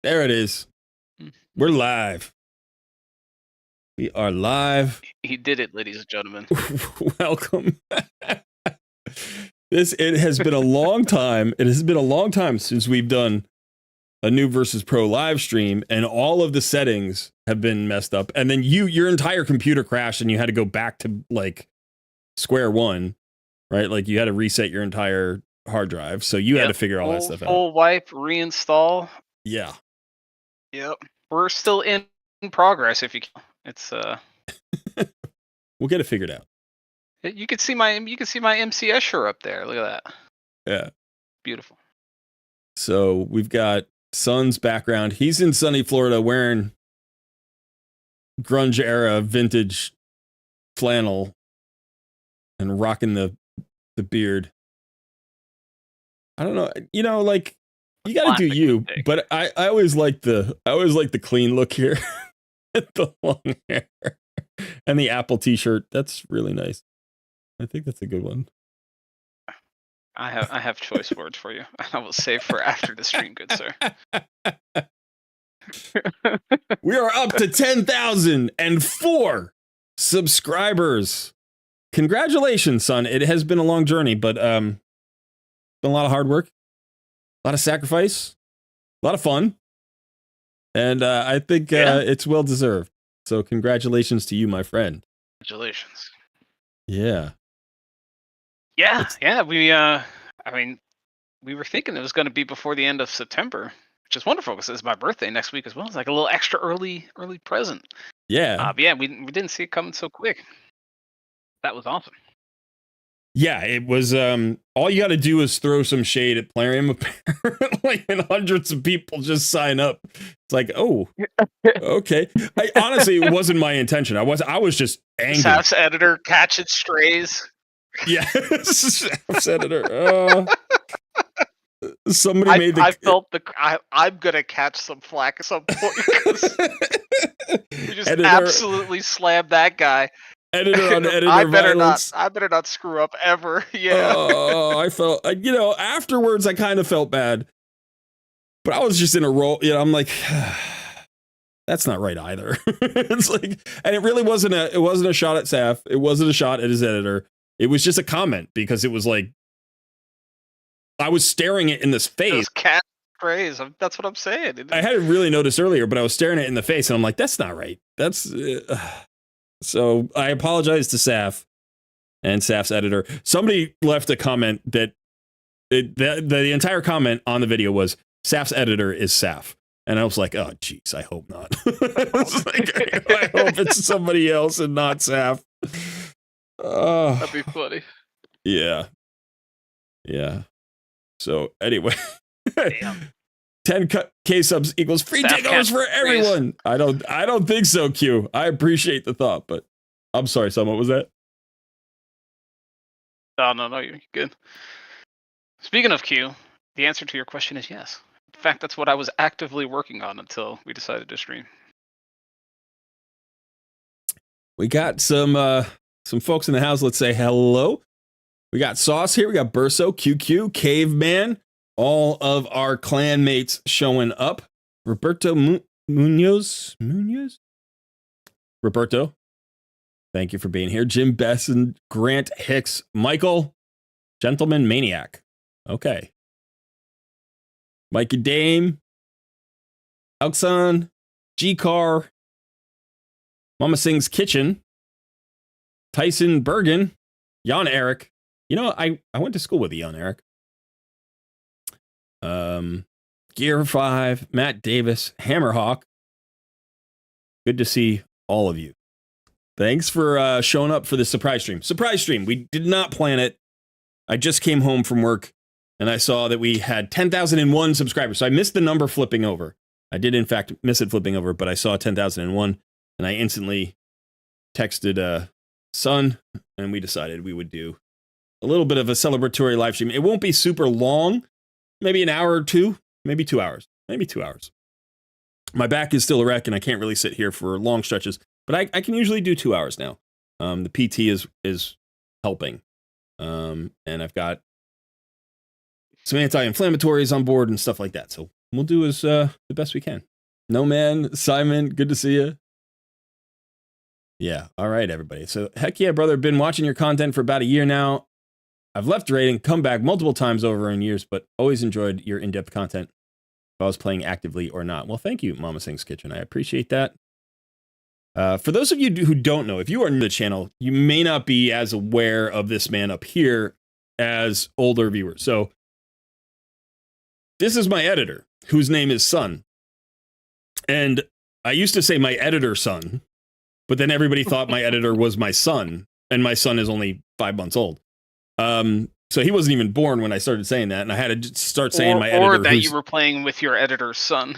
There it is. We're live. We are live. He did it, ladies and gentlemen. Welcome. It has been a long time. It has been a long time since we've done a Noob versus Pro live stream, and all of the settings have been messed up. And then your entire computer crashed, and you had to go back to like square one, right? Like you had to reset your entire hard drive. So you had to figure all that stuff out. Full wipe, reinstall. Yeah. Yep. We're still in progress. If you can. It's We'll get it figured out. You can see my MCS shirt up there. Look at that. Yeah. Beautiful. So we've got Sun's background. He's in sunny Florida wearing grunge era vintage flannel and rocking the beard. I don't know. You know, like you got to do you, but I always like the clean look here. The long hair and the Apple t-shirt. That's really nice. I think that's a good one. I have choice words for you. I will save for after the stream, good sir. We are up to 10,004 subscribers. Congratulations, son. It has been a long journey, but been a lot of hard work, a lot of sacrifice, a lot of fun. And I think it's well deserved. So congratulations to you, my friend. Congratulations. Yeah. Yeah. We were thinking it was going to be before the end of September, which is wonderful because it's my birthday next week as well. It's like a little extra early present. Yeah. We didn't see it coming so quick. That was awesome. Yeah, it was. All you got to do is throw some shade at Plarium, apparently, and hundreds of people just sign up. It's like, oh, okay. Honestly, it wasn't my intention. I was just angry. Saf's editor catching strays. Yeah, Saf's editor. Somebody made the. I felt I'm gonna catch some flack at some point. You just absolutely slammed that guy. Editor on editor violence. I better not screw up ever. Yeah. Oh, I felt, afterwards I kind of felt bad, but I was just in a roll. I'm like, that's not right either. It's like, and it really wasn't a shot at Saf. It wasn't a shot at his editor. It was just a comment because it was like, I was staring it in this face. Those cat sprays. That's what I'm saying. I hadn't really noticed earlier, but I was staring it in the face and I'm like, that's not right. That's, So I apologize to Saf and Saf's editor. Somebody left a comment that the entire comment on the video was Saf's editor is Saf. And I was like, oh, geez, I hope not. I hope it's somebody else and not Saf. That'd be funny. Yeah. Yeah. So anyway. Damn. 10K subs equals free takeovers for everyone. I don't think so, Q. I appreciate the thought, but I'm sorry, son. What was that? No, you're good. Speaking of Q, the answer to your question is yes. In fact, that's what I was actively working on until we decided to stream. We got some folks in the house. Let's say hello. We got Sauce here. We got Burso, QQ, Caveman. All of our clan mates showing up. Roberto Munoz? Roberto, thank you for being here. Jim Besson, Grant Hicks, Michael, Gentleman Maniac. Okay. Mikey Dame, Elkson, G-Car, Mama Sing's Kitchen, Tyson Bergen, Jan Eric. I went to school with Jan Eric. Gear 5, Matt Davis, Hammerhawk. Good to see all of you. Thanks for showing up for the surprise stream. We did not plan it. I just came home from work and I saw that we had 10,001 subscribers. So I missed the number flipping over. I did in fact miss it flipping over, but I saw 10,001 and I instantly texted Sun and we decided we would do a little bit of a celebratory live stream. It won't be super long. Maybe an hour or two, maybe 2 hours, maybe 2 hours. My back is still a wreck and I can't really sit here for long stretches, but I can usually do 2 hours now. The PT is helping. And I've got some anti-inflammatories on board and stuff like that. So we'll do as the best we can. No man, Simon, good to see you. Yeah, all right, everybody. So heck yeah, brother. Been watching your content for about a year now. I've left raiding, come back multiple times over in years, but always enjoyed your in-depth content if I was playing actively or not. Well, thank you, Mama Sings Kitchen. I appreciate that. For those of you who don't know, if you are new to the channel, you may not be as aware of this man up here as older viewers. So this is my editor, whose name is Sun. And I used to say my editor son, but then everybody thought my editor was my son, and my son is only 5 months old. So he wasn't even born when I started saying that, and I had to start saying my editor. Or that you were playing with your editor's son.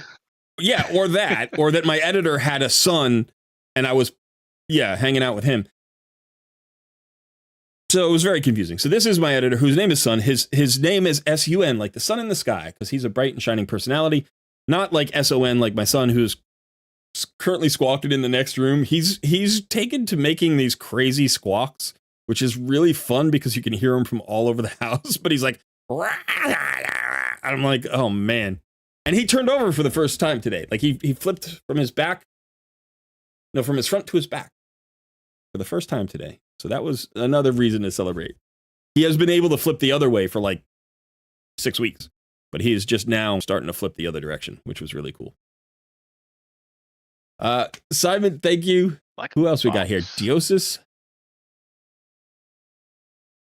Yeah, or that my editor had a son, and I was, hanging out with him. So it was very confusing. So this is my editor, whose name is Sun. His name is S-U-N, like the sun in the sky, because he's a bright and shining personality. Not like S-O-N, like my son, who's currently squawking in the next room. He's taken to making these crazy squawks, which is really fun because you can hear him from all over the house. But he's like, and I'm like, oh man. And he turned over for the first time today. Like he flipped from his front to his back for the first time today. So that was another reason to celebrate. He has been able to flip the other way for like 6 weeks, but he is just now starting to flip the other direction, which was really cool. Simon, thank you. Who else we got here? Diosis.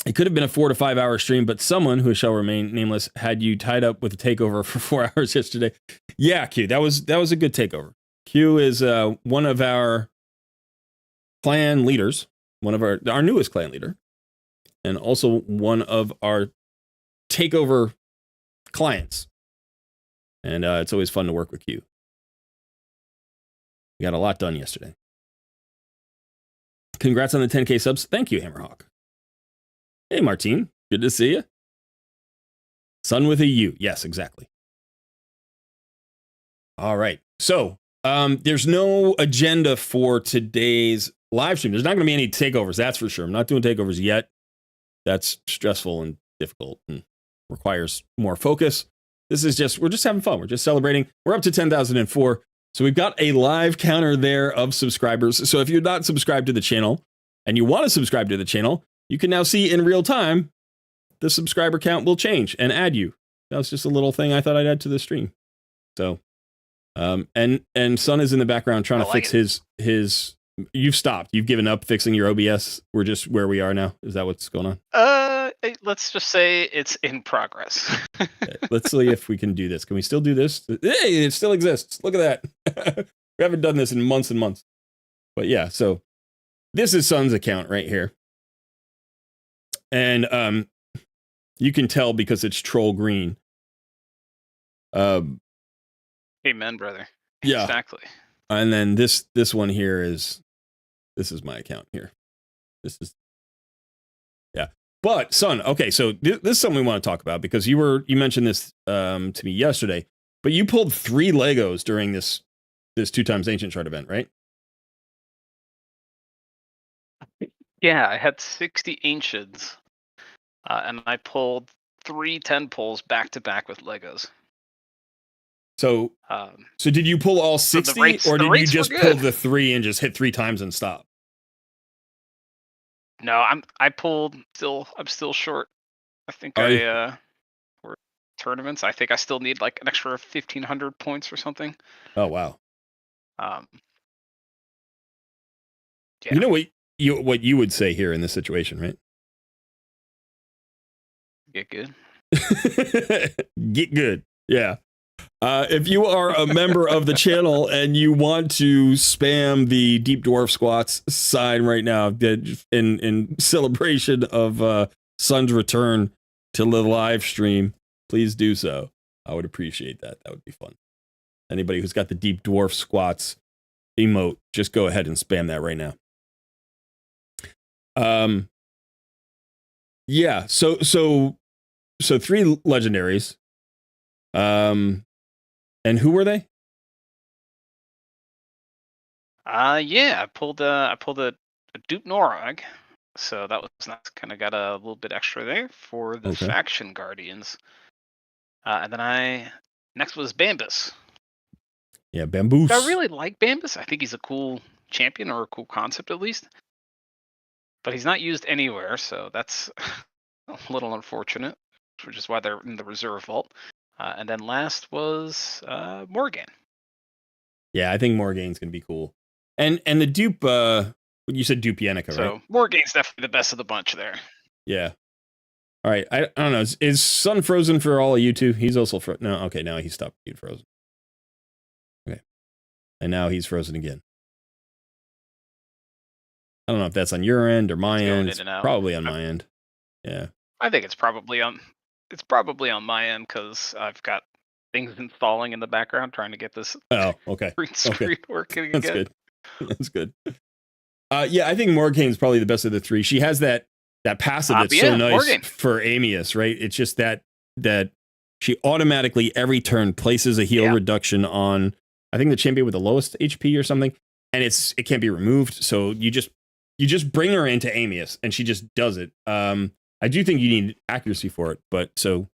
It could have been a 4 to 5 hour stream, but someone who shall remain nameless had you tied up with a takeover for 4 hours yesterday. Yeah, Q, that was a good takeover. Q is one of our clan leaders, one of our newest clan leader, and also one of our takeover clients. And it's always fun to work with Q. We got a lot done yesterday. Congrats on the 10K subs. Thank you, Hammerhawk. Hey, Martine. Good to see you. Sun with a U. Yes, exactly. All right. So there's no agenda for today's live stream. There's not going to be any takeovers, that's for sure. I'm not doing takeovers yet. That's stressful and difficult and requires more focus. We're just having fun. We're just celebrating. We're up to 10,004. So we've got a live counter there of subscribers. So if you're not subscribed to the channel and you want to subscribe to the channel, you can now see in real time the subscriber count will change and add you. That was just a little thing I thought I'd add to the stream. So, and Sun is in the background trying to fix his. You've stopped. You've given up fixing your OBS. We're just where we are now. Is that what's going on? Let's just say it's in progress. Let's see if we can do this. Can we still do this? Hey, it still exists. Look at that. We haven't done this in months and months. But yeah, so this is Sun's account right here. And you can tell because it's troll green. Amen, brother. Yeah. Exactly. And then this one here is my account here. Yeah. But Sun, okay, so this is something we want to talk about because you mentioned this to me yesterday, but you pulled 3 Legos during this 2x Ancient Shard event, right? Yeah, I had 60 Ancients, and I pulled 3 10 pulls back to back with Legos. So did you pull all 60, or did you just pull the 3 and just hit 3 times and stop? No, I'm still short. I think for tournaments, I think I still need like an extra 1,500 points or something. Oh wow. Yeah. You know what you would say here in this situation, right? Get good. Get good. Yeah. If you are a member of the channel and you want to spam the Deep Dwarf Squats sign right now in celebration of Sun's return to the live stream, please do so. I would appreciate that. That would be fun. Anybody who's got the Deep Dwarf Squats emote, just go ahead and spam that right now. Yeah, so 3 legendaries. And who were they? Yeah, I pulled a Dupe Norag, so that was nice. Kind of got a little bit extra there for the faction guardians. And then I Next was Bambus. Yeah, Bamboos. I really like Bambus. I think he's a cool champion, or a cool concept at least. But he's not used anywhere, so that's a little unfortunate, which is why they're in the reserve vault. And then last was Morgan. Yeah, I think Morgane's going to be cool. And the dupe, you said dupe Yannicka, right? So Morgane's definitely the best of the bunch there. Yeah. All right. I don't know. Is Sun frozen for all of you two? He's also frozen. No, okay. Now he stopped being frozen. Okay. And now he's frozen again. I don't know if that's on your end or my end. It's probably on my end. Yeah. I think it's probably on my end, because I've got things installing in the background trying to get this green screen working again. That's good. That's good. Yeah, I think Morgane's probably the best of the three. She has that passive that's so nice Morgan. For Amus, right? It's just that she automatically every turn places a heal reduction on, I think, the champion with the lowest HP or something, and it can't be removed. So you just bring her into Amus and she just does it. I do think you need accuracy for it, but so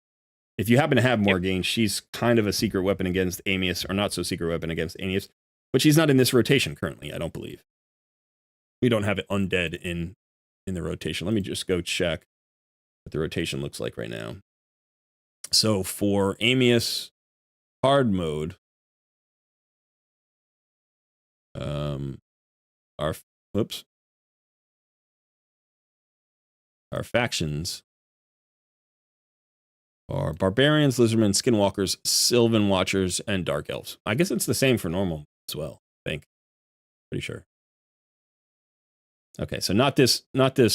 if you happen to have Morgane, she's kind of a secret weapon against Amus, or not so secret weapon against Amus, but she's not in this rotation currently, I don't believe. We don't have it undead in the rotation. Let me just go check what the rotation looks like right now. So for Amus hard mode, our factions are Barbarians, Lizardmen, Skinwalkers, Sylvan Watchers, and Dark Elves. I guess it's the same for normal as well, I think. Pretty sure. Okay, so not this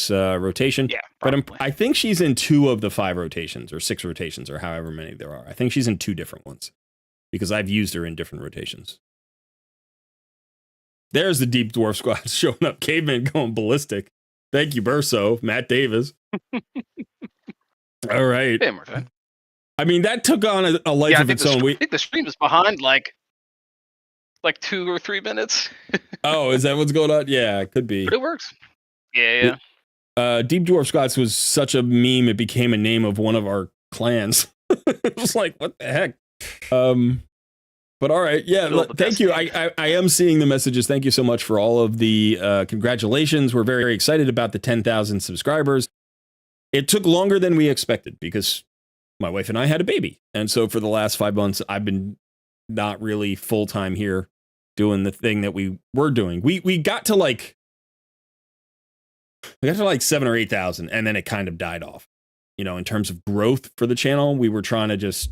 rotation. Yeah, but I think she's in 2 of the 5 rotations, or 6 rotations, or however many there are. I think she's in 2 different ones, because I've used her in different rotations. There's the Deep Dwarf Squad showing up. Caveman going ballistic. Thank you, Burso. Matt Davis. All right. I mean, that took on a life of its own. I think the stream is behind like 2 or 3 minutes. Oh, is that what's going on? Yeah, it could be. But it works. Yeah. Deep Dwarf Squats was such a meme, it became a name of one of our clans. It was like, what the heck? But all right, yeah, thank you. I am seeing the messages. Thank you so much for all of the congratulations. We're very, very excited about the 10,000 subscribers. It took longer than we expected because my wife and I had a baby. And so for the last 5 months, I've been not really full-time here doing the thing that we were doing. We got to like 7 or 8,000, and then it kind of died off. You know, in terms of growth for the channel, we were trying to just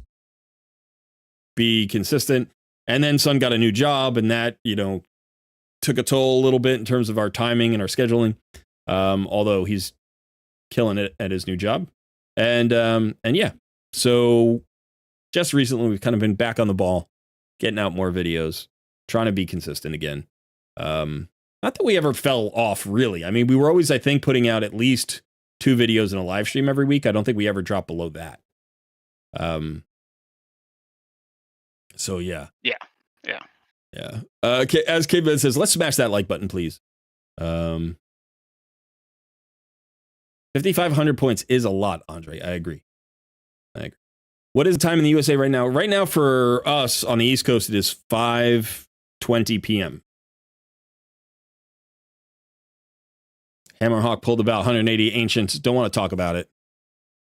be consistent. And then Sun got a new job, and that, you know, took a toll a little bit in terms of our timing and our scheduling. Although he's killing it at his new job. And yeah, so just recently we've kind of been back on the ball, getting out more videos, trying to be consistent again. Not that we ever fell off, really. I mean, we were always, I think, putting out at least 2 videos in a live stream every week. I don't think we ever dropped below that. So yeah. Okay, as Kidman says, let's smash that like button, please. 5,500 points is a lot, Andre. I agree. What is the time in the USA right now? Right now for us on the East Coast, it is 5:20 p.m. Hammerhawk pulled about 180 ancients. Don't want to talk about it.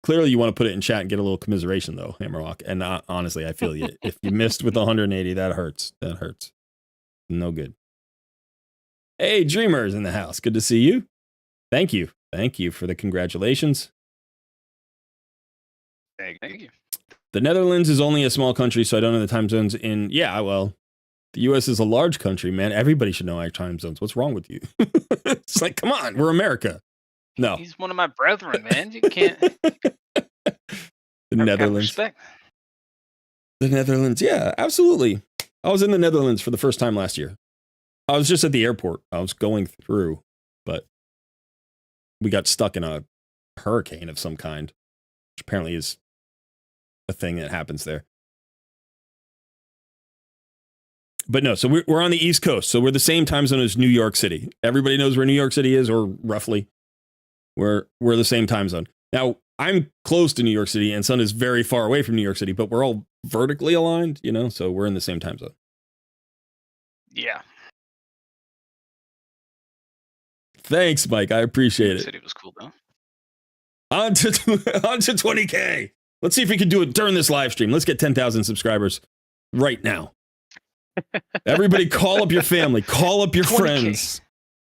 Clearly, you want to put it in chat and get a little commiseration, though, Hammerhawk. And honestly, I feel you. If you missed with 180, that hurts. That hurts. No good. Hey, Dreamer's in the house. Good to see you. Thank you. Thank you for the congratulations. Thank you. The Netherlands is only a small country, so I don't know the time zones in... Yeah, well, the U.S. is a large country, man. Everybody should know our time zones. What's wrong with you? It's like, come on, we're America. No. He's one of my brethren, man. You can't... The Netherlands. Respect. The Netherlands, yeah, absolutely. I was in the Netherlands for the first time last year. I was just at the airport. I was going through, but we got stuck in a hurricane of some kind, which apparently is a thing that happens there. But no, so we're on the East Coast, so we're the same time zone as New York City. Everybody knows where New York City is, or roughly. We're the same time zone. Now, I'm close to New York City and Sun is very far away from New York City, but we're all vertically aligned, you know, so we're in the same time zone. Yeah. Thanks, Mike. I appreciate it. City was cool though. On to 20K. Let's see if we can do it during this live stream. Let's get 10,000 subscribers right now. Everybody call up your family. Call up your 20K. friends.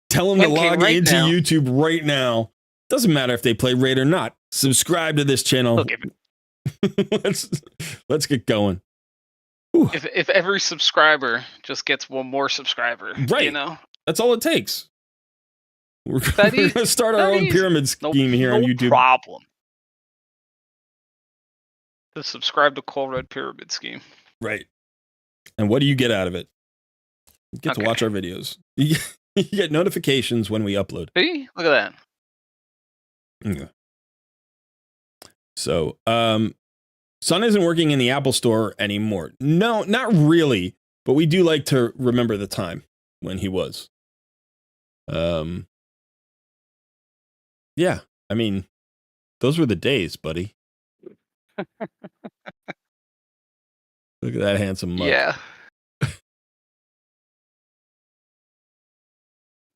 Tell them to 10K log right into now. YouTube right now. Doesn't matter if they play Raid or not. Subscribe to this channel. Look, let's get going. if every subscriber just gets one more subscriber, Right. you know? That's all it takes. We're That going is- to start our that own is pyramid scheme here on YouTube. Problem. To subscribe to Cole Red Pyramid Scheme. Right. And what do you get out of it? You get to Okay. watch our videos. You get notifications when we upload. See? Look at that. Yeah. So, Sun isn't working in the Apple Store anymore. No, not really. But we do like to remember the time when he was. Yeah. I mean, those were the days, buddy. Look at that handsome mug. Yeah.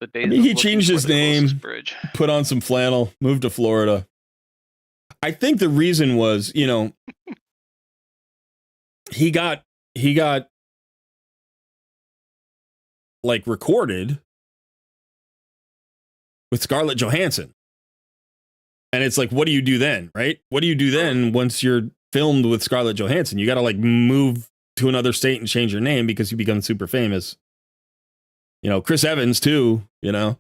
The days I mean, of he looking changed for his the closest name. Bridge. Put on some flannel, moved to Florida. I think the reason was, you know, he got like recorded with Scarlett Johansson. And it's like, what do you do then, right? What do you do then once you're filmed with Scarlett Johansson? You got to like move to another state and change your name because you become super famous. You know, Chris Evans too, you know.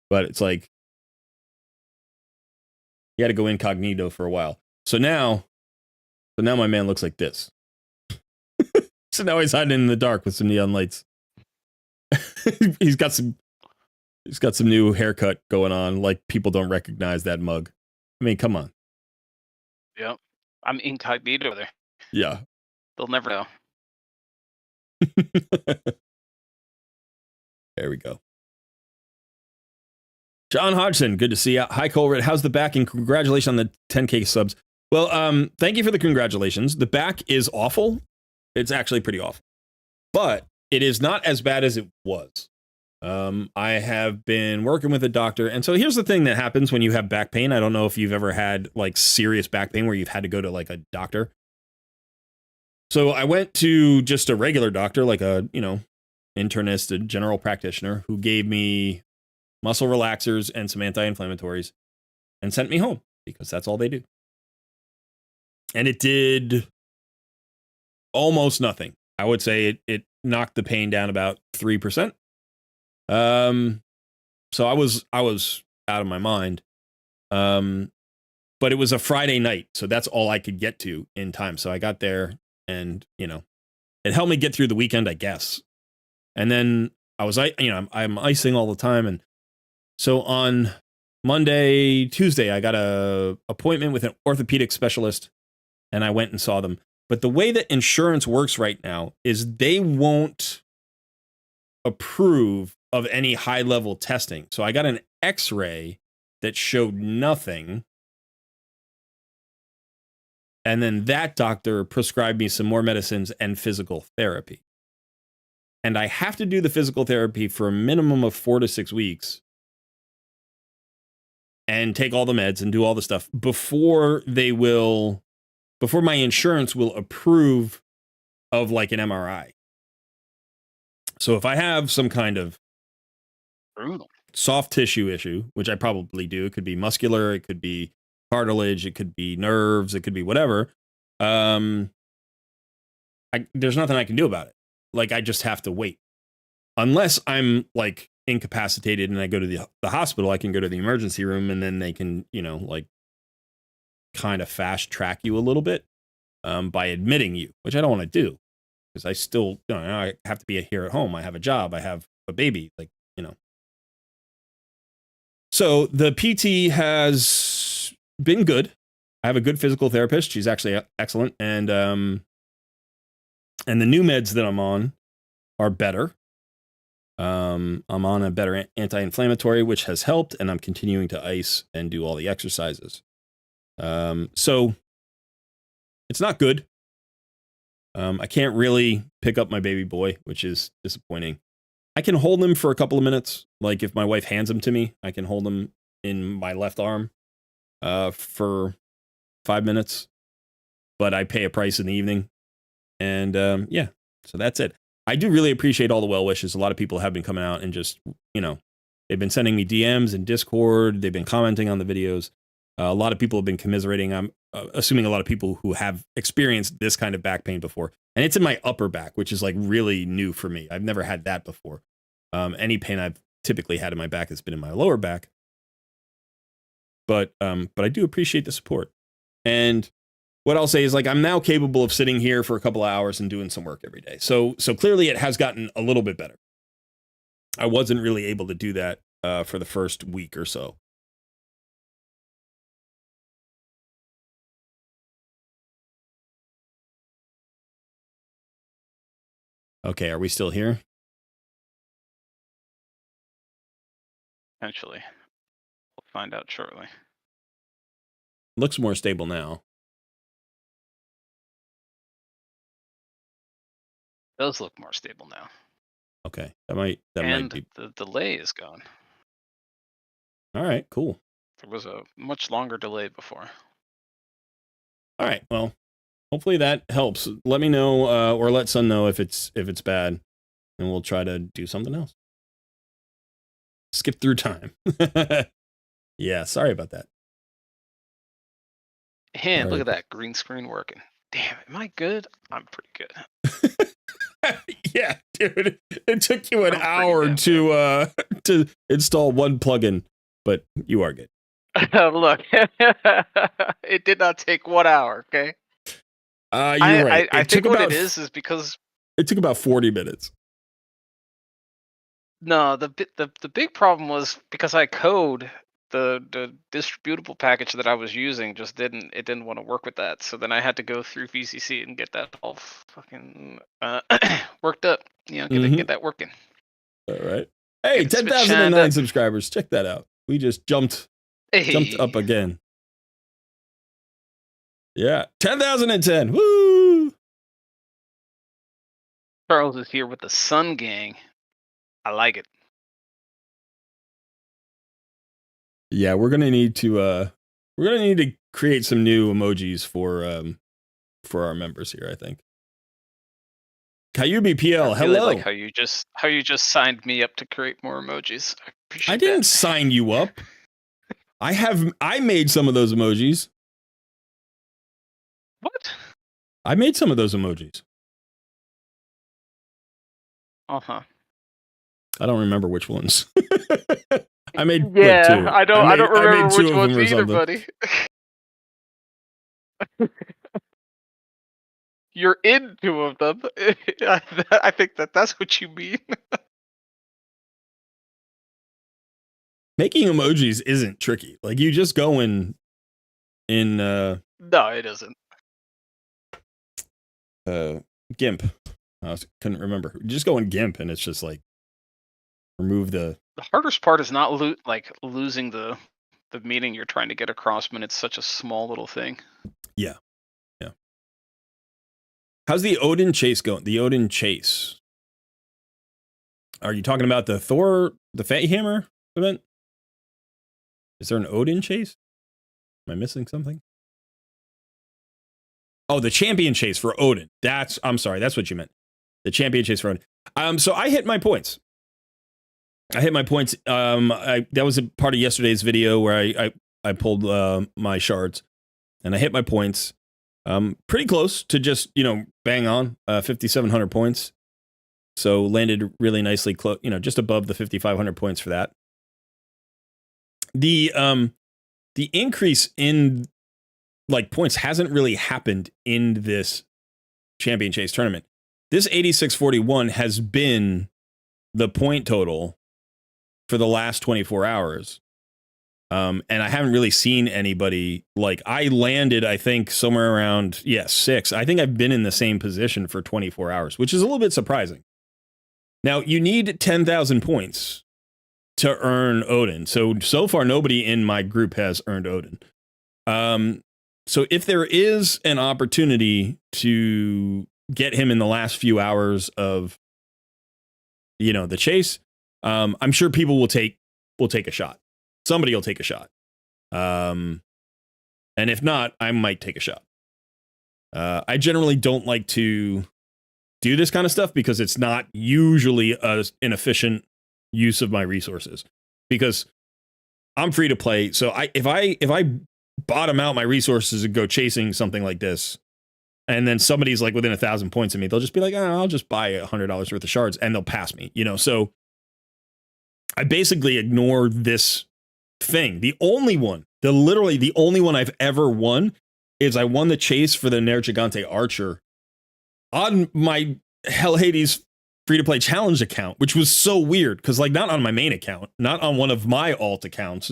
But it's like you had to go incognito for a while. So now my man looks like this. So now he's hiding in the dark with some neon lights. he's got some new haircut going on. Like people don't recognize that mug. I mean, come on. Yep. I'm incognito there. Yeah. They'll never know. There we go. John Hodgson, good to see you. Hi, Colred. How's the back? And congratulations on the 10K subs. Well, thank you for the congratulations. The back is awful. It's actually pretty awful. But it is not as bad as it was. I have been working with a doctor. And so here's the thing that happens when you have back pain. I don't know if you've ever had like serious back pain where you've had to go to like a doctor. So I went to just a regular doctor, like a, you know, internist, a general practitioner who gave me muscle relaxers and some anti-inflammatories and sent me home because that's all they do. And it did almost nothing. I would say it knocked the pain down about 3%. So I was out of my mind. But it was a Friday night, so that's all I could get to in time. So I got there and, you know, it helped me get through the weekend, I guess. And then I'm icing all the time. And so on Monday, Tuesday, I got a appointment with an orthopedic specialist and I went and saw them. But the way that insurance works right now is they won't approve of any high level testing. So I got an x-ray that showed nothing. And then that doctor prescribed me some more medicines and physical therapy. And I have to do the physical therapy for a minimum of 4 to 6 weeks and take all the meds and do all the stuff before my insurance will approve of like an MRI. So if I have some kind of Brutal. soft tissue issue, which I probably do, it could be muscular, it could be cartilage, it could be nerves, it could be whatever. There's nothing I can do about it. Like, I just have to wait. Unless I'm like incapacitated and I go to the hospital, I can go to the emergency room and then they can, you know, like kind of fast track you a little bit by admitting you, which I don't want to do because I still, you know, I have to be here at home. I have a job. I have a baby, like, you know. So the PT has been good. I have a good physical therapist. She's actually excellent. And the new meds that I'm on are better. I'm on a better anti-inflammatory, which has helped, and I'm continuing to ice and do all the exercises. So it's not good. I can't really pick up my baby boy, which is disappointing. I can hold him for a couple of minutes. Like if my wife hands him to me, I can hold him in my left arm for 5 minutes. But I pay a price in the evening. And yeah, so that's it. I do really appreciate all the well wishes. A lot of people have been coming out and just, they've been sending me DMs in Discord. They've been commenting on the videos. A lot of people have been commiserating. I'm assuming a lot of people who have experienced this kind of back pain before. And it's in my upper back, which is like really new for me. I've never had that before. Any pain I've typically had in my back has been in my lower back. But I do appreciate the support. And what I'll say is, like, I'm now capable of sitting here for a couple of hours and doing some work every day. So clearly it has gotten a little bit better. I wasn't really able to do that for the first week or so. Okay, are we still here? Eventually. We'll find out shortly. Looks more stable now. Does look more stable now. Okay, that might be. The delay is gone. All right, cool. There was a much longer delay before. All right, well, hopefully that helps. Let me know or let Sun know if it's bad, and we'll try to do something else. Skip through time. Yeah, sorry about that. And look at that green screen working. Damn, am I good? I'm pretty good. Yeah, dude. It took you an hour to install one plugin, but you are good. Look, it did not take 1 hour. Okay. You're right. I think what it is because it took about 40 minutes. No, the big problem was because I code the distributable package that I was using just didn't want to work with that. So then I had to go through VCC and get that all fucking worked up. Get that working. All right. Hey, 10,009 subscribers. Check that out. We just jumped up again. Yeah, 10,010. Woo! Charles is here with the Sun Gang. I like it. Yeah, we're gonna need to create some new emojis for our members here, I think. Kyubi PL, I really hello. like how you just signed me up to create more emojis. I didn't sign you up. I made some of those emojis. What? I made some of those emojis. Uh-huh. I don't remember which ones. I made like two. I don't remember which ones either, buddy. You're in 2 of them. I think that's what you mean. Making emojis isn't tricky. Like you just go in No, it isn't. GIMP. I couldn't remember. You just go in GIMP and it's just like remove the hardest part is not losing the meaning you're trying to get across when it's such a small little thing. Yeah. How's the Odin chase going? The Odin chase. Are you talking about the Thor, the Fatty Hammer event? Is there an Odin chase? Am I missing something? Oh, the champion chase for Odin. I'm sorry, that's what you meant. The champion chase for Odin. So I hit my points. That was a part of yesterday's video where I pulled my shards and I hit my points. Pretty close to just, bang on 5,700 points. So landed really nicely close, just above the 5,500 points for that. The increase in like points hasn't really happened in this champion chase tournament. This 8641 has been the point total for the last 24 hours. And I haven't really seen anybody like I landed, I think somewhere around 6. I think I've been in the same position for 24 hours, which is a little bit surprising. Now you need 10,000 points to earn Odin. So far nobody in my group has earned Odin. So if there is an opportunity to get him in the last few hours of, the chase, I'm sure people will take a shot. Somebody will take a shot. And if not, I might take a shot. I generally don't like to do this kind of stuff because it's not usually an efficient use of my resources, because I'm free to play. So if I bottom out my resources and go chasing something like this, and then somebody's like within 1,000 points of me, they'll just be like, I'll just buy $100 worth of shards, and they'll pass me, So I basically ignore this thing. Literally the only one I've ever won is I won the chase for the Ner Gigante Archer on my Hell Hades free-to-play challenge account, which was so weird, because not on my main account, not on one of my alt accounts,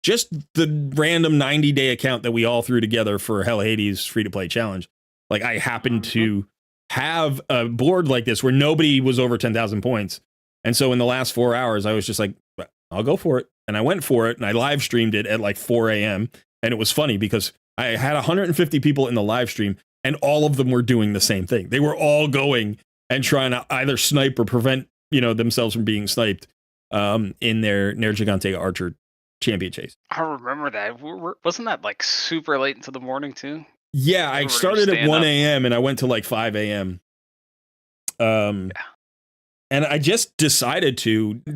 just the random 90-day account that we all threw together for Hell Hades free-to-play challenge. I happened to have a board like this where nobody was over 10,000 points. And so in the last 4 hours, I was just like, I'll go for it. And I went for it, and I live streamed it at 4 a.m. And it was funny because I had 150 people in the live stream, and all of them were doing the same thing. They were all going and trying to either snipe or prevent, themselves from being sniped in their Ner Gigante Archer champion chase. I remember that. Wasn't that super late into the morning too? Yeah, I started at 1 a.m. and I went to 5 a.m. Yeah. And I just decided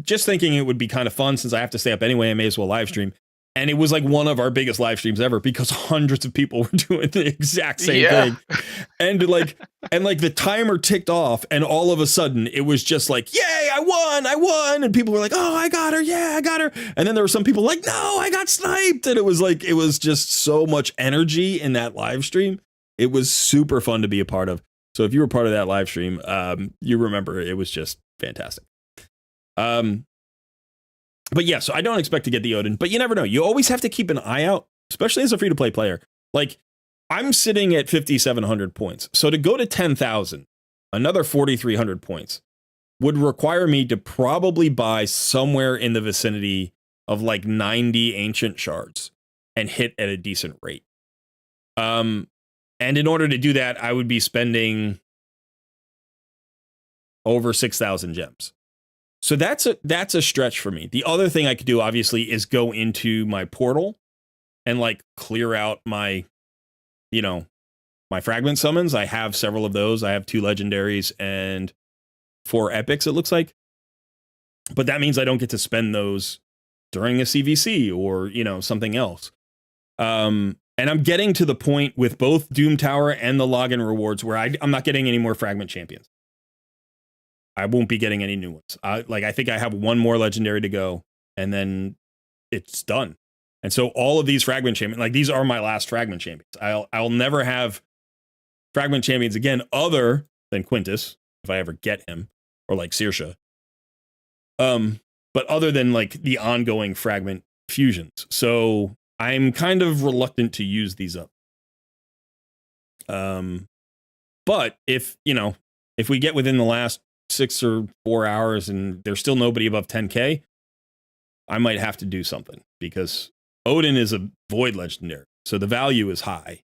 just thinking it would be kind of fun since I have to stay up anyway, I may as well live stream. And it was one of our biggest live streams ever because hundreds of people were doing the exact same thing. And the timer ticked off, and all of a sudden it was just yay, I won. And people were like, oh, I got her. Yeah, I got her. And then there were some people like, no, I got sniped. And it was just so much energy in that live stream. It was super fun to be a part of. So if you were part of that live stream, you remember it was just fantastic. But yeah, so I don't expect to get the Odin, but you never know. You always have to keep an eye out, especially as a free-to-play player. I'm sitting at 5,700 points. So to go to 10,000, another 4,300 points would require me to probably buy somewhere in the vicinity of 90 ancient shards and hit at a decent rate. And in order to do that, I would be spending over 6,000 gems. So that's a stretch for me. The other thing I could do, obviously, is go into my portal and clear out my, my fragment summons. I have several of those. I have 2 legendaries and 4 epics, it looks like. But that means I don't get to spend those during a CVC or, something else. And I'm getting to the point with both Doom Tower and the login rewards where I'm not getting any more fragment champions. I won't be getting any new ones. I think I have 1 more legendary to go, and then it's done. And so all of these fragment champions, these are my last fragment champions. I'll never have fragment champions again, other than Quintus, if I ever get him, or Saoirse. But other than the ongoing fragment fusions. So I'm kind of reluctant to use these up. But if we get within the last 6 or 4 hours and there's still nobody above 10k, I might have to do something, because Odin is a void legendary, so the value is high.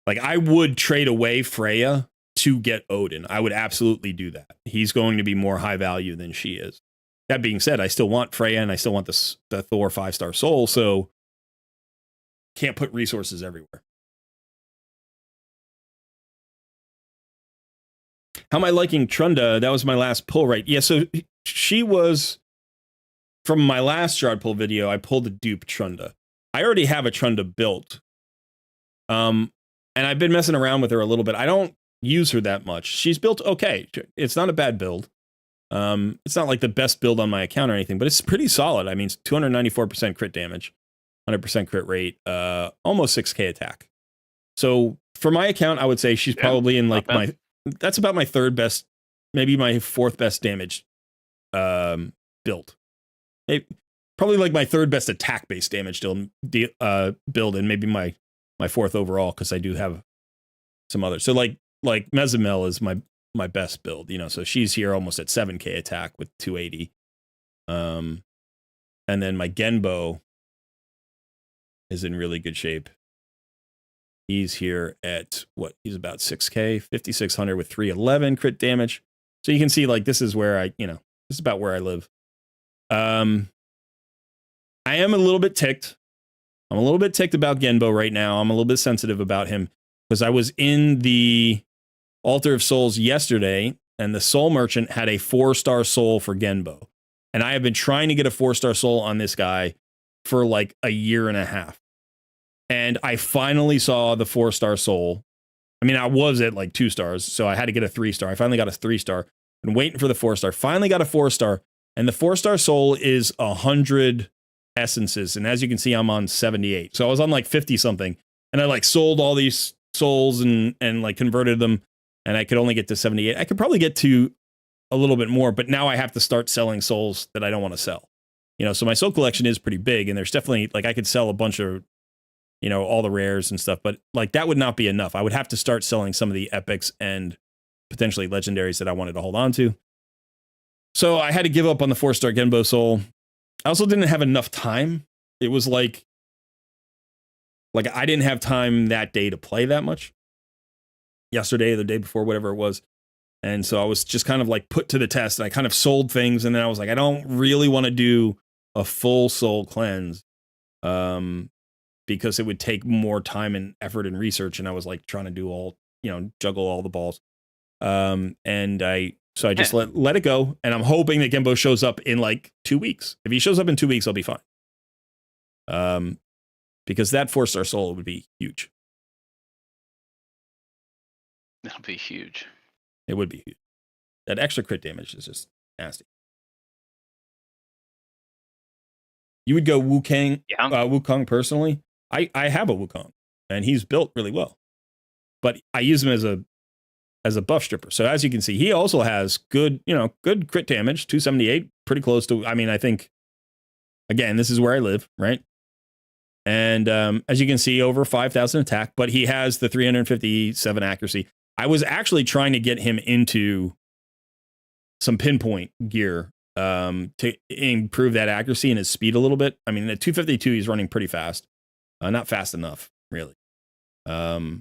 I would trade away Freya to get Odin. I would absolutely do that. He's going to be more high value than she is. That being said, I still want Freya, and I still want the Thor 5-star soul, so can't put resources everywhere. How am I liking Trunda? That was my last pull, right? Yeah, so she was, from my last shard pull video, I pulled a dupe Trunda. I already have a Trunda built. And I've been messing around with her a little bit. I don't use her that much. She's built okay. It's not a bad build. It's not the best build on my account or anything, but it's pretty solid. I mean, it's 294% crit damage, 100% crit rate, almost 6k attack. So for my account, I would say she's probably in that's about my 3rd best, maybe my 4th best damage build. Probably my 3rd best attack based damage build, and maybe my 4th overall, because I do have some others. So Mezimel is my best build, so she's here almost at 7k attack with 280. And then my Genbo is in really good shape. He's here at what? He's about 6K, 5,600 with 311 crit damage. So you can see, like, this is where this is about where I live. I am a little bit ticked. I'm a little bit ticked about Genbo right now. I'm a little bit sensitive about him because I was in the Altar of Souls yesterday, and the Soul Merchant had a 4-star soul for Genbo. And I have been trying to get a 4-star soul on this guy for like a year and a half. And I finally saw the 4-star soul. I mean, I was at like 2 stars, so I had to get a 3-star. I finally got a 3-star. Been waiting for the 4-star. Finally got a 4-star. And the 4-star soul is 100 essences. And as you can see, I'm on 78. So I was on like 50 something. And I like sold all these souls and like converted them. And I could only get to 78. I could probably get to a little bit more, but now I have to start selling souls that I don't want to sell. So my soul collection is pretty big, and there's definitely, like, I could sell a bunch of, all the rares and stuff, but like that would not be enough. I would have to start selling some of the epics and potentially legendaries that I wanted to hold on to. So I had to give up on the 4-star Genbo soul. I also didn't have enough time. It was like I didn't have time that day to play that much. Yesterday, the day before, whatever it was. And so I was just kind of like put to the test, and I kind of sold things. And then I was like, I don't really want to do a full soul cleanse because it would take more time and effort and research. And I was like trying to do all, juggle all the balls. So I just let it go. And I'm hoping that Genbo shows up in like 2 weeks. If he shows up in 2 weeks, I'll be fine. Because that 4-star soul would be huge. That'll be huge. It would be huge. That extra crit damage is just nasty. You would go Wukong, Wukong personally. I have a Wukong, and he's built really well. But I use him as a buff stripper. So as you can see, he also has good crit damage, 278, pretty close to, I think, again, this is where I live, right? And as you can see, over 5,000 attack, but he has the 357 accuracy. I was actually trying to get him into some pinpoint gear to improve that accuracy and his speed a little bit. I mean, at 252, he's running pretty fast. Not fast enough, really. But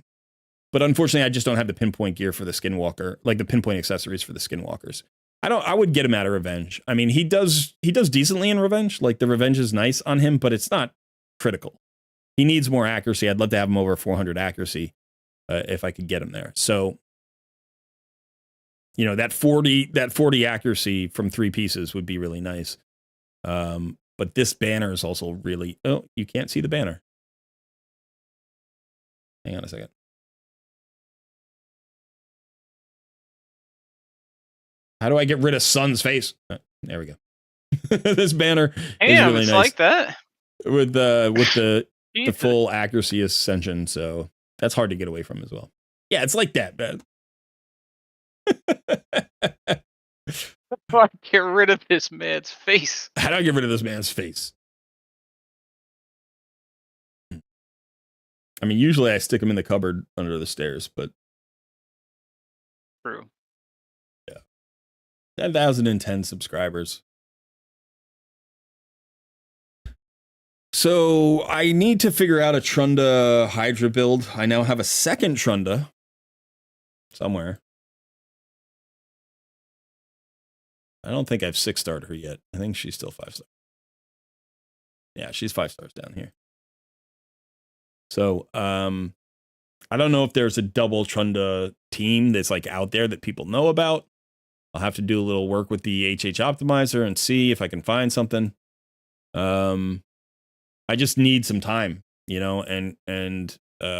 unfortunately, I just don't have the pinpoint gear for the Skinwalker, like the pinpoint accessories for the Skinwalkers. I would get him out of Revenge. I mean, he does decently in Revenge. Like, the Revenge is nice on him, but it's not critical. He needs more accuracy. I'd love to have him over 400 accuracy. If I could get him there. So, that 40 accuracy from 3 pieces would be really nice. But this banner is also really, you can't see the banner. Hang on a second. How do I get rid of Sun's face? There we go. This banner is really it's nice. Like that. With the full accuracy ascension, so that's hard to get away from as well. Yeah, it's like that, man. How do I get rid of this man's face? How do I get rid of this man's face? I mean, usually I stick him in the cupboard under the stairs, but... True. Yeah. 10,010 subscribers. So I need to figure out a Trunda Hydra build. I now have a second Trunda somewhere. I don't think I've 6-starred her yet. I think she's still 5-star. Yeah, she's 5 stars down here. So I don't know if there's a double Trunda team that's like out there that people know about. I'll have to do a little work with the HH optimizer and see if I can find something. I just need some time, and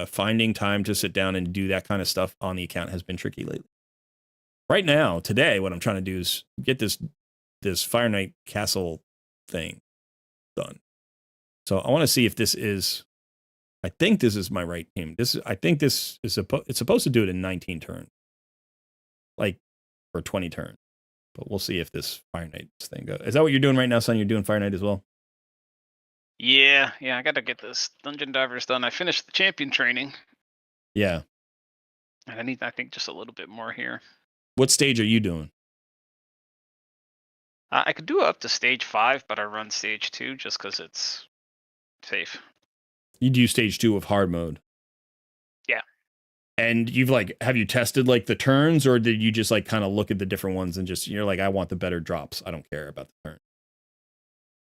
finding time to sit down and do that kind of stuff on the account has been tricky lately. Right now, today, what I'm trying to do is get this Fire Knight Castle thing done. So I want to see if this is, I think this is my right team. I think this is it's supposed to do it in 19 turns, like, or 20 turns. But we'll see if this Fire Knight thing goes. Is that what you're doing right now, son? You're doing Fire Knight as well? Yeah, I got to get this Dungeon Divers done. I finished the champion training. Yeah. And I need, I think, just a little bit more here. What stage are you doing? I could do up to stage 5, but I run stage 2 just because it's safe. You do stage 2 of hard mode. Yeah. And have you tested like the turns, or did you just like kind of look at the different ones and just, you're like, I want the better drops. I don't care about the turn.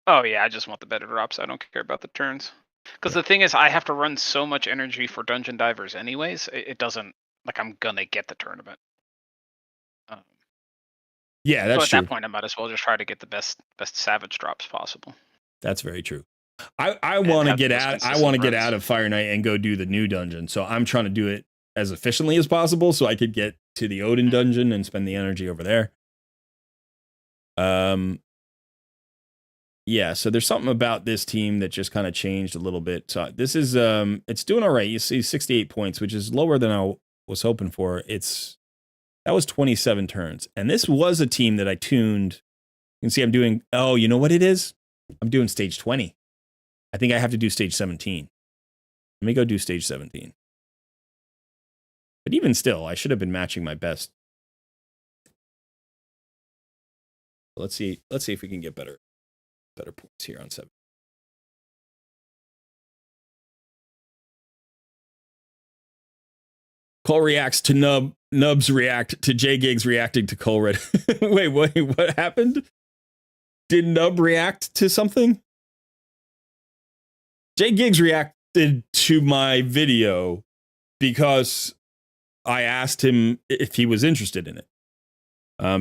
Oh yeah, I just want the better drops. I don't care about the turns. Because the thing is, I have to run so much energy for dungeon divers anyways. It doesn't, like, I'm gonna get the tournament. Yeah, that's so at true. that point, I might as well just try to get the best savage drops possible. That's very true. I want to get out. I want to get out of Fire Knight and go do the new dungeon. So I'm trying to do it as efficiently as possible, so I could get to the Odin dungeon and spend the energy over there. Yeah. So there's something about this team that just kind of changed a little bit. So this is it's doing all right. You see 68 points, which is lower than I was hoping for. That was 27 turns, and this was a team that I tuned. You can see I'm doing. Oh, you know what it is? I'm doing stage 20. I think I have to do stage 17. Let me go do stage 17. But even still, I should have been matching my best. Let's see if we can get better points here on 7. Cole reacts to Nub. Nubs react to J Gigs reacting to Cole Red. wait, what happened? Did Nub react to something? J Gigs reacted to my video because I asked him if he was interested in it.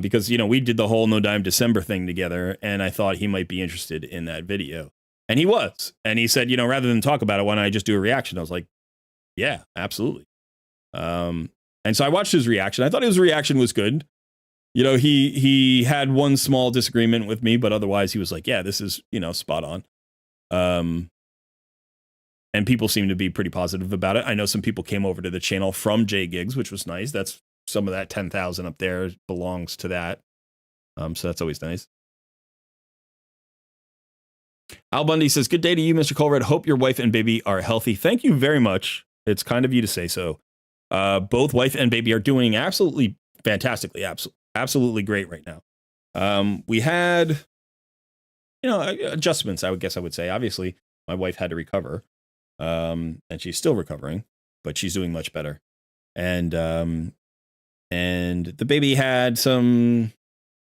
Because, we did the whole No Dime December thing together, and I thought he might be interested in that video. And he was. And he said, rather than talk about it, why don't I just do a reaction? I was like, yeah, absolutely. And so I watched his reaction. I thought his reaction was good. He had one small disagreement with me, but otherwise he was like, yeah, this is, spot on. And people seem to be pretty positive about it. I know some people came over to the channel from J Gigs, which was nice. That's some of that 10,000 up there belongs to that. So that's always nice. Al Bundy says, good day to you, Mr. Colred. Hope your wife and baby are healthy. Thank you very much. It's kind of you to say so. Both wife and baby are doing absolutely fantastically, absolutely great right now. We had, adjustments, I would say. Obviously, my wife had to recover, and she's still recovering, but she's doing much better. And the baby had some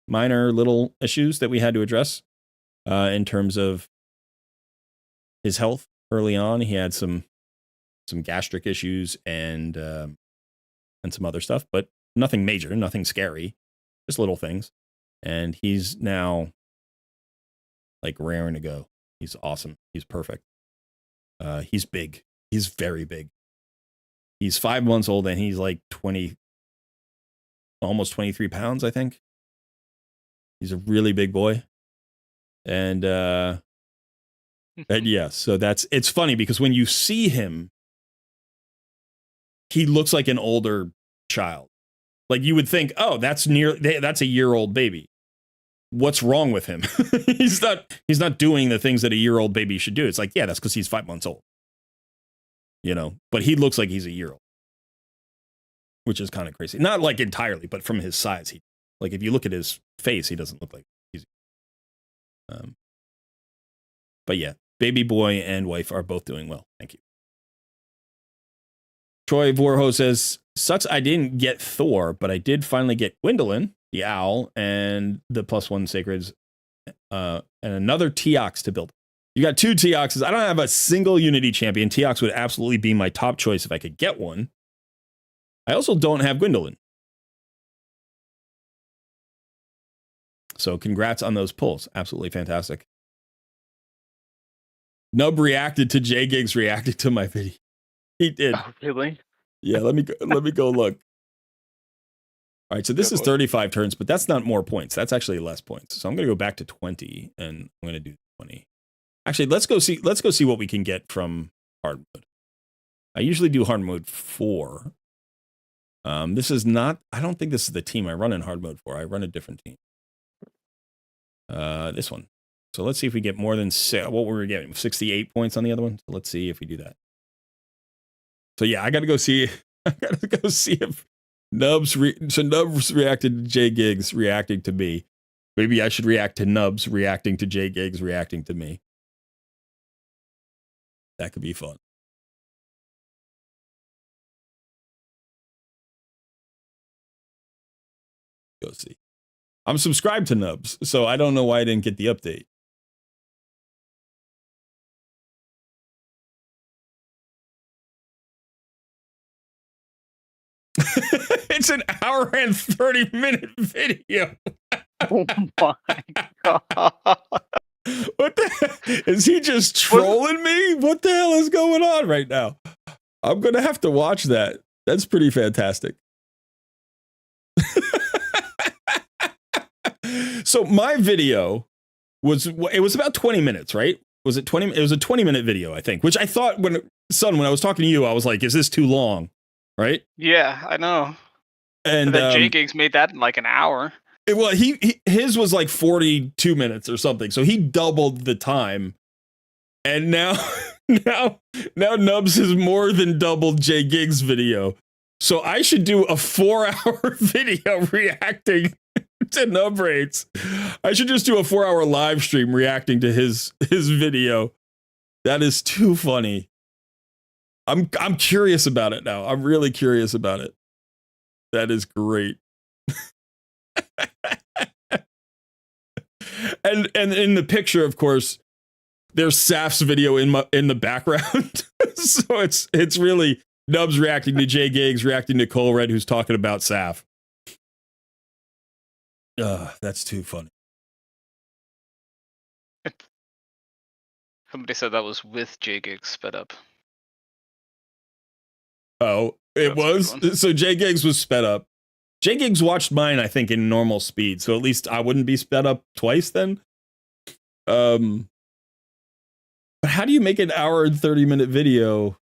minor little issues that we had to address in terms of his health early on. He had some gastric issues and some other stuff, but nothing major, nothing scary, just little things. And he's now like raring to go. He's awesome. He's perfect. He's big. He's very big. He's 5 months old and he's like 20, almost 23 pounds, I think. He's a really big boy. And yeah, so it's funny because when you see him, he looks like an older child. Like you would think, oh, that's a year-old baby. What's wrong with him? He's not doing the things that a year-old baby should do. It's like, yeah, that's because he's 5 months old. But he looks like he's a year old, which is kind of crazy. Not like entirely, but from his size, like if you look at his face, he doesn't look like he's. But yeah, baby boy and wife are both doing well. Thank you. Troy Vorho says, sucks I didn't get Thor, but I did finally get Gwendolyn, the owl, and the +1 sacreds, and another Teox to build. You got 2 Teoxes. I don't have a single Unity champion. Teox would absolutely be my top choice if I could get one. I also don't have Gwendolyn. So congrats on those pulls. Absolutely fantastic. Nub reacted to J Gigs reacted to my video. He did. Oh, really? Yeah, let me go look. All right, so this is 35 turns, but that's not more points. That's actually less points. So I'm going to go back to 20 and I'm going to do 20. Actually, let's go see what we can get from hard mode. I usually do hard mode 4. This is not, I don't think this is the team I run in hard mode for. I run a different team. This one. So let's see if we get more than what were we getting? 68 points on the other one. So let's see if we do that. So yeah, I got to go see. I got to go see if Nubs reacted to J Gigs reacting to me. Maybe I should react to Nubs reacting to J Gigs reacting to me. That could be fun. go see. I'm subscribed to Nubs, so I don't know why I didn't get the update. It's an hour and 30-minute video. Oh my god. What the is he just trolling me? What the hell is going on right now? I'm gonna have to watch that. That's pretty fantastic. So my video was about 20 minutes, right? Was it 20? It was a 20-minute video, I think, which I thought when I was talking to you, I was like, is this too long? Right? Yeah, I know. And then J Gigs made that in like an hour. Well, his was like 42 minutes or something, so he doubled the time. And now Nubs has more than doubled J Gigs' video. So I should do a 4-hour video reacting to Nub rates. I should just do a 4-hour live stream reacting to his video. That is too funny. I'm curious about it now. I'm really curious about it. That is great. And in the picture, of course, there's Saf's video in the background. So it's really Nubs reacting to J Gigs, reacting to Cole Red, who's talking about Saf. That's too funny. Somebody said that was with J Gigs sped up. Oh, it was? So J Gigs was sped up. J Gigs watched mine, I think, in normal speed, so at least I wouldn't be sped up twice then. But how do you make an hour and 30-minute video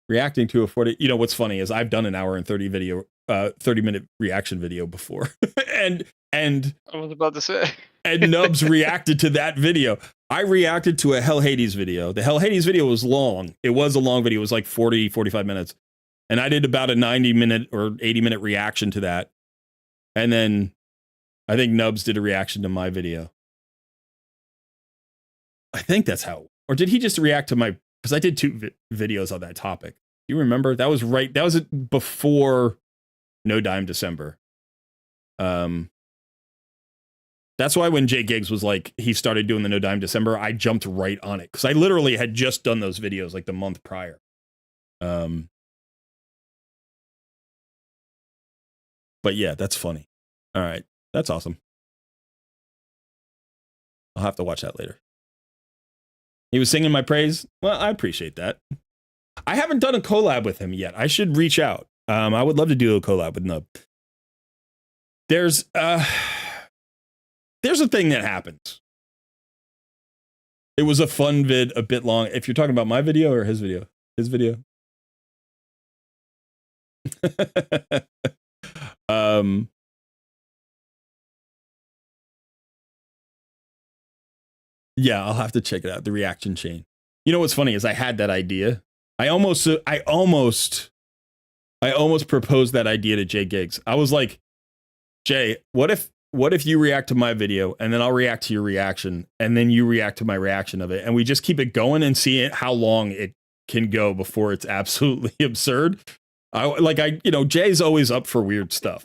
reacting to a 40? You know what's funny is I've done an hour and 30-minute reaction video before, and I was about to say, and Nubs reacted to that video. I reacted to a Hell Hades video. The Hell Hades video was long. It was a long video. It was like 45 minutes. And I did about a 90-minute or 80-minute reaction to that. And then I think Nubs did a reaction to my video. I think that's how. Or did he just react to my... Because I did 2 videos on that topic. You remember? That was right. That was before No Dime December. That's why when J Gigs was like, he started doing the No Dime December, I jumped right on it. Because I literally had just done those videos like the month prior. But yeah, that's funny. All right. That's awesome. I'll have to watch that later. He was singing my praise. Well, I appreciate that. I haven't done a collab with him yet. I should reach out. I would love to do a collab with Nub. There's a thing that happens. It was a fun vid, a bit long. If you're talking about my video or his video? His video. Yeah, I'll have to check it out. The reaction chain. You know what's funny is I had that idea. I almost proposed that idea to J Gigs. I was like, Jay, what if you react to my video and then I'll react to your reaction and then you react to my reaction of it and we just keep it going and see how long it can go before it's absolutely absurd. Jay's always up for weird stuff.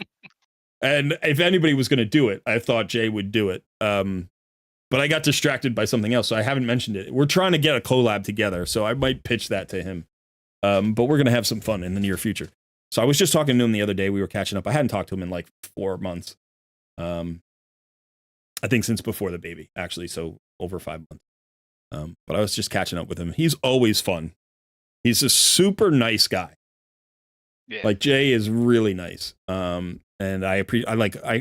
And if anybody was going to do it, I thought Jay would do it. But I got distracted by something else, so I haven't mentioned it. We're trying to get a collab together, so I might pitch that to him. But we're going to have some fun in the near future. So I was just talking to him the other day. We were catching up. I hadn't talked to him in like 4 months. I think since before the baby, actually, so over 5 months. But I was just catching up with him. He's always fun. He's a super nice guy. Yeah. Like Jay is really nice. And I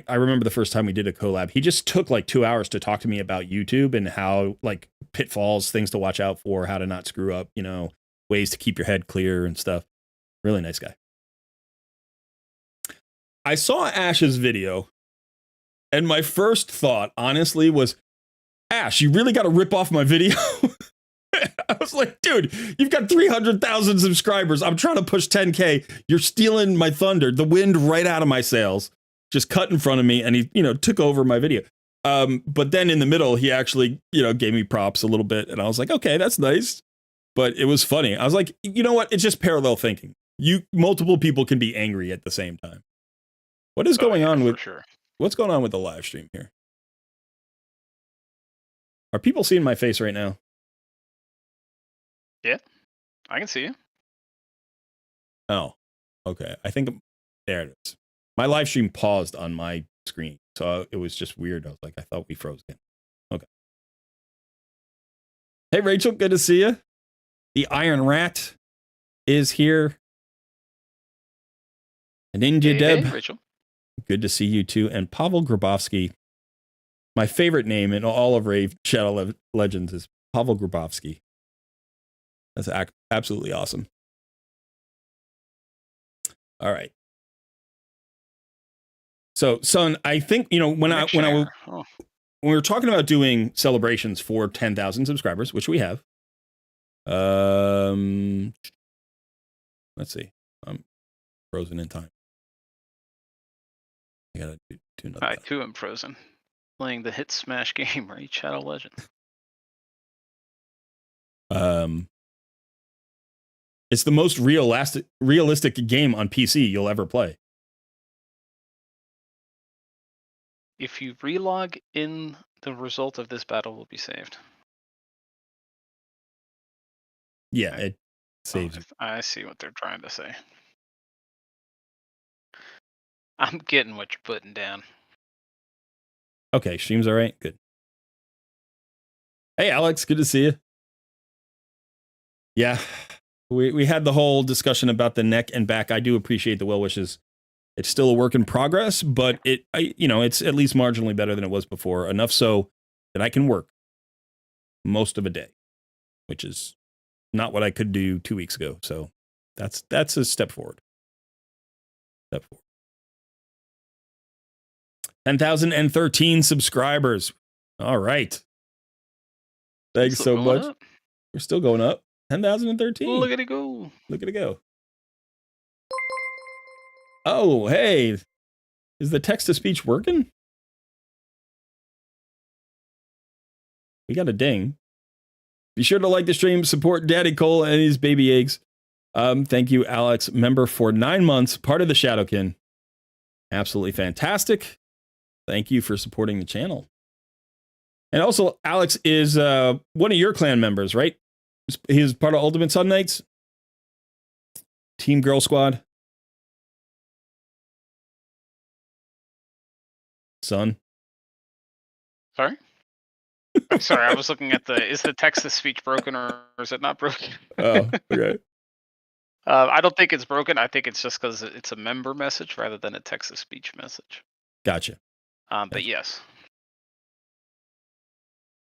remember the first time we did a collab, he just took like 2 hours to talk to me about YouTube and how like pitfalls, things to watch out for, how to not screw up, ways to keep your head clear and stuff. Really nice guy. I saw Ash's video and my first thought, honestly, was, Ash, you really got to rip off my video? I was like, dude, you've got 300,000 subscribers. I'm trying to push 10K. You're stealing my thunder, the wind right out of my sails. Just cut in front of me, and he, took over my video. But then in the middle, he actually, gave me props a little bit, and I was like, okay, that's nice. But it was funny. I was like, you know what? It's just parallel thinking. Multiple people can be angry at the same time. What is going on with for sure. what's going on with the live stream here? Are people seeing my face right now? Yeah, I can see you. Oh, okay. I think there it is. My live stream paused on my screen, so it was just weird. I was like, I thought we froze again. Okay. Hey, Rachel, good to see you. The Iron Rat is here. And Ninja Deb, Hey, Rachel. good to see you too. And Pavel Grabowski, my favorite name in all of Rave Shadow Legends is Pavel Grabowski. That's absolutely awesome. All right. So, son, I think, you know, when we were talking about doing celebrations for 10,000 subscribers, which we have. Let's see. I'm frozen in time. I gotta do another. I too am frozen. Playing the hit smash game, right? Shadow Legends. It's the most realistic game on PC you'll ever play. If you relog in, the result of this battle will be saved. Yeah, it saves it. I see what they're trying to say. I'm getting what you're putting down. Okay, stream's all right. Good. Hey, Alex, good to see you. Yeah, we had the whole discussion about the neck and back. I do appreciate the well wishes. It's still a work in progress, but it's at least marginally better than it was before. Enough so that I can work most of a day, which is not what I could do 2 weeks ago. So that's a step forward. 10,013 subscribers. All right. Thanks so much. Up. We're still going up. 10,013. Look at it go. Look at it go. Oh, hey. Is the text-to-speech working? We got a ding. Be sure to like the stream, support Daddy Cole and his baby eggs. Thank you, Alex, member for 9 months, part of the Shadowkin. Absolutely fantastic. Thank you for supporting the channel. And also, Alex is one of your clan members, right? He's part of Ultimate Sun Knights? Team Girl Squad? Son? Sorry? I'm sorry, I was looking at is the text-to-speech broken or is it not broken? Oh, okay. I don't think it's broken. I think it's just because it's a member message rather than a text-to-speech message. Gotcha. But yes.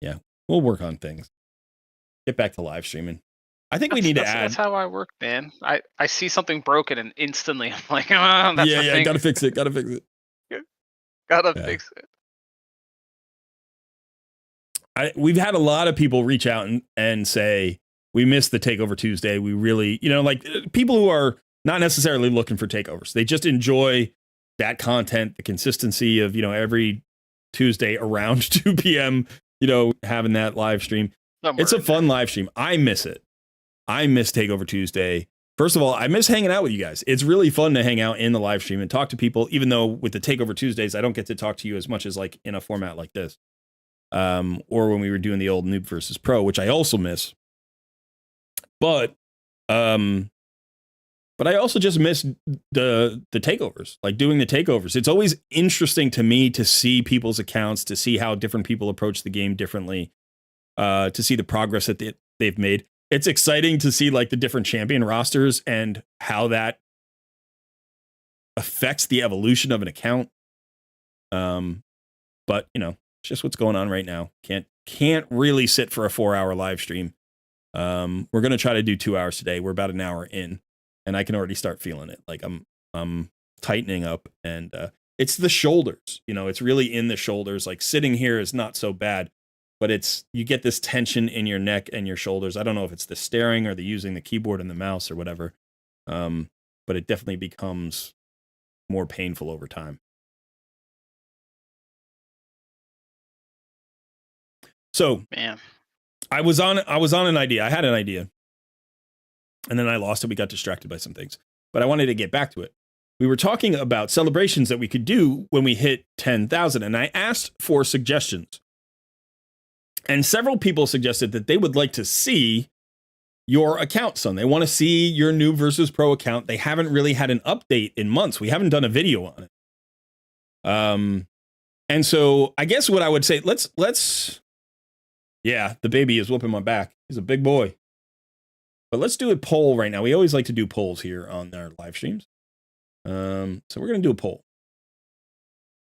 Yeah, we'll work on things. Get back to live streaming. I think we need to add. That's how I work, man. I see something broken and instantly I'm like, oh, that's yeah, thing. gotta fix it. Gotta fix it. Fix it. We've had a lot of people reach out and say, we missed the Takeover Tuesday. We really, like people who are not necessarily looking for takeovers. They just enjoy that content, the consistency of, every Tuesday around 2 p.m., having that live stream. It's a fun live stream. I miss it. I miss Takeover Tuesday. First of all, I miss hanging out with you guys. It's really fun to hang out in the live stream and talk to people, even though with the Takeover Tuesdays, I don't get to talk to you as much as like in a format like this. Or when we were doing the old Noob versus Pro, which I also miss. But I also just miss the takeovers, like doing the takeovers. It's always interesting to me to see people's accounts, to see how different people approach the game differently, to see the progress that they've made. It's exciting to see like the different champion rosters and how that affects the evolution of an account. But it's just what's going on right now. Can't really sit for a 4-hour live stream. We're going to try to do 2 hours today. We're about an hour in and I can already start feeling it. Like I'm tightening up and, it's the shoulders, it's really in the shoulders. Like sitting here is not so bad, but you get this tension in your neck and your shoulders. I don't know if it's the staring or the using the keyboard and the mouse or whatever. But it definitely becomes more painful over time. So, man, I was on an idea. I had an idea. And then I lost it. We got distracted by some things. But I wanted to get back to it. we were talking about celebrations that we could do when we hit 10,000, and I asked for suggestions. And several people suggested that they would like to see your account, Son. They want to see your new versus pro account. They haven't really had an update in months. We haven't done a video on it. And so I guess what I would say, let's, yeah, the baby is whooping my back. He's a big boy. But let's do a poll right now. We always like to do polls here on our live streams. So we're going to do a poll.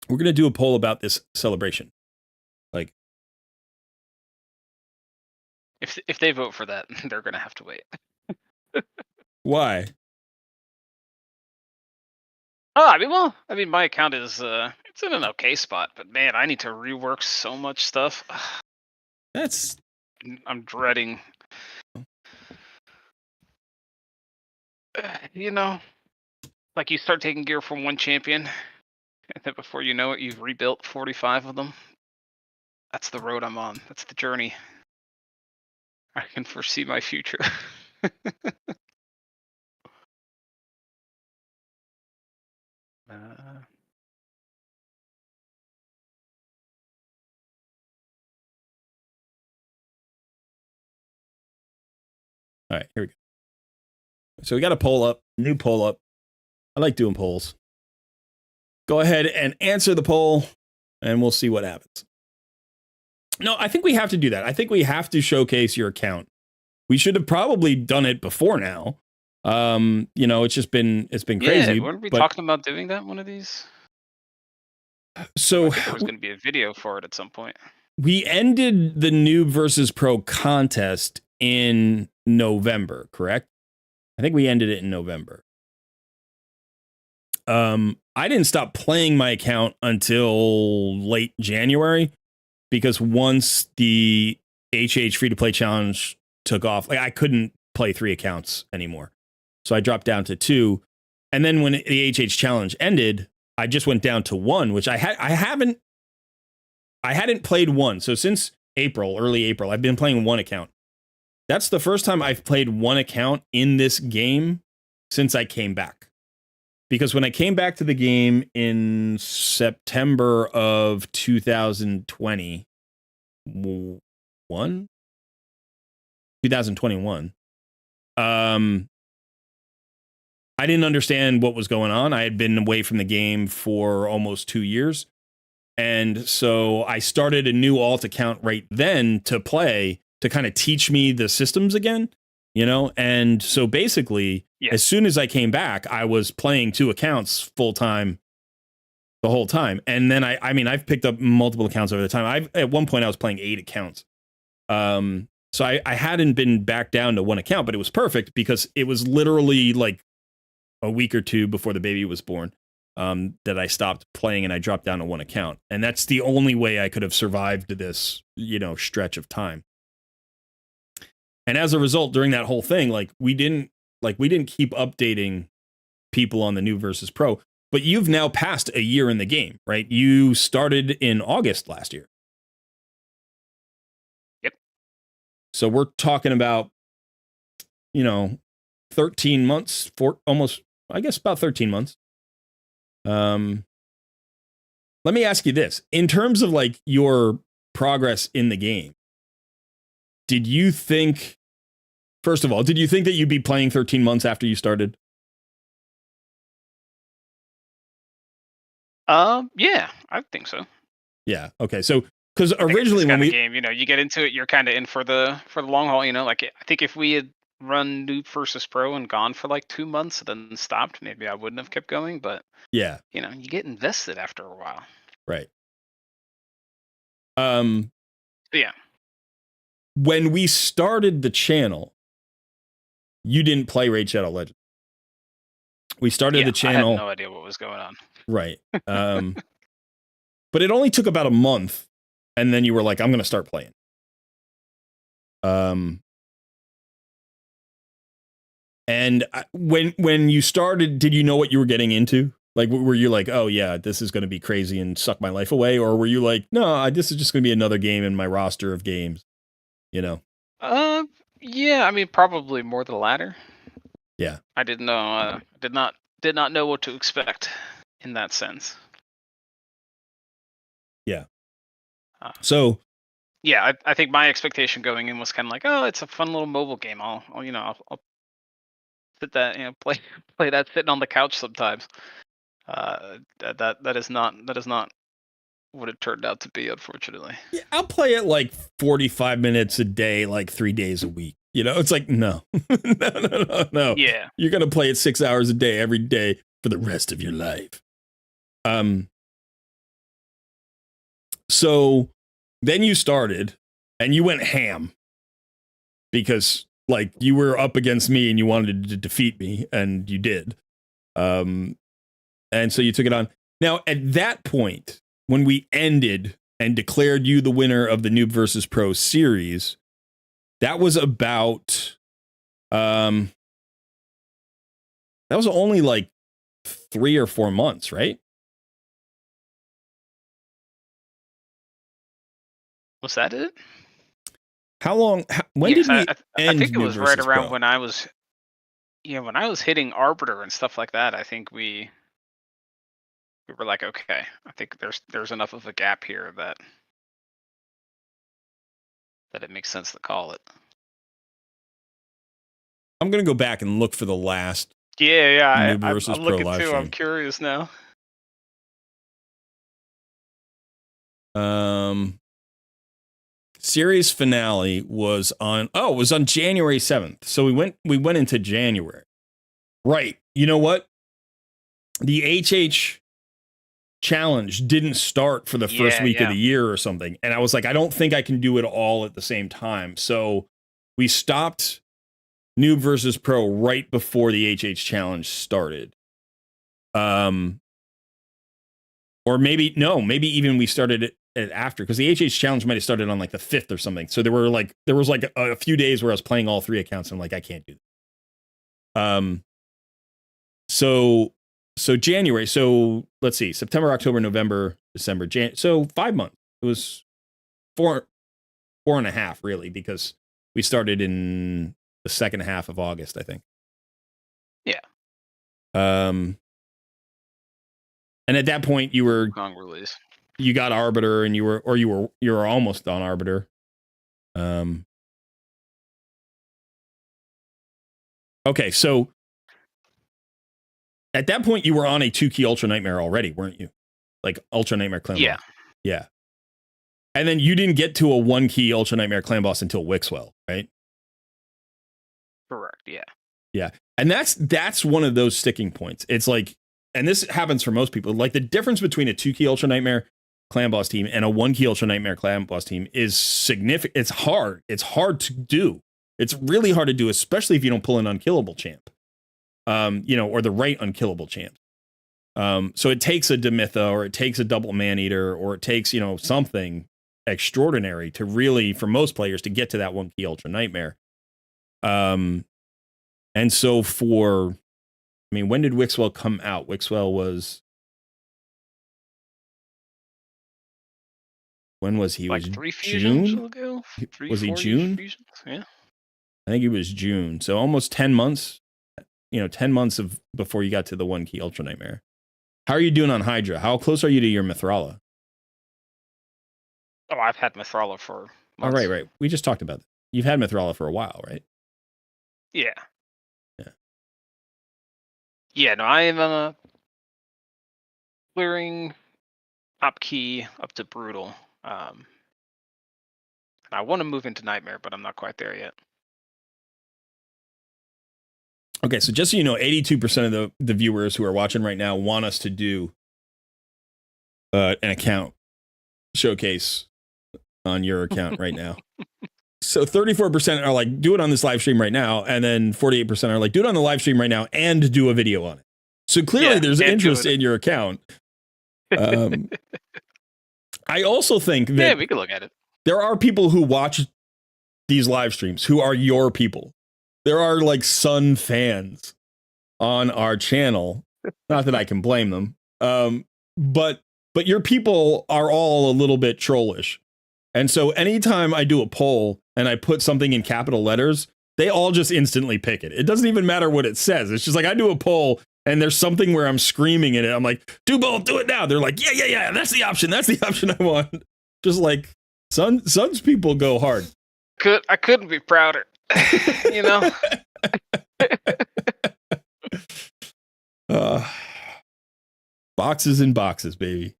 We're going to do a poll about this celebration. Like, if they vote for that, they're going to have to wait. why? Oh, I mean, my account is it's in an okay spot, but man, I need to rework so much stuff. I'm dreading. You know, like you start taking gear from one champion, and then before you know it, you've rebuilt 45 of them. That's the road I'm on. That's the journey. I can foresee my future. All right, here we go. So we got a poll up, new poll up. I like doing polls. Go ahead and answer the poll, and we'll see what happens. No, I think we have to do that. I think we have to showcase your account. We should have probably done it before now. You know, it's been crazy. Yeah, weren't we talking about doing that one of these? So I think there was going to be a video for it at some point. We ended the Noob versus Pro contest in November, correct? I think we ended it in November. I didn't stop playing my account until late January, because once the HH free-to-play challenge took off, like I couldn't play 3 accounts anymore. So I dropped down to 2. And then when the HH challenge ended, I just went down to 1, which I hadn't played 1. So since early April, I've been playing 1 account. That's the first time I've played 1 account in this game since I came back. Because when I came back to the game in September of 2021, I didn't understand what was going on. I had been away from the game for almost 2 years. And so I started a new alt account right then to play, to kind of teach me the systems again, you know? And so basically, as soon as I came back, I was playing 2 accounts full time the whole time. And then I've picked up multiple accounts over the time. At one point I was playing 8 accounts. So I hadn't been back down to 1 account, but it was perfect because it was literally like a week or 2 before the baby was born, that I stopped playing and I dropped down to 1 account. And that's the only way I could have survived this, you know, stretch of time. And as a result, during that whole thing, we didn't keep updating people on the New versus Pro, but you've now passed a year in the game, right? You started in August last year. Yep. So we're talking about, 13 months, about 13 months. Let me ask you this. In terms of your progress in the game, did you think that you'd be playing 13 months after you started? Yeah, I think so. Yeah. Okay. So, because originally when we game, you get into it, you're kind of in for the long haul. I think if we had run Noob versus Pro and gone for 2 months, then stopped, maybe I wouldn't have kept going. But yeah, you get invested after a while. Right. Yeah. When we started the channel, you didn't play Raid Shadow Legends. We started the channel. I had no idea what was going on. Right. But it only took about a month, and then you were like, I'm going to start playing. And when you started, did you know what you were getting into? Were you like, oh yeah, this is going to be crazy and suck my life away? Or were you like, no, this is just going to be another game in my roster of games, Yeah, probably more the latter. Yeah. I didn't know. Did not did not know what to expect in that sense. Yeah. So yeah, I think my expectation going in was kind of like, oh, it's a fun little mobile game. I'll sit that, play that sitting on the couch sometimes. That is not what it turned out to be, unfortunately. yeah, I'll play it like 45 minutes a day, like 3 days a week. It's like, no. No. Yeah. You're going to play it 6 hours a day every day for the rest of your life. So then you started and you went ham because like you were up against me and you wanted to defeat me, and you did. And so you took it on. Now, at that point, when we ended and declared you the winner of the Noob versus Pro series, that was about that was only like 3 or 4 months, right? Was that it? How long? When did we end? I think it was Noob right versus around Pro? when I was, when I was hitting Arbiter and stuff like that. I think we were like, okay, I think there's enough of a gap here that it makes sense to call it. I'm gonna go back and look for the last. Yeah. Noob I'm versus Pro looking live too. stream. I'm curious now. Series finale was on January 7th. So we went into January. Right. You know what? The HH challenge didn't start for the first week of the year or something. And I was like, I don't think I can do it all at the same time. So we stopped Noob versus Pro right before the HH challenge started. Or maybe even we started it after, because the HH challenge might have started on like the 5th or something. So there was like a few days where I was playing all 3 accounts and I'm like, I can't do that. So January, so let's see, September, October, November, December, so 5 months. It was 4.5 really, because we started in the second half of August, I think. Yeah. And at that point you were Wukong release. You got Arbiter, and you were almost on Arbiter. Okay, so at that point you were on a 2-key Ultra Nightmare already, weren't you? Like Ultra Nightmare Clan Boss. Yeah. And then you didn't get to a 1-key Ultra Nightmare Clan Boss until Wixwell, right? Correct, yeah. Yeah. And that's one of those sticking points. It's like, and this happens for most people, like the difference between a 2-key Ultra Nightmare Clan Boss team and a 1-key Ultra Nightmare Clan Boss team is significant. It's hard. It's hard to do. It's really hard to do, especially if you don't pull an unkillable champ, or the right unkillable champ. So it takes a Demitha, or it takes a double Man-Eater, or it takes, something extraordinary to really, for most players, to get to that 1-key Ultra Nightmare. And so when did Wixwell come out? Wixwell was... When was he? Like was 3 fusions June? ago? Was he June? Fusions? Yeah. I think it was June. So almost 10 months. 10 months before you got to the 1-key Ultra Nightmare. How are you doing on Hydra? How close are you to your Mithrala? Oh, I've had Mithrala for months. Oh, right. We just talked about that. You've had Mithrala for a while, right? Yeah. Yeah. Yeah, no, I am clearing top key up to Brutal. And I want to move into Nightmare, but I'm not quite there yet. Okay, so just so you know, 82% of the viewers who are watching right now want us to do an account showcase on your account right now. So 34% are like, do it on this live stream right now, and then 48% are like, do it on the live stream right now and do a video on it. So clearly there's interest in your account. I also think that we can look at it. There are people who watch these live streams who are your people. There are like Sun fans on our channel. Not that I can blame them. But your people are all a little bit trollish. And so anytime I do a poll and I put something in capital letters, they all just instantly pick it. It doesn't even matter what it says. It's just like I do a poll and there's something where I'm screaming in it. I'm like, do both, do it now. They're like, yeah. That's the option. That's the option I want. Just like Sun's people go hard. I couldn't be prouder. You know. Boxes and boxes, baby.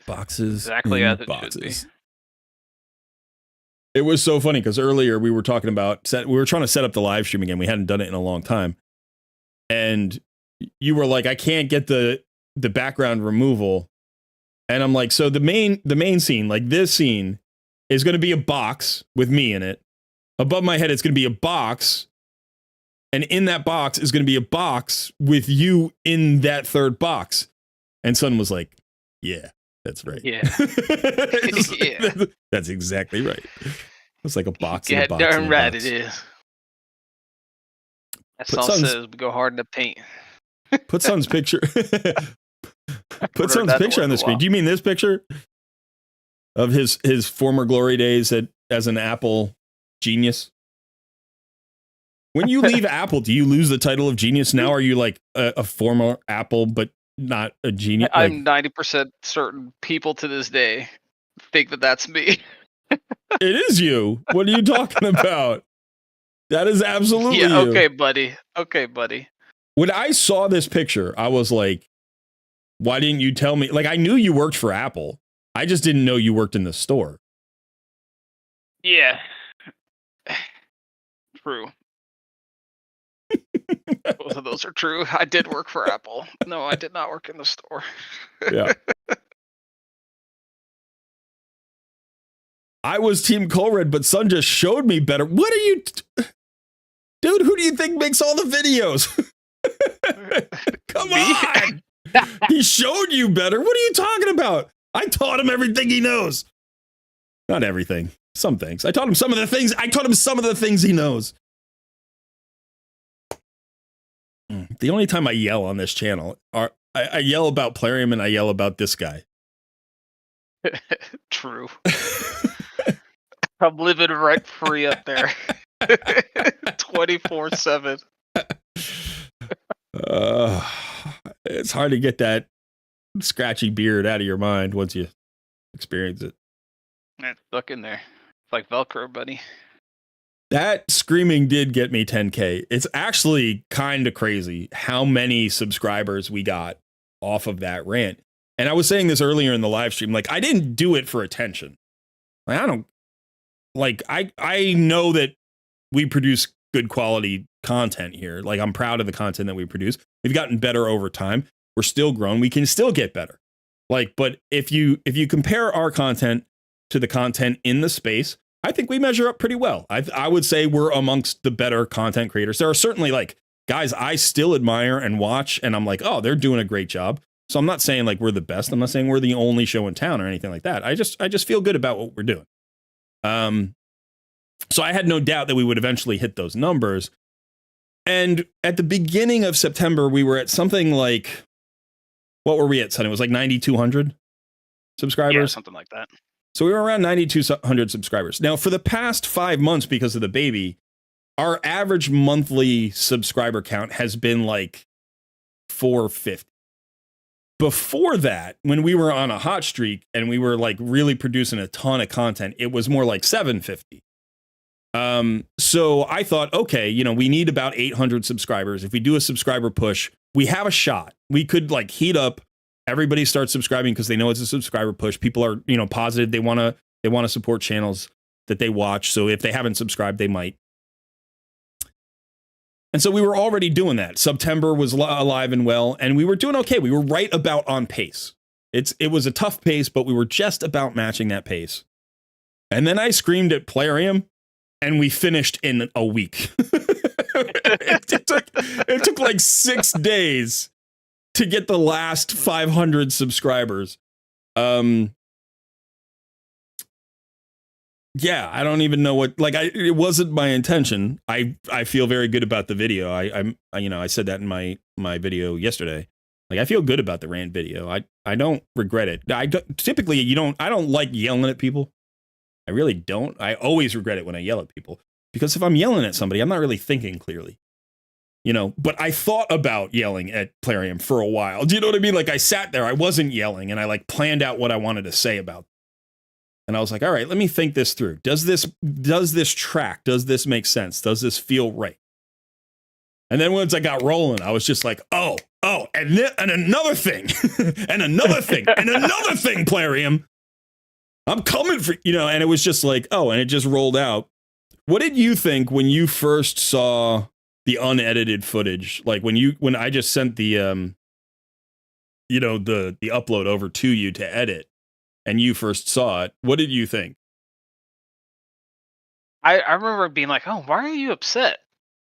Boxes. Exactly as it should be. It was so funny because earlier we were talking about we were trying to set up the live stream again. We hadn't done it in a long time, and you were like, "I can't get the background removal," and I'm like, "So the main scene, like this scene, is going to be a box with me in it. Above my head, it's going to be a box, and in that box is going to be a box with you in that third box." And Sun was like, "Yeah. That's right. Yeah. Yeah. That's exactly right. It's like a box. Yeah, in a box darn right box. it is. That Put song Sun's- says we go hard in the paint. Put Sun's picture. Put Sun's that picture word on the a screen. while. Do you mean this picture of his former glory days as an Apple genius? When you leave Apple, do you lose the title of genius? Now are you like a former Apple but not a genius? I'm 90% certain people to this day think that that's me. It is you. What are you talking about? That is absolutely Yeah, you. okay, buddy. Okay, buddy. When I saw this picture, I was like, why didn't you tell me? Like, I knew you worked for Apple. I just didn't know you worked in the store. Yeah. True. Both of those are true. I did work for Apple. No, I did not work in the store. Yeah. I was Team Colred, but Sun just showed me better. What are you... Dude, who do you think makes all the videos? Come on! He showed you better. What are you talking about? I taught him everything he knows. Not everything. Some things. I taught him some of the things. I taught him some of the things he knows. The only time I yell on this channel are I yell about Plarium and I yell about this guy. True. I'm living rent free up there. 24/7. It's hard to get that scratchy beard out of your mind once you experience it. It's stuck in there. It's like Velcro, buddy. That screaming did get me 10K. It's actually kind of crazy how many subscribers we got off of that rant. And I was saying this earlier in the live stream, like, I didn't do it for attention. Like, I know that we produce good quality content here. Like, I'm proud of the content that we produce. We've gotten better over time. We're still growing. We can still get better. Like, but if you compare our content to the content in the space, I think we measure up pretty well. I would say we're amongst the better content creators. There are certainly like guys I still admire and watch, and I'm like, oh, they're doing a great job. So I'm not saying like we're the best. I'm not saying we're the only show in town or anything like that. I just feel good about what we're doing. So I had no doubt that we would eventually hit those numbers. And at the beginning of September, we were at something like, what were we at, Son? It was like 9,200 subscribers. Yeah, something like that. So we were around 9,200 subscribers. Now, for the past 5 months, because of the baby, our average monthly subscriber count has been like 450. Before that, when we were on a hot streak and we were like really producing a ton of content, it was more like 750. So I thought, okay, we need about 800 subscribers. If we do a subscriber push, we have a shot. We could like heat up. Everybody starts subscribing because they know it's a subscriber push. People are, positive. They want to support channels that they watch. So if they haven't subscribed, they might. And so we were already doing that. September was alive and well, and we were doing okay. We were right about on pace. It was a tough pace, but we were just about matching that pace. And then I screamed at Plarium, and we finished in a week. it took like 6 days to get the last 500 subscribers. Yeah, I don't even know what, it wasn't my intention. I feel very good about the video. I said that in my video yesterday. Like, I feel good about the rant video. I don't regret it. I don't like yelling at people. I really don't. I always regret it when I yell at people, because if I'm yelling at somebody, I'm not really thinking clearly. but I thought about yelling at Plarium for a while. Do you know what I mean? Like I sat there, I wasn't yelling, and I like planned out what I wanted to say about it. And I was like, all right, let me think this through. Does this track? Does this make sense? Does this feel right? And then once I got rolling, I was just like, oh, and another thing, and another thing, and another thing, Plarium. I'm coming for, and it was just like, and it just rolled out. What did you think when you first saw the unedited footage? Like when I just sent the, the upload over to you to edit and you first saw it, what did you think? I remember being like, oh, why are you upset?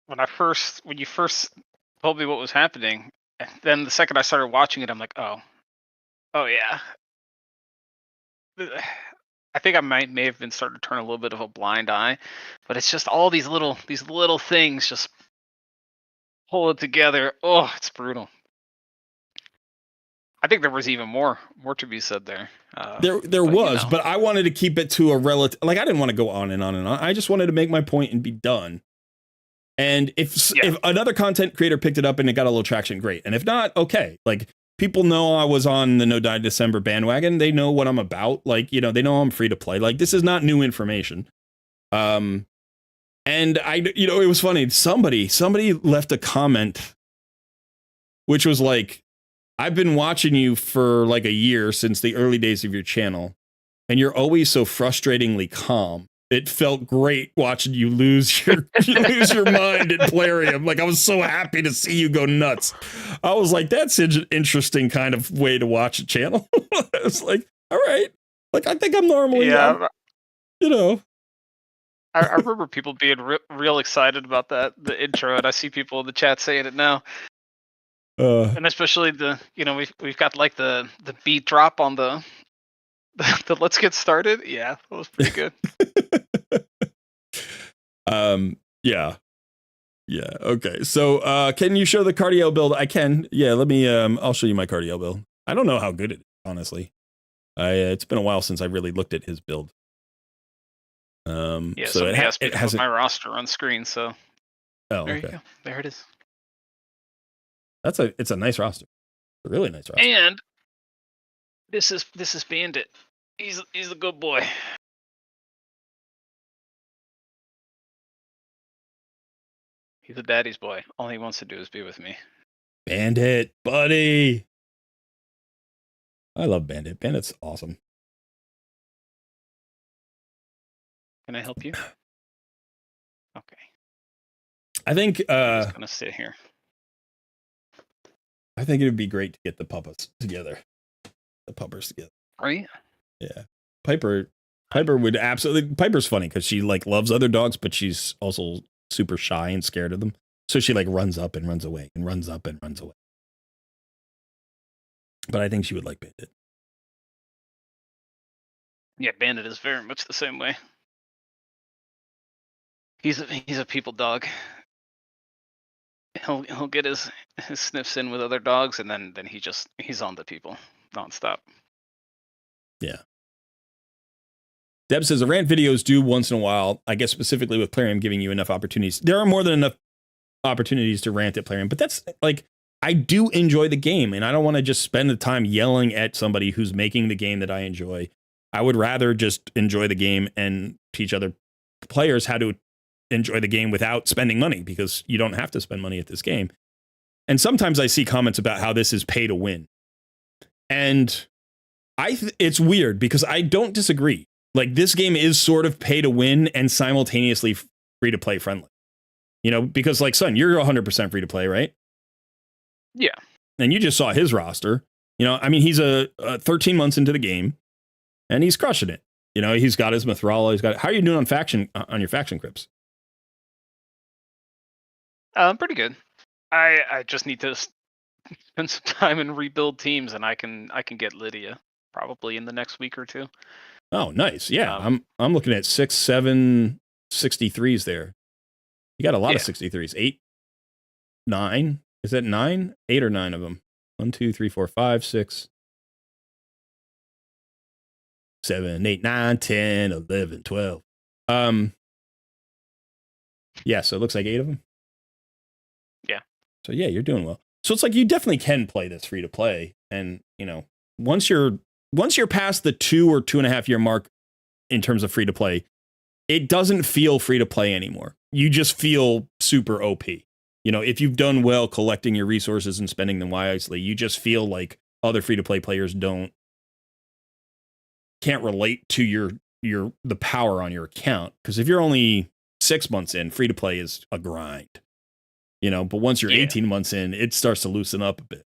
When you first told me what was happening, and then the second I started watching it, I'm like, oh yeah. I think I may have been starting to turn a little bit of a blind eye, but it's just all these little things just pull it together. Oh, it's brutal. I think there was even more to be said there. There was, but I wanted to keep it to a relative. Like I didn't want to go on and on and on. I just wanted to make my point and be done. And if another content creator picked it up and it got a little traction, great. And if not, okay. Like people know I was on the No Die December bandwagon. They know what I'm about. Like, they know I'm free to play. Like this is not new information. And it was funny. Somebody left a comment, which was like, I've been watching you for like a year since the early days of your channel, and you're always so frustratingly calm. It felt great watching you lose your mind at Plarium. Like I was so happy to see you go nuts. I was like, that's an interesting kind of way to watch a channel. I was like, all right, like I think I'm normally, I I remember people being real excited about the intro, and I see people in the chat saying it now. And especially we've got like the beat drop on the let's get started. Yeah, that was pretty good. Yeah. Okay. So, can you show the cardio build? I can. Yeah. Let me. I'll show you my cardio build. I don't know how good it is, honestly. It's been a while since I really looked at his build. So it has my roster on screen. So. Oh, there you go. There it is. It's a nice roster. A really nice roster. And this is Bandit. He's a good boy. He's a daddy's boy. All he wants to do is be with me. Bandit, buddy. I love Bandit. Bandit's awesome. Can I help you? Okay. I think I'm just gonna sit here. I think it would be great to get the puppers together. Right? Yeah. Piper would absolutely. Piper's funny because she like loves other dogs, but she's also super shy and scared of them. So she like runs up and runs away and runs up and runs away. But I think she would like Bandit. Yeah, Bandit is very much the same way. He's a people dog. He'll get his sniffs in with other dogs, and then he's on the people nonstop. Yeah. Deb says the rant videos do once in a while. I guess specifically with Plarium giving you enough opportunities. There are more than enough opportunities to rant at Plarium, but that's like I do enjoy the game, and I don't want to just spend the time yelling at somebody who's making the game that I enjoy. I would rather just enjoy the game and teach other players how to enjoy the game without spending money, because you don't have to spend money at this game. And sometimes I see comments about how this is pay to win. And it's weird because I don't disagree. Like this game is sort of pay to win and simultaneously free to play friendly. Because like Sun, you're 100% free to play, right? Yeah. And you just saw his roster. He's a 13 months into the game and he's crushing it. He's got his Mithrala. How are you doing on your faction crypts? Pretty good. I just need to spend some time and rebuild teams, and I can get Lydia probably in the next week or two. Oh, nice. Yeah, I'm looking at 6, 7, 63s there. You got a lot of 63s. 8, 9. Is that 9? 8 or 9 of them. 1, 2, 3, 4, 5, 6, 7, 8, 9, 10, 11, 12. Yeah, so it looks like 8 of them. Yeah. So yeah, you're doing well. So it's like you definitely can play this free to play, and once you're past the 2 or 2.5 year mark in terms of free to play, it doesn't feel free to play anymore. You just feel super OP. If you've done well collecting your resources and spending them wisely, you just feel like other free to play players can't relate to the power on your account. Because if you're only 6 months in, free to play is a grind. But once you're 18 months in, it starts to loosen up a bit.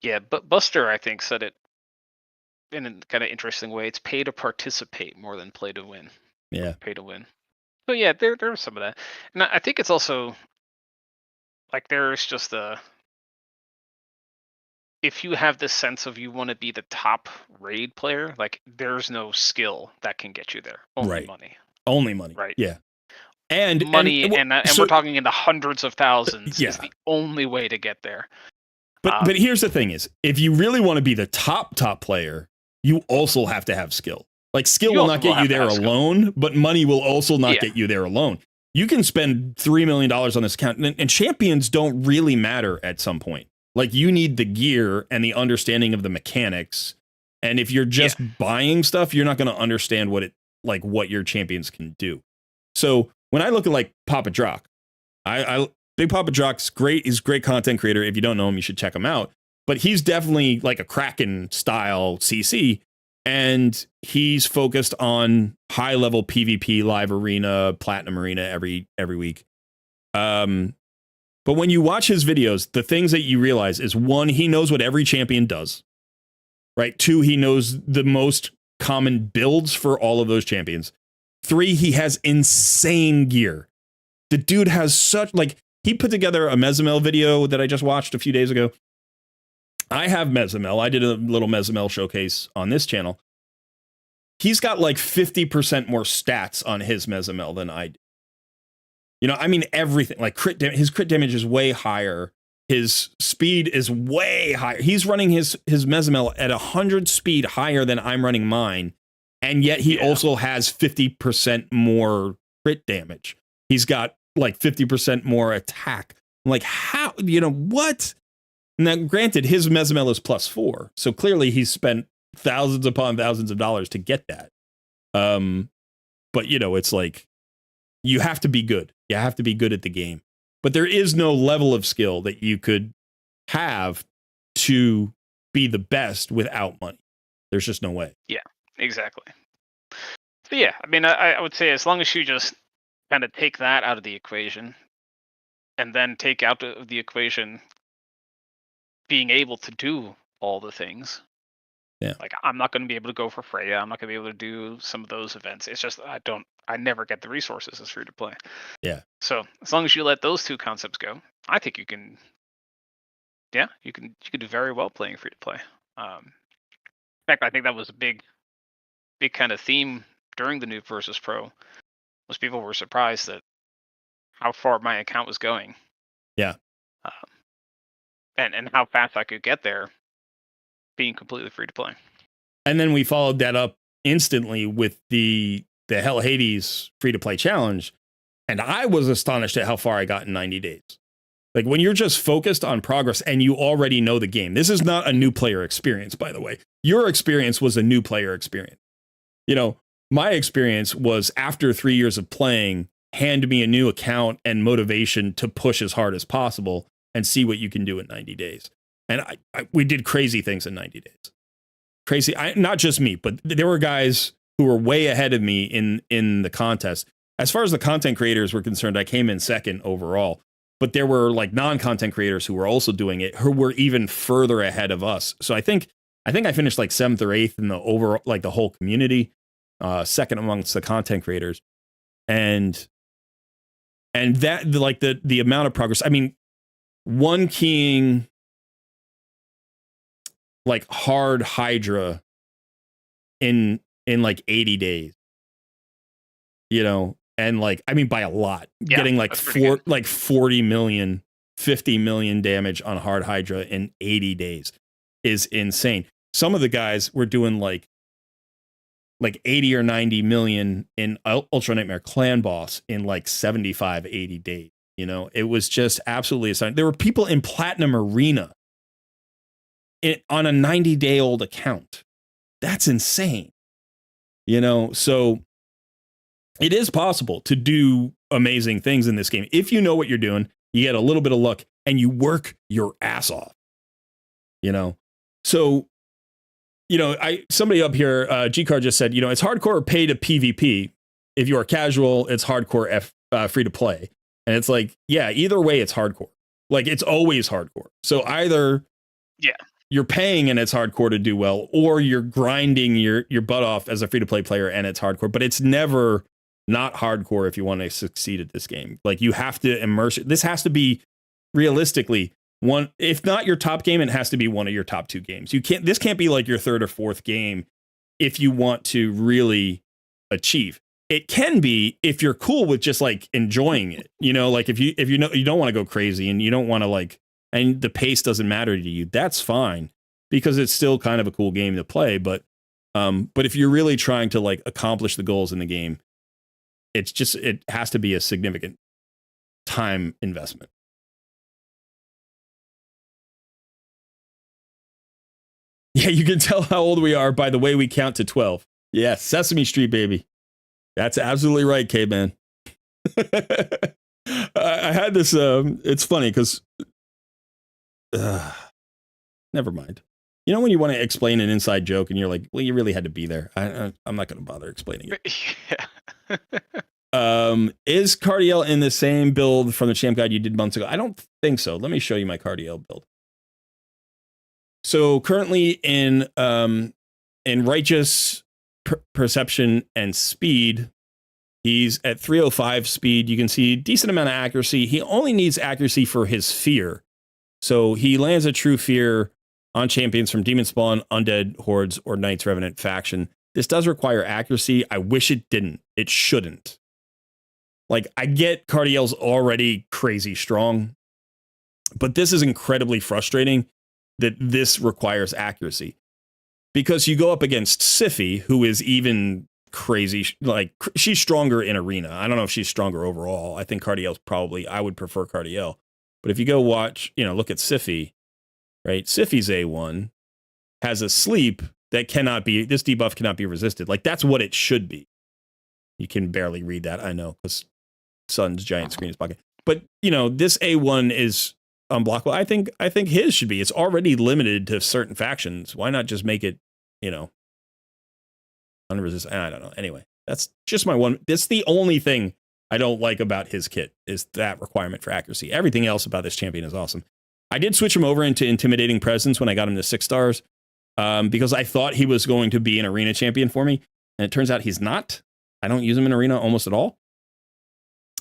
Yeah, but Buster, I think, said it in a kind of interesting way. It's pay to participate more than play to win. Yeah. Pay to win. So yeah, there's some of that. And I think it's also like there's just if you have this sense of you want to be the top raid player, like there's no skill that can get you there. Only money. Only money. Right. Yeah. And money, and we're talking in the hundreds of thousands is the only way to get there. But here's the thing is, if you really want to be the top player, you also have to have skill. Like skill will not get you there alone, but money will also not get you there alone. You can spend $3 million on this account, and champions don't really matter at some point. Like you need the gear and the understanding of the mechanics. And if you're just buying stuff, you're not going to understand what your champions can do. So when I look at like Papa Drock, Big Papa Drock's great. He's a great content creator. If you don't know him, you should check him out. But he's definitely like a Kraken style CC. And he's focused on high level PvP, live arena, platinum arena every week. But when you watch his videos, the things that you realize is 1, he knows what every champion does. Right? 2, he knows the most common builds for all of those champions. 3, he has insane gear. The dude has he put together a Mezimel video that I just watched a few days ago. I have Mezimel. I did a little Mezimel showcase on this channel. He's got like 50% more stats on his Mezimel than I do. I mean, everything. Like his crit damage is way higher. His speed is way higher. He's running his Mezimel at 100 speed higher than I'm running mine. And yet he also has 50% more crit damage. He's got like 50% more attack. Like how, what? Now, granted, his Mezimel is +4. So clearly he's spent thousands upon thousands of dollars to get that. But it's like, you have to be good. You have to be good at the game. But there is no level of skill that you could have to be the best without money. There's just no way. Yeah, exactly. So yeah, I mean, I would say as long as you just kind of take that out of the equation and then take out of the equation being able to do all the things. Yeah. Like I'm not going to be able to go for Freya. I'm not going to be able to do some of those events. It's just I never get the resources as free to play. Yeah. So as long as you let those two concepts go, I think you can. Yeah, you can do very well playing free to play. In fact, I think that was a big kind of theme during the Noob versus Pro. Most people were surprised at how far my account was going. Yeah. And how fast I could get there being completely free to play. And then we followed that up instantly with the Hell Hades free to play challenge. And I was astonished at how far I got in 90 days. Like when you're just focused on progress and you already know the game. This is not a new player experience, by the way. Your experience was a new player experience. My experience was after 3 years of playing, hand me a new account and motivation to push as hard as possible and see what you can do in 90 days. And we did crazy things in 90 days. Crazy. Not just me, but there were guys who were way ahead of me in the contest. As far as the content creators were concerned, I came in second overall. But there were like non-content creators who were also doing it, who were even further ahead of us. So I think I finished like 7th or 8th in the overall, like the whole community, second amongst the content creators. And that like the amount of progress. I mean, one keying like hard Hydra in like 80 days, and like, I mean, by a lot, getting like 40 million, 50 million damage on hard Hydra in 80 days is insane. Some of the guys were doing like like 80 or 90 million in Ultra Nightmare Clan Boss in like 75, 80 days. You know, it was just absolutely astonishing. There were people in Platinum Arena on a 90-day-old account. That's insane. You know, so it is possible to do amazing things in this game. If you know what you're doing, you get a little bit of luck and you work your ass off. You know, so, you know, somebody up here, G-Card just said, you know, it's hardcore pay to PvP. If you are casual, it's hardcore free to play. And it's like, yeah, either way, it's hardcore. Like, it's always hardcore. So either you're paying and it's hardcore to do well, or you're grinding your butt off as a free to play player and it's hardcore. But it's never not hardcore if you want to succeed at this game. Like, you have to immerse it. This has to be realistically one, if not your top game, it has to be one of your top 2 games. This can't be like your 3rd or 4th game if you want to really achieve. It can be if you're cool with just like enjoying it, you know, like if you know you don't want to go crazy and you don't want to like, and the pace doesn't matter to you, that's fine, because it's still kind of a cool game to play. But if you're really trying to like accomplish the goals in the game, it has to be a significant time investment. Yeah, you can tell how old we are by the way we count to 12. Yeah, Sesame Street, baby. That's absolutely right, K-Man. I had this, it's funny because, never mind. You know when you want to explain an inside joke and you're like, well, you really had to be there. I'm not going to bother explaining it. Yeah. Is Cardiel in the same build from the champ guide you did months ago? I don't think so. Let me show you my Cardiel build. So currently in Righteous, Perception, and Speed, he's at 305 speed. You can see decent amount of accuracy. He only needs accuracy for his fear. So he lands a true fear on champions from Demon Spawn, Undead Hordes, or Knights Revenant faction. This does require accuracy. I wish it didn't. It shouldn't. Like, I get Cardiel's already crazy strong, but this is incredibly frustrating that this requires accuracy. Because you go up against Sify, who is even crazy, like, she's stronger in arena. I don't know if she's stronger overall. I think Cardiel's probably, I would prefer Cardiel. But if you go watch, you know, look at Sify, right? Sify's A1 has a sleep that cannot be, this debuff cannot be resisted. Like, that's what it should be. You can barely read that, I know, because Sun's giant screen is blocking. But, you know, this A1 is unblockable. I think his should be. It's already limited to certain factions. Why not just make it, you know, unresisted? I don't know. Anyway, that's just my one. That's the only thing I don't like about his kit, is that requirement for accuracy. Everything else about this champion is awesome. I did switch him over into Intimidating Presence when I got him to 6 stars, because I thought he was going to be an arena champion for me, and it turns out he's not. I don't use him in arena almost at all.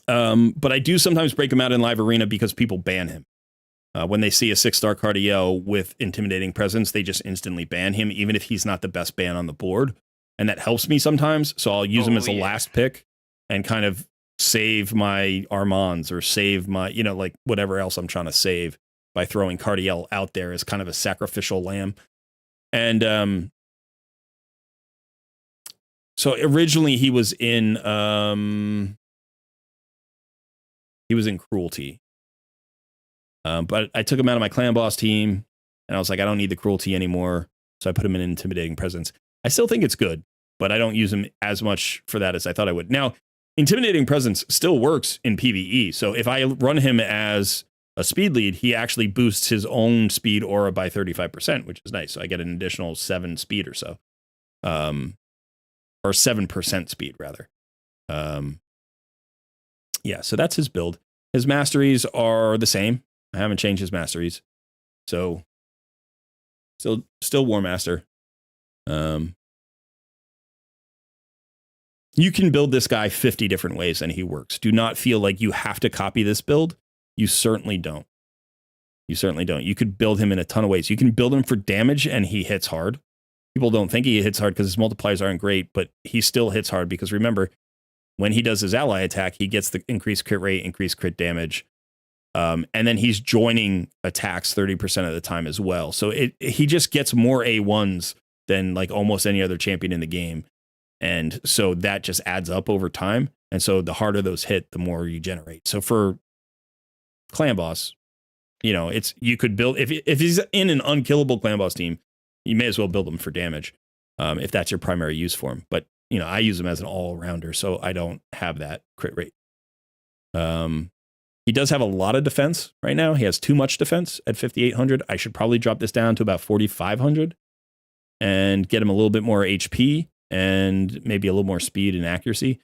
But I do sometimes break him out in live arena because people ban him. When they see a 6-star Cardiel with Intimidating Presence, they just instantly ban him, even if he's not the best ban on the board. And that helps me sometimes. So I'll use him as a last pick and kind of save my Armands or save my, you know, like whatever else I'm trying to save by throwing Cardiel out there as kind of a sacrificial lamb. And so originally he was in Cruelty. But I took him out of my clan boss team, and I was like, I don't need the Cruelty anymore. So I put him in Intimidating Presence. I still think it's good, but I don't use him as much for that as I thought I would. Now, Intimidating Presence still works in PvE. So if I run him as a speed lead, he actually boosts his own speed aura by 35%, which is nice. So I get an additional 7 speed or so. Or 7% speed, rather. Yeah, so that's his build. His masteries are the same. I haven't changed his masteries. So still War Master. You can build this guy 50 different ways and he works. Do not feel like you have to copy this build. You certainly don't. You certainly don't. You could build him in a ton of ways. You can build him for damage and he hits hard. People don't think he hits hard because his multipliers aren't great, but he still hits hard because remember, when he does his ally attack, he gets the increased crit rate, increased crit damage. And then he's joining attacks 30% of the time as well. So he just gets more A1s than like almost any other champion in the game. And so that just adds up over time. And so the harder those hit, the more you generate. So for Clan Boss, you know, you could build, if he's in an unkillable Clan Boss team, you may as well build him for damage, if that's your primary use for him. But, you know, I use him as an all-rounder, so I don't have that crit rate. He does have a lot of defense right now. He has too much defense at 5,800. I should probably drop this down to about 4,500 and get him a little bit more HP and maybe a little more speed and accuracy.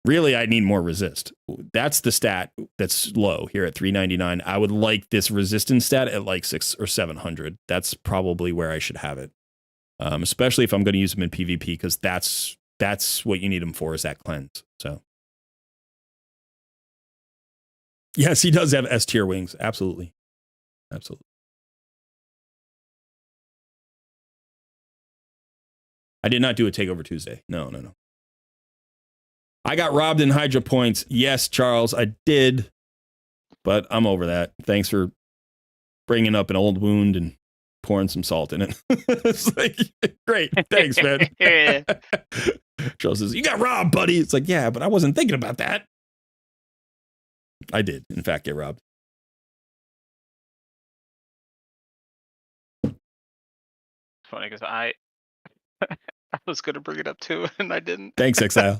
Really, I need more resist. That's the stat that's low here at 399. I would like this resistance stat at like 600 or 700. That's probably where I should have it. Especially if I'm going to use him in PvP, because that's what you need him for, is that cleanse. So yes, he does have S tier wings. Absolutely. Absolutely. I did not do a Takeover Tuesday. No. I got robbed in Hydra points. Yes, Charles, I did. But I'm over that. Thanks for bringing up an old wound and pouring some salt in it. It's like, great. Thanks, man. Charles says, you got robbed, buddy. It's like, yeah, but I wasn't thinking about that. I did, in fact, get robbed. It's funny because I was going to bring it up too, and I didn't. Thanks, Exile.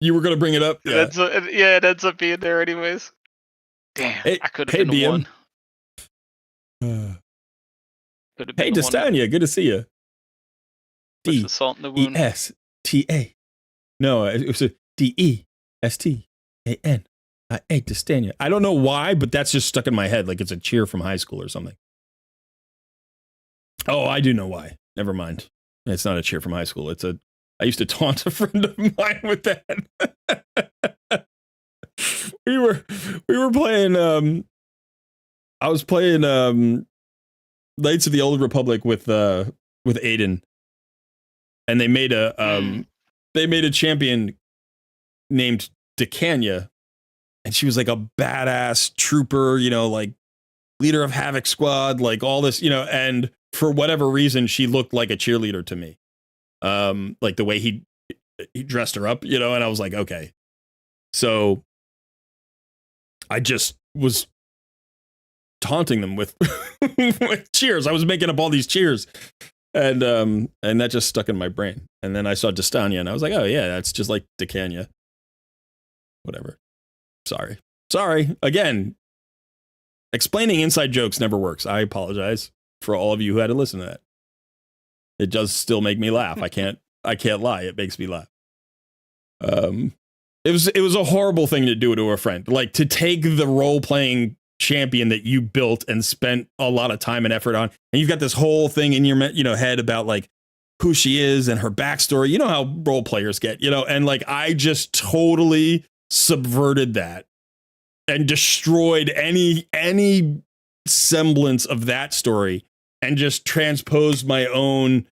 You were going to bring it up? Yeah. It ends up being there anyways. Damn, hey, I could have been the one. Hey, Destania, good to see you. The salt in the wound. D-E-S-T-A. No, it was a D-E-S-T-A-N. I ate Destania. I don't know why, but that's just stuck in my head like it's a cheer from high school or something. Oh, I do know why. Never mind. It's not a cheer from high school. I used to taunt a friend of mine with that. we were playing I was playing Knights of the Old Republic with Odin, and they made a champion named Deacon, and she was like a badass trooper, you know, like leader of Havoc Squad, like all this, you know, and for whatever reason she looked like a cheerleader to me. Like the way he dressed her up, you know, and I was like, okay. So I just was taunting them with, with cheers. I was making up all these cheers, and that just stuck in my brain. And then I saw Destania, and I was like, oh yeah, that's just like Deacon. Whatever. Sorry. Again, explaining inside jokes never works. I apologize for all of you who had to listen to that. It does still make me laugh. I can't lie. It makes me laugh. It was a horrible thing to do to a friend. Like, to take the role-playing champion that you built and spent a lot of time and effort on, and you've got this whole thing in your head about like who she is and her backstory. You know how role players get, you know, and like I just totally subverted that and destroyed any semblance of that story and just transposed my own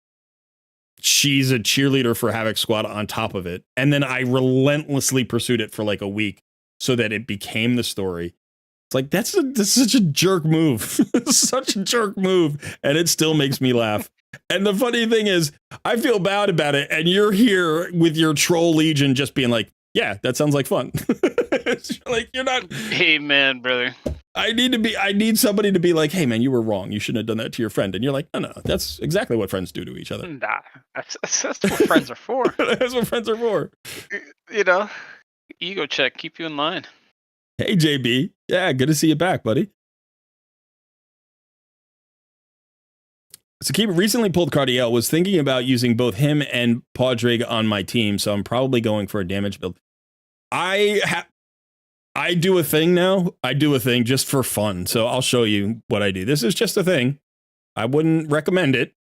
she's a cheerleader for Havoc Squad on top of it. And then I relentlessly pursued it for like a week so that it became the story. It's like, that's such a jerk move. Such a jerk move. And it still makes me laugh. And the funny thing is, I feel bad about it. And you're here with your troll legion just being like, yeah, that sounds like fun. Like, you're not. Amen, brother. I need somebody to be like, hey, man, you were wrong. You shouldn't have done that to your friend. And you're like, no, that's exactly what friends do to each other. Nah, that's what friends are for. That's what friends are for. You know, ego check, keep you in line. Hey, JB. Yeah, good to see you back, buddy. So Keep recently pulled Cardiel, was thinking about using both him and Podrig on my team, so I'm probably going for a damage build. I do a thing now. I do a thing just for fun, so I'll show you what I do. This is just a thing. I wouldn't recommend it,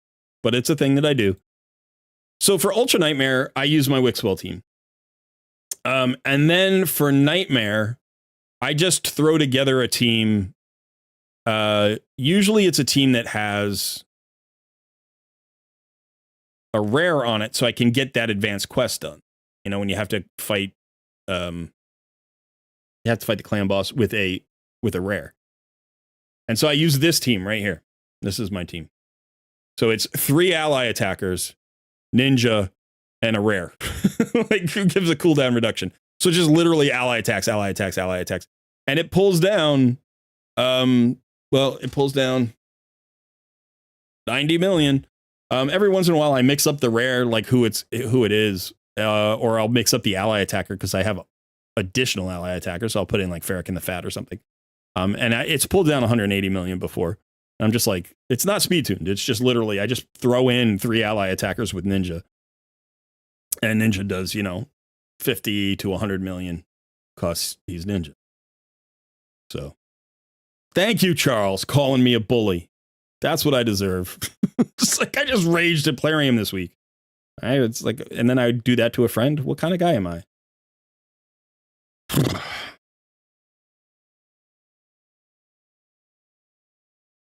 but it's a thing that I do. So for Ultra Nightmare, I use my Wixwell team. And then for Nightmare, I just throw together a team. Usually it's a team that has a rare on it, so I can get that advanced quest done. You know, when you have to fight, you have to fight the clan boss with a rare. And so I use this team right here. This is my team. So it's 3 ally attackers, ninja, and a rare. Like, who gives a cooldown reduction? So just literally ally attacks, ally attacks, ally attacks. And it pulls down, it pulls down 90 million. Every once in a while I mix up the rare, like who it is, or I'll mix up the ally attacker because I have additional ally attackers. So I'll put in like Ferric in the Fat or something. It's pulled down 180 million before. I'm just like, it's not speed tuned. It's just literally, I just throw in 3 ally attackers with Ninja. And Ninja does, 50 to 100 million because he's Ninja. So thank you, Charles, calling me a bully. That's what I deserve. It's like I just raged at Plarium this week. It's like, and then I do that to a friend. What kind of guy am I?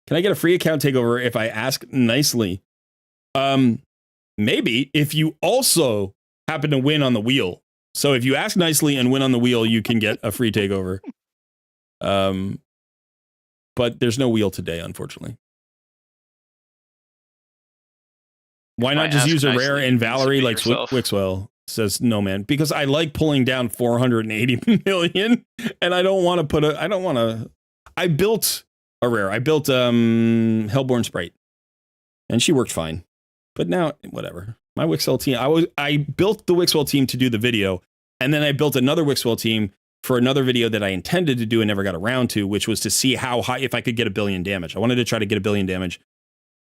Can I get a free account takeover if I ask nicely? Maybe if you also happen to win on the wheel. So if you ask nicely and win on the wheel, you can get a free takeover. But there's no wheel today, unfortunately. Why not just use a rare in Valerie like Wixwell says? No, man, because I like pulling down 480 million, and I don't want to I built a rare. I built Hellborn Sprite, and she worked fine. But now, whatever. My Wixwell team, I built the Wixwell team to do the video, and then I built another Wixwell team for another video that I intended to do and never got around to, which was to see how high, if I could get 1 billion damage. I wanted to try to get 1 billion damage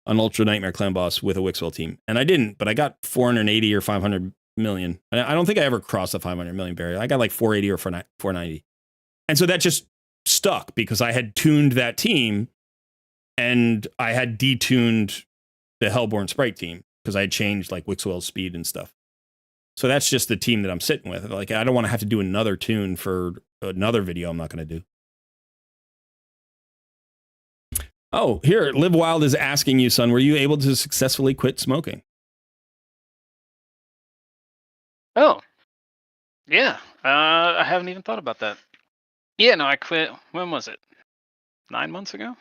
on Ultra Nightmare Clan Boss with a Wixwell team. And I didn't, but I got 480 or 500 million. I don't think I ever crossed the 500 million barrier. I got like 480 or 490. And so that just stuck because I had tuned that team and I had detuned the Hellborn Sprite team because I had changed like Wixwell's speed and stuff. So that's just the team that I'm sitting with. Like, I don't want to have to do another tune for another video I'm not going to do. Oh, here, Live Wild is asking you, son, were you able to successfully quit smoking? Oh, yeah. I haven't even thought about that. Yeah, no, I quit. When was it? 9 months ago?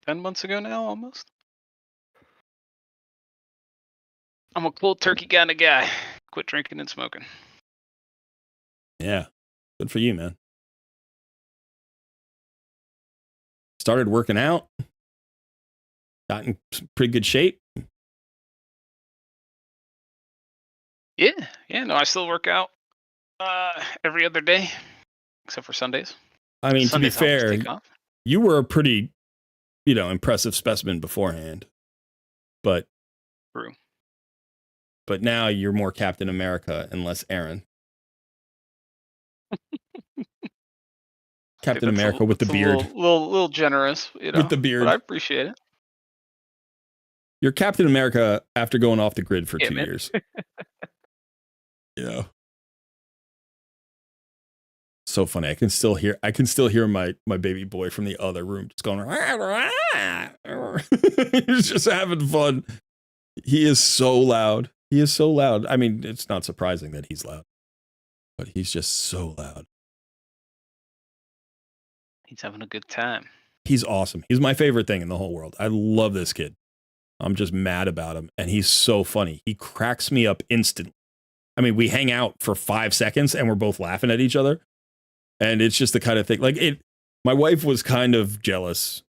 10 months ago now, almost? I'm a cold turkey kind of guy. Quit drinking and smoking. Yeah, good for you, man. Started working out. Got in pretty good shape. Yeah, no, I still work out every other day, except for Sundays. I mean, Sundays to be fair, you were a pretty, impressive specimen beforehand. But true. But now you're more Captain America and less Aaron. Captain America with the beard. Little generous, with the beard. But I appreciate it. You're Captain America after going off the grid for 2 years. Yeah. So funny. I can still hear my baby boy from the other room just going. He's just having fun. He is so loud. I mean, it's not surprising that he's loud, but he's just so loud. He's having a good time. He's awesome. He's my favorite thing in the whole world. I love this kid. I'm just mad about him. And he's so funny. He cracks me up instantly. I mean, we hang out for 5 seconds and we're both laughing at each other. And it's just the kind of thing my wife was kind of jealous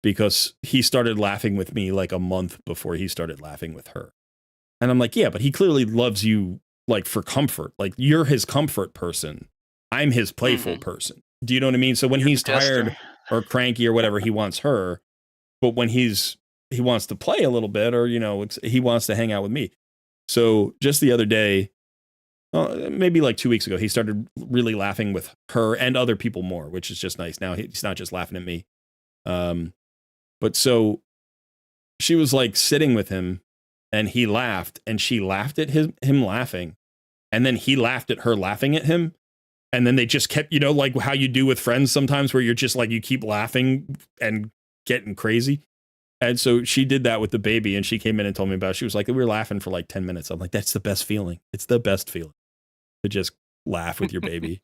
because he started laughing with me like a month before he started laughing with her. And I'm like, yeah, but he clearly loves you like for comfort. Like you're his comfort person. I'm his playful person. Do you know what I mean? So when he's tired or cranky or whatever, he wants her. But when he wants to play a little bit or, he wants to hang out with me. So just the other day, maybe like 2 weeks ago, he started really laughing with her and other people more, which is just nice. Now he's not just laughing at me. But so she was like sitting with him and he laughed and she laughed at him laughing. And then he laughed at her laughing at him. And then they just kept, like how you do with friends sometimes where you're just like, you keep laughing and getting crazy. And so she did that with the baby and she came in and told me about it. She was like, we were laughing for like 10 minutes. I'm like, that's the best feeling. It's the best feeling to just laugh with your baby.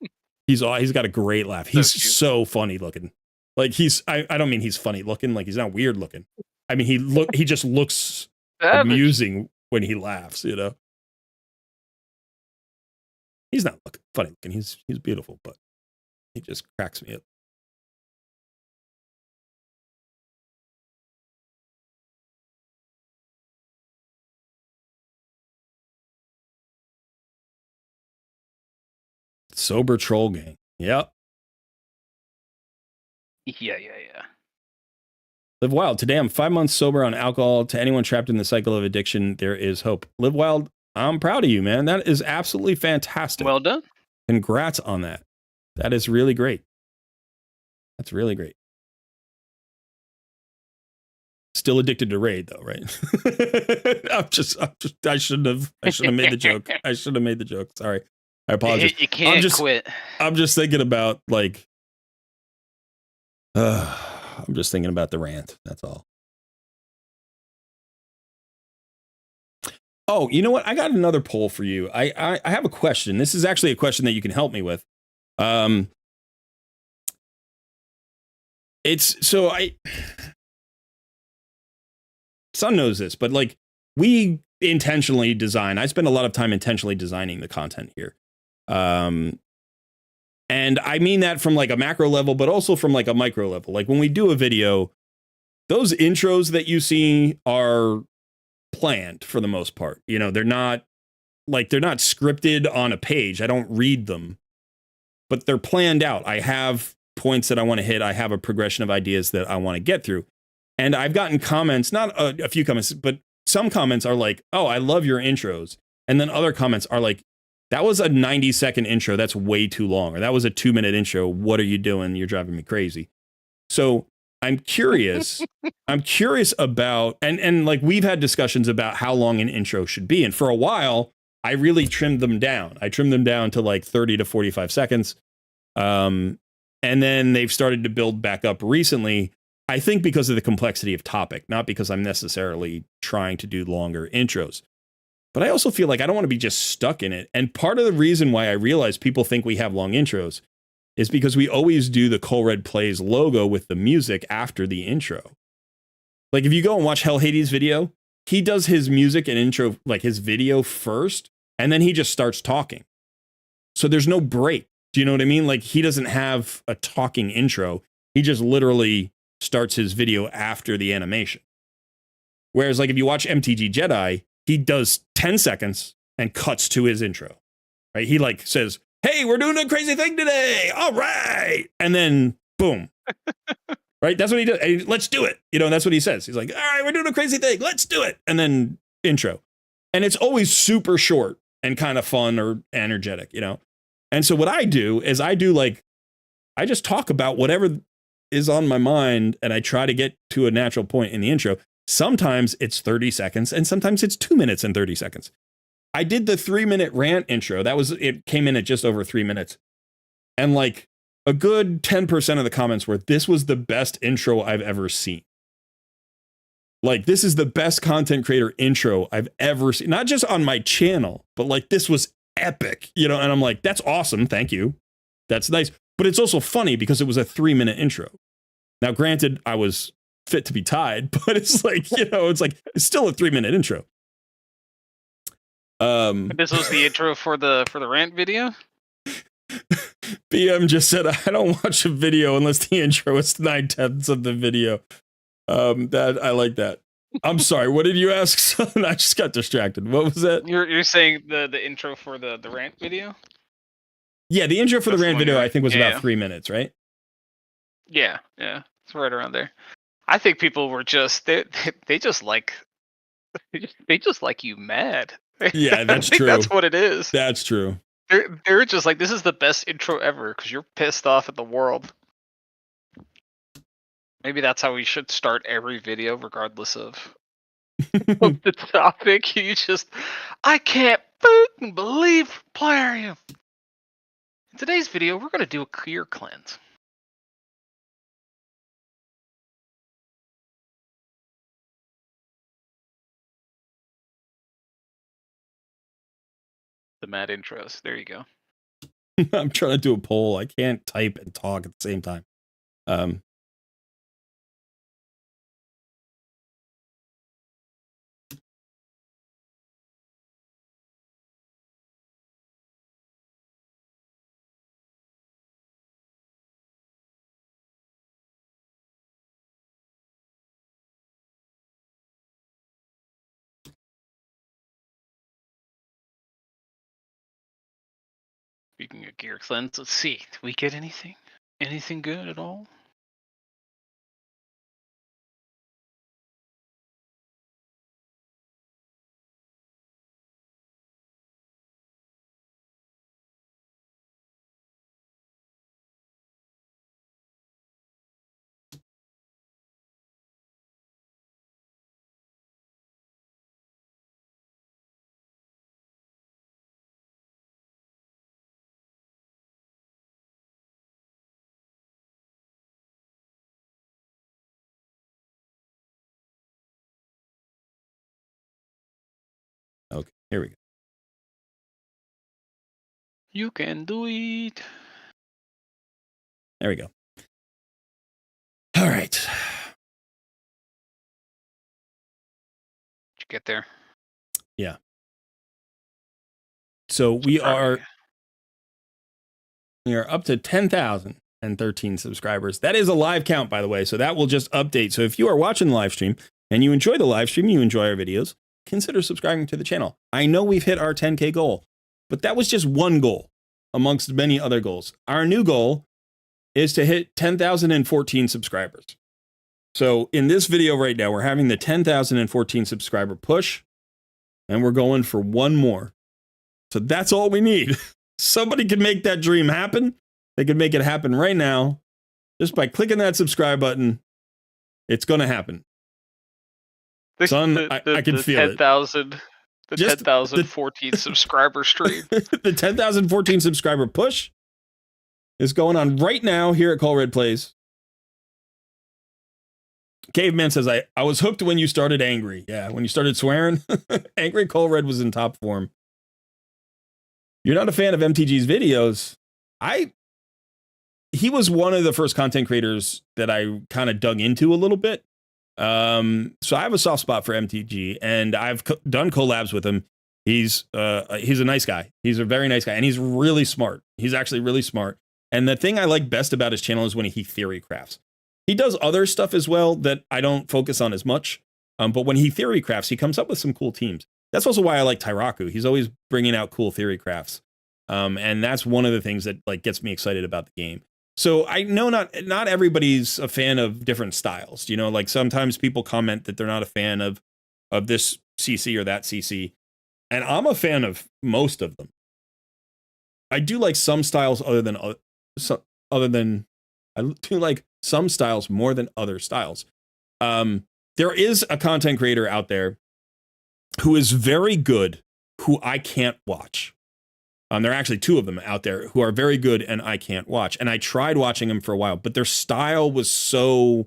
He's got a great laugh. He's so funny looking. Like I don't mean he's funny looking. Like he's not weird looking. I mean, he just looks amusing when he laughs, He's not funny looking. He's beautiful, but he just cracks me up. Sober troll gang. Yep. Yeah. Live Wild. Today I'm 5 months sober on alcohol. To anyone trapped in the cycle of addiction, there is hope. Live Wild. I'm proud of you, man. That is absolutely fantastic. Well done. Congrats on that. That is really great. That's really great. Still addicted to Raid though, right? I shouldn't have made the joke. I should have made the joke. Sorry. I apologize. You can't quit. I'm just thinking about like I'm just thinking about the rant. That's all. Oh, you know what? I got another poll for you. I have a question. This is actually a question that you can help me with. Son knows this, but like we intentionally design. I spend a lot of time intentionally designing the content here. And I mean that from like a macro level, but also from like a micro level. Like when we do a video, those intros that you see are planned for the most part. You know, they're not scripted on a page. I don't read them, but they're planned out. I have points that I want to hit. I have a progression of ideas that I want to get through. And I've gotten comments, not a few comments, but some comments are like, oh, I love your intros. And then other comments are like, that was a 90-second intro. That's way too long. Or that was a 2-minute intro. What are you doing? You're driving me crazy. So I'm curious. I'm curious about, and like we've had discussions about how long an intro should be. And for a while, I really trimmed them down. I trimmed them down to like 30 to 45 seconds. And then they've started to build back up recently. I think because of the complexity of topic, not because I'm necessarily trying to do longer intros. But I also feel like I don't want to be just stuck in it. And part of the reason why I realize people think we have long intros is because we always do the Cole Red Plays logo with the music after the intro. Like if you go and watch Hell Hades' video, he does his music and intro, like his video first, and then he just starts talking. So there's no break. Do you know what I mean? Like he doesn't have a talking intro. He just literally starts his video after the animation. Whereas like if you watch MTG Jedi, he does 10 seconds and cuts to his intro, right? He like says, hey, we're doing a crazy thing today. All right. And then boom, right? That's what he does. Hey, let's do it. You know, and that's what he says. He's like, all right, we're doing a crazy thing. Let's do it. And then intro. And it's always super short and kind of fun or energetic, you know? And so what I do is I just talk about whatever is on my mind and I try to get to a natural point in the intro. Sometimes it's 30 seconds and sometimes it's 2 minutes and 30 seconds. I did the 3-minute rant intro. It came in at just over 3 minutes. And like a good 10% of the comments were, this was the best intro I've ever seen. Like this is the best content creator intro I've ever seen. Not just on my channel, but like this was epic, you know? And I'm like, that's awesome. Thank you. That's nice. But it's also funny because it was a 3-minute intro. Now, granted, I was fit to be tied, but it's like, you know, it's still a 3-minute intro. This was the intro for the rant video. BM just said, I don't watch a video unless the intro is 9/10 of the video. That I like that. I'm sorry. What did you ask, son? I just got distracted. What was that? You're saying the intro for the rant video? Yeah, the intro for the rant video I think was about 3 minutes, right? Yeah, it's right around there. I think people were just they just like you mad. Yeah, that's true. That's what it is. That's true. They're just like, this is the best intro ever because you're pissed off at the world. Maybe that's how we should start every video, regardless of the topic. I can't fucking believe Plarium. In today's video, we're gonna do a clear cleanse. The mad intros. There you go. I'm trying to do a poll. I can't type and talk at the same time. Speaking of gear cleanse, let's see. Did we get anything? Anything good at all? Okay, here we go. You can do it. There we go. All right. Did you get there? Yeah. So we are up to 10,013 subscribers. That is a live count, by the way. So that will just update. So if you are watching the live stream and you enjoy the live stream, you enjoy our videos, consider subscribing to the channel. I know we've hit our 10K goal, but that was just one goal amongst many other goals. Our new goal is to hit 10,014 subscribers. So in this video right now, we're having the 10,014 subscriber push, and we're going for one more. So that's all we need. Somebody can make that dream happen. They can make it happen right now just by clicking that subscribe button. It's going to happen. Son, I can feel 10,000, it. The 10,014 subscriber stream. The 10,014 subscriber push is going on right now here at Col Red Plays. Caveman says, I was hooked when you started angry. Yeah, when you started swearing. Angry Col Red was in top form. You're not a fan of MTG's videos. He was one of the first content creators that I kind of dug into a little bit. So I have a soft spot for MTG, and I've done collabs with him. He's a nice guy. He's a very nice guy, and he's really smart. He's actually really smart. And the thing I like best about his channel is when he theory crafts. He does other stuff as well that I don't focus on as much. But when he theory crafts, he comes up with some cool teams. That's also why I like Tyraku. He's always bringing out cool theory crafts. And that's one of the things that like gets me excited about the game. So I know not everybody's a fan of different styles. You know, like sometimes people comment that they're not a fan of this CC or that CC. And I'm a fan of most of them. I do like some styles I do like some styles more than other styles. There is a content creator out there who is very good, who I can't watch. There are actually two of them out there who are very good and I can't watch. And I tried watching them for a while, but their style was so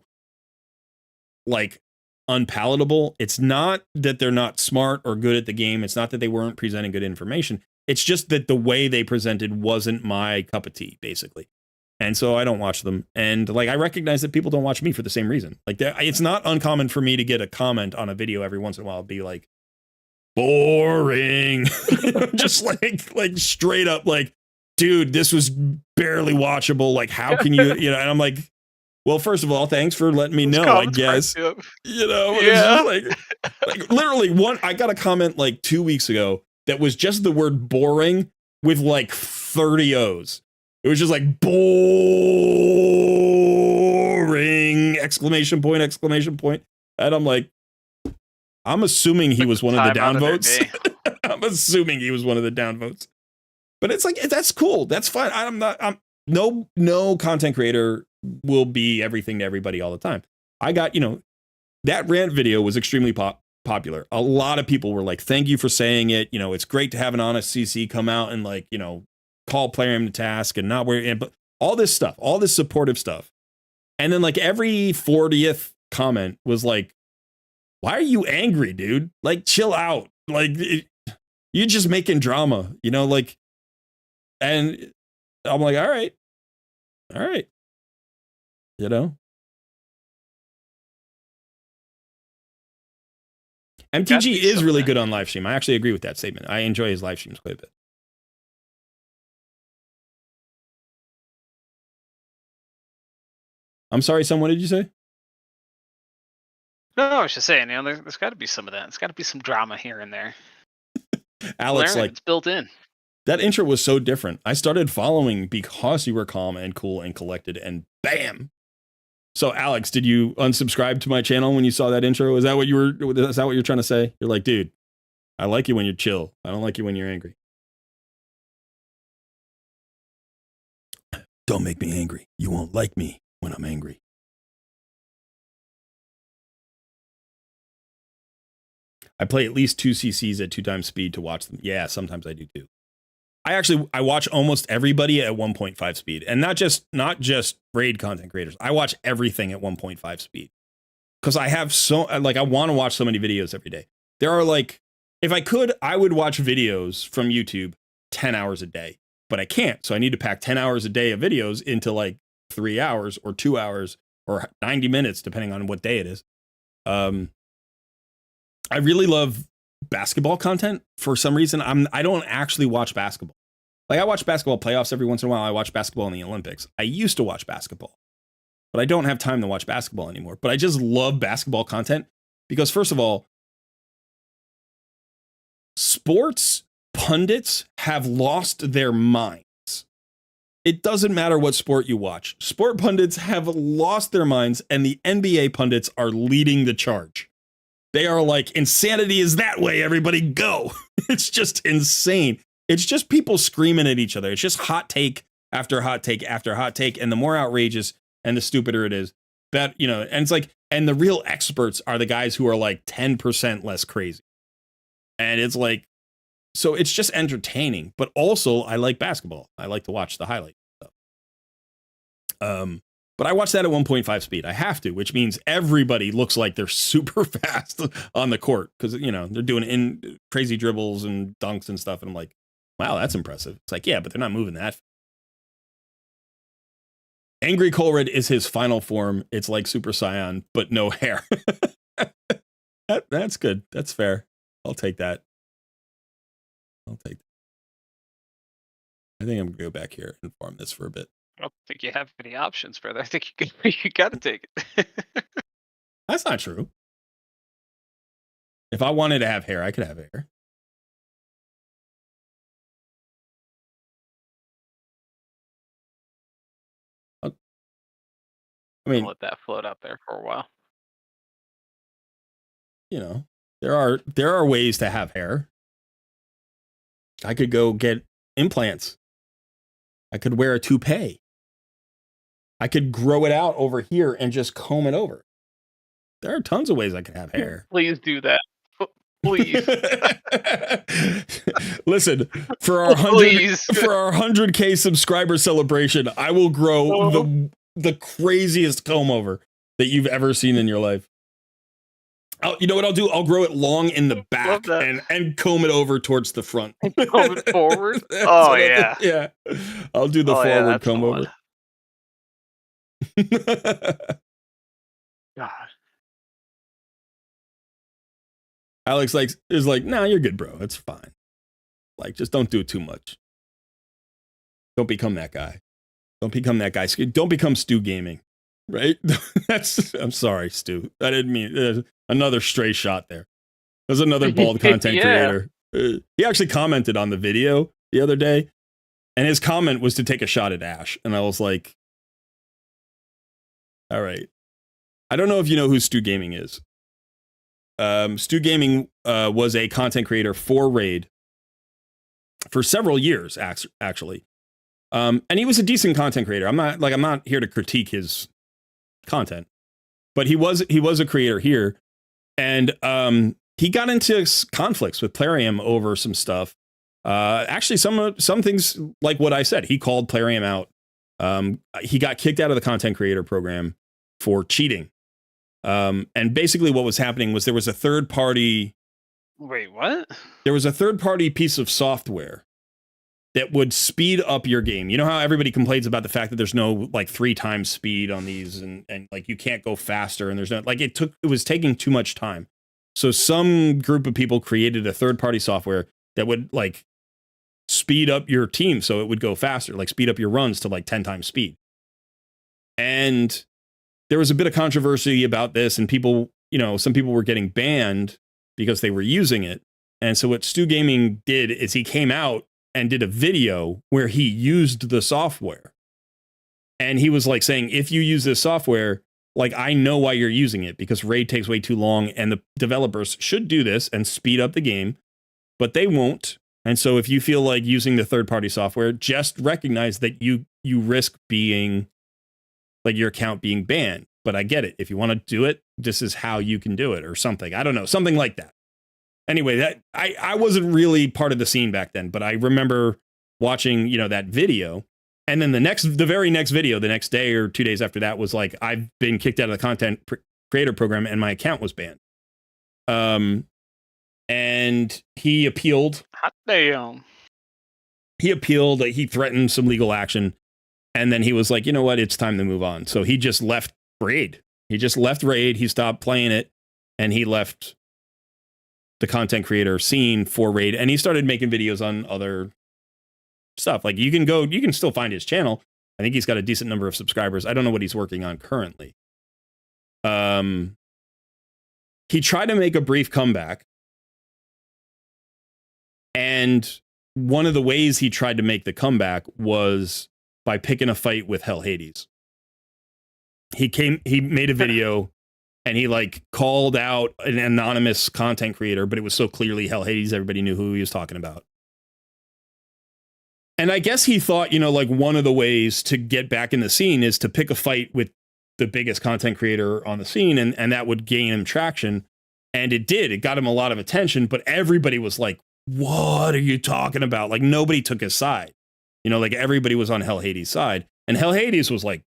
like unpalatable. It's not that they're not smart or good at the game. It's not that they weren't presenting good information. It's just that the way they presented wasn't my cup of tea, basically. And so I don't watch them. And like, I recognize that people don't watch me for the same reason. Like, it's not uncommon for me to get a comment on a video every once in a while, be like, boring. Just like straight up, like, dude, this was barely watchable. Like, how can you, and I'm like, well, first of all, thanks for letting me know, I guess. Yeah. Like literally I got a comment like 2 weeks ago that was just the word boring with like 30 O's. It was just like boring, exclamation point. And I'm like, I'm assuming he was one of the downvotes. I'm assuming he was one of the downvotes. But it's like, that's cool. That's fine. No content creator will be everything to everybody all the time. I got, that rant video was extremely popular. A lot of people were like, thank you for saying it. It's great to have an honest CC come out and like, call player him to task and not worry. But all this stuff, all this supportive stuff. And then like every 40th comment was like, why are you angry, dude? Like, chill out. Like, you're just making drama, like, and I'm like, all right. MTG is really good on live stream. I actually agree with that statement. I enjoy his live streams quite a bit. I'm sorry, son, what did you say? No, I was just saying, there's got to be some of that. There's got to be some drama here and there. Alex, like, it's built in. That intro was so different. I started following because you were calm and cool and collected, and bam. So Alex, did you unsubscribe to my channel when you saw that intro? Is that what you're trying to say? You're like, dude, I like you when you're chill. I don't like you when you're angry. Don't make me angry. You won't like me when I'm angry. I play at least 2 CCs at 2 times speed to watch them. Yeah, sometimes I do too. I watch almost everybody at 1.5 speed, and not just raid content creators. I watch everything at 1.5 speed because I have I want to watch so many videos every day. There are like, if I could, I would watch videos from YouTube 10 hours a day, but I can't. So I need to pack 10 hours a day of videos into like 3 hours or 2 hours or 90 minutes, depending on what day it is. I really love basketball content for some reason. I don't actually watch basketball. Like, I watch basketball playoffs every once in a while. I watch basketball in the Olympics. I used to watch basketball, but I don't have time to watch basketball anymore. But I just love basketball content because, first of all, sports pundits have lost their minds. It doesn't matter what sport you watch. Sport pundits have lost their minds, and the NBA pundits are leading the charge. They are like, insanity is that way, everybody go. It's just insane. It's just people screaming at each other. It's just hot take after hot take after hot take. And the more outrageous and the stupider it is, and it's like, and the real experts are the guys who are like 10% less crazy. And it's like, so it's just entertaining, but also I like basketball. I like to watch the highlight stuff. But I watch that at 1.5 speed. I have to, which means everybody looks like they're super fast on the court because, they're doing crazy dribbles and dunks and stuff. And I'm like, wow, that's impressive. It's like, yeah, but they're not moving that. Angry Colred is his final form. It's like Super Saiyan, but no hair. That's good. That's fair. I'll take that. I think I'm going to go back here and farm this for a bit. I don't think you have any options, brother. I think you got to take it. That's not true. If I wanted to have hair, I could have hair. I mean, I'll let that float out there for a while. There are ways to have hair. I could go get implants. I could wear a toupee. I could grow it out over here and just comb it over. There are tons of ways I could have hair. Please do that. Please. Listen, for our 100K subscriber celebration, I will grow the craziest comb over that you've ever seen in your life. You know what I'll do? I'll grow it long in the back and comb it over towards the front. Comb it forward? Oh, yeah. Yeah. I'll do the forward comb over. God. Alex is like, nah, you're good, bro. It's fine. Like, just don't do it too much. Don't become that guy. Don't become that guy. Don't become Stu Gaming, right? I'm sorry, Stu. I didn't mean another stray shot there. There's another bald content creator. He actually commented on the video the other day, and his comment was to take a shot at Ash. And I was like, all right. I don't know if you know who Stu Gaming is. Stu Gaming was a content creator for Raid for several years, actually. And he was a decent content creator. I'm not here to critique his content, but he was a creator here, and he got into conflicts with Plarium over some stuff. Actually, some things like what I said. He called Plarium out. He got kicked out of the content creator program for cheating. And basically what was happening was there was a third party. Wait, what? There was a third party piece of software that would speed up your game. You know how everybody complains about the fact that there's no like 3 times speed on these and like you can't go faster and there's no like it was taking too much time. So some group of people created a third party software that would like speed up your team so it would go faster, like speed up your runs to like 10 times speed. And there was a bit of controversy about this, and people, some people were getting banned because they were using it. And so what Stu Gaming did is he came out and did a video where he used the software. And he was like saying, if you use this software, like, I know why you're using it, because raid takes way too long and the developers should do this and speed up the game, but they won't. And so if you feel like using the third-party software, just recognize that you risk being, like, your account being banned. But I get it. If you want to do it, this is how you can do it, or something. I don't know, something like that. Anyway, that I wasn't really part of the scene back then, but I remember watching, you know, that video. And then the very next video, the next day or 2 days after that, was like, I've been kicked out of the content creator program and my account was banned. And he appealed. Hot damn. He appealed. He threatened some legal action. And then he was like, you know what? It's time to move on. So he just left Raid. He stopped playing it. And he left the content creator scene for Raid. And he started making videos on other stuff. Like, you can still find his channel. I think he's got a decent number of subscribers. I don't know what he's working on currently. He tried to make a brief comeback. And one of the ways he tried to make the comeback was by picking a fight with Hell Hades. He made a video and he like called out an anonymous content creator, but it was so clearly Hell Hades, everybody knew who he was talking about. And I guess he thought, you know, like, one of the ways to get back in the scene is to pick a fight with the biggest content creator on the scene, and that would gain him traction. And it did. It got him a lot of attention, but everybody was like, what are you talking about? Like, nobody took his side. You know, like, everybody was on Hell Hades' side. And Hell Hades was like,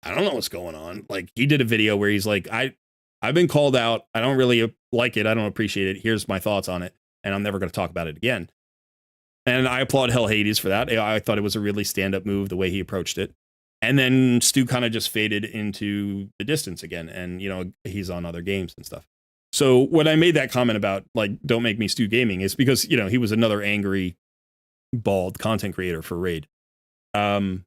I don't know what's going on. Like, he did a video where he's like, I've been called out. I don't really like it. I don't appreciate it. Here's my thoughts on it. And I'm never going to talk about it again. And I applaud Hell Hades for that. I thought it was a really stand-up move, the way he approached it. And then Stu kind of just faded into the distance again. And, you know, he's on other games and stuff. So when I made that comment about, like, don't make me Stu Gaming, is because, you know, he was another angry, bald content creator for Raid. And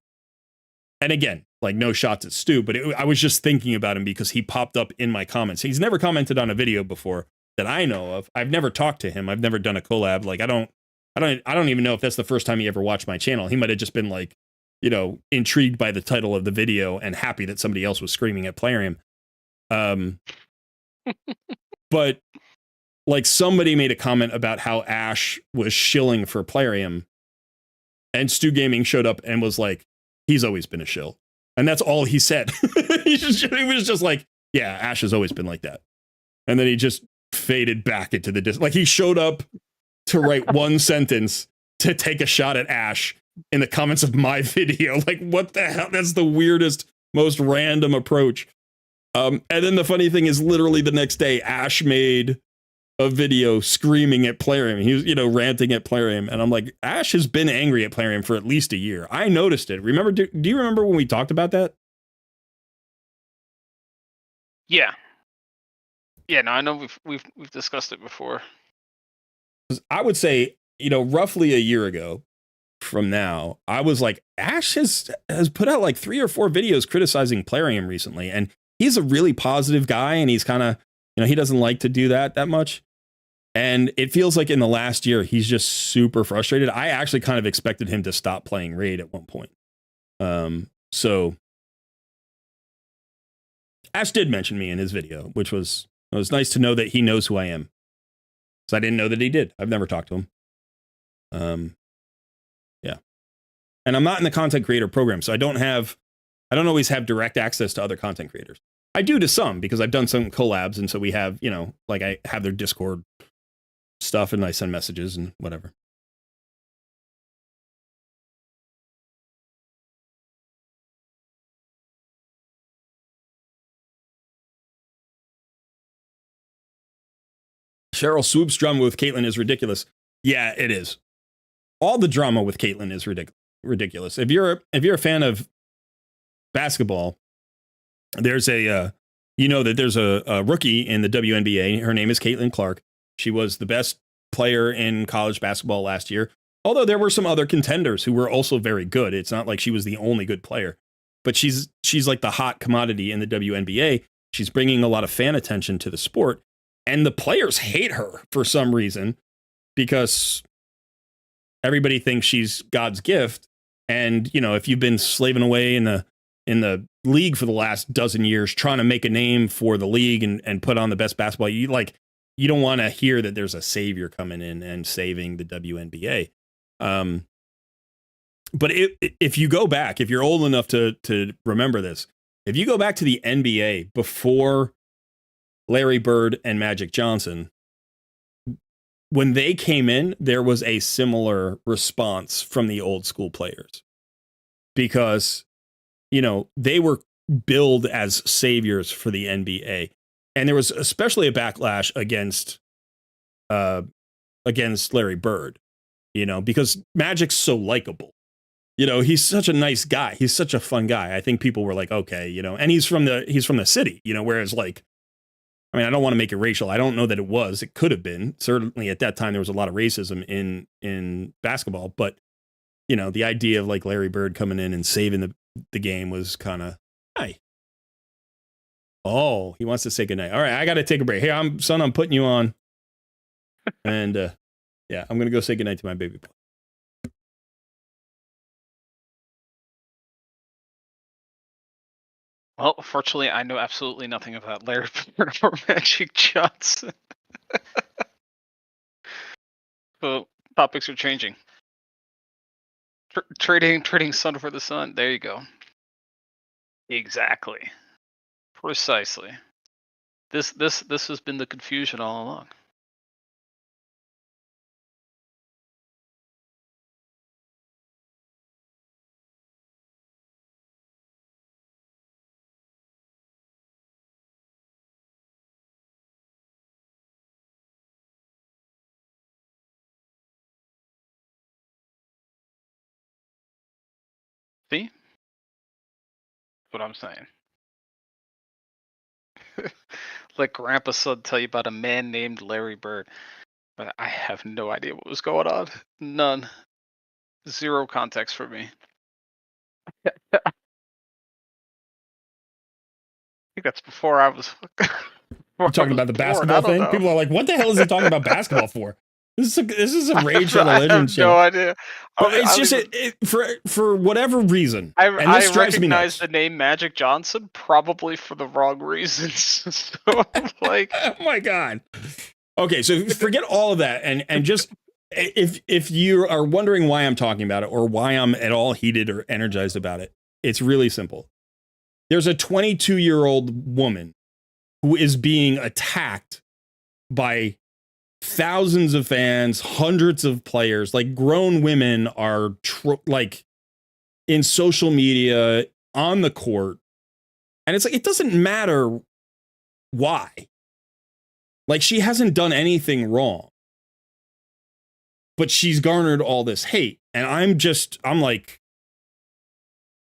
again, like, no shots at Stu, but I was just thinking about him because he popped up in my comments. He's never commented on a video before that I know of. I've never talked to him. I've never done a collab. Like, I don't even know if that's the first time he ever watched my channel. He might have just been like, you know, intrigued by the title of the video and happy that somebody else was screaming at Plarium. But like, somebody made a comment about how Ash was shilling for Plarium, and Stu Gaming showed up and was like, he's always been a shill. And that's all he said. He was just like, yeah, Ash has always been like that. And then he just faded back into the like, he showed up to write one sentence to take a shot at Ash in the comments of my video. Like, what the hell? That's the weirdest, most random approach. And then the funny thing is, literally the next day, Ash made a video screaming at Plarium. He was, you know, ranting at Plarium. And I'm like, Ash has been angry at Plarium for at least a year. I noticed it. Remember, do you remember when we talked about that? Yeah. Yeah, no, I know we've discussed it before. I would say, you know, roughly a year ago from now, I was like, Ash has put out like 3 or 4 videos criticizing Plarium recently, and he's a really positive guy, and he's kind of, you know, he doesn't like to do that much. And it feels like in the last year, he's just super frustrated. I actually kind of expected him to stop playing Raid at one point. So Ash did mention me in his video, which was, it was nice to know that he knows who I am. So I didn't know that he did. I've never talked to him. Yeah. And I'm not in the content creator program, so I don't always have direct access to other content creators. I do to some, because I've done some collabs, and so we have, you know, like, I have their Discord stuff and I send messages and whatever. Cheryl Swoop's drama with Caitlyn is ridiculous. Yeah, it is. All the drama with Caitlyn is ridiculous. If you're a fan of basketball, there's a you know that there's a rookie in the WNBA. Her name is Caitlin Clark. She was the best player in college basketball last year. Although there were some other contenders who were also very good. It's not like she was the only good player. But she's like the hot commodity in the WNBA. She's bringing a lot of fan attention to the sport. And the players hate her for some reason, because everybody thinks she's God's gift. And, you know, if you've been slaving away in the league for the last dozen years, trying to make a name for the league and put on the best basketball, you don't want to hear that there's a savior coming in and saving the WNBA. But if you go back, if you're old enough to remember this, if you go back to the NBA before Larry Bird and Magic Johnson, when they came in, there was a similar response from the old school players because, you know, they were billed as saviors for the NBA. And there was especially a backlash against Larry Bird, you know, because Magic's so likable. You know, he's such a nice guy. He's such a fun guy. I think people were like, okay, you know, and he's from the city, you know, whereas like, I mean, I don't want to make it racial. I don't know that it was. It could have been. Certainly at that time, there was a lot of racism in basketball. But, you know, the idea of like Larry Bird coming in and saving the game was kind of, hey. Oh, he wants to say goodnight. All right, I got to take a break. Hey, I'm putting you on. And yeah, I'm going to go say goodnight to my baby boy. Well, fortunately, I know absolutely nothing about Larry Bird or Magic Johnson. So topics are changing. Trading sun for the sun. There you go. Exactly. Precisely. This has been the confusion all along. See? That's what I'm saying. Let Grandpa Son tell you about a man named Larry Bird. But I have no idea what was going on. None. Zero context for me. I think that's before I was. You're talking about the basketball thing? People are like, what the hell is he talking about basketball for? This is a Rage Shadow Legends show. I have no idea. But it's just for whatever reason. I recognize the name Magic Johnson probably for the wrong reasons. So like, oh my God. Okay, so forget all of that and just if you are wondering why I'm talking about it or why I'm at all heated or energized about it, it's really simple. There's a 22-year-old woman who is being attacked by thousands of fans, hundreds of players, like grown women are like in social media, on the court. And it's like, it doesn't matter why. Like, she hasn't done anything wrong, but she's garnered all this hate. And I'm like,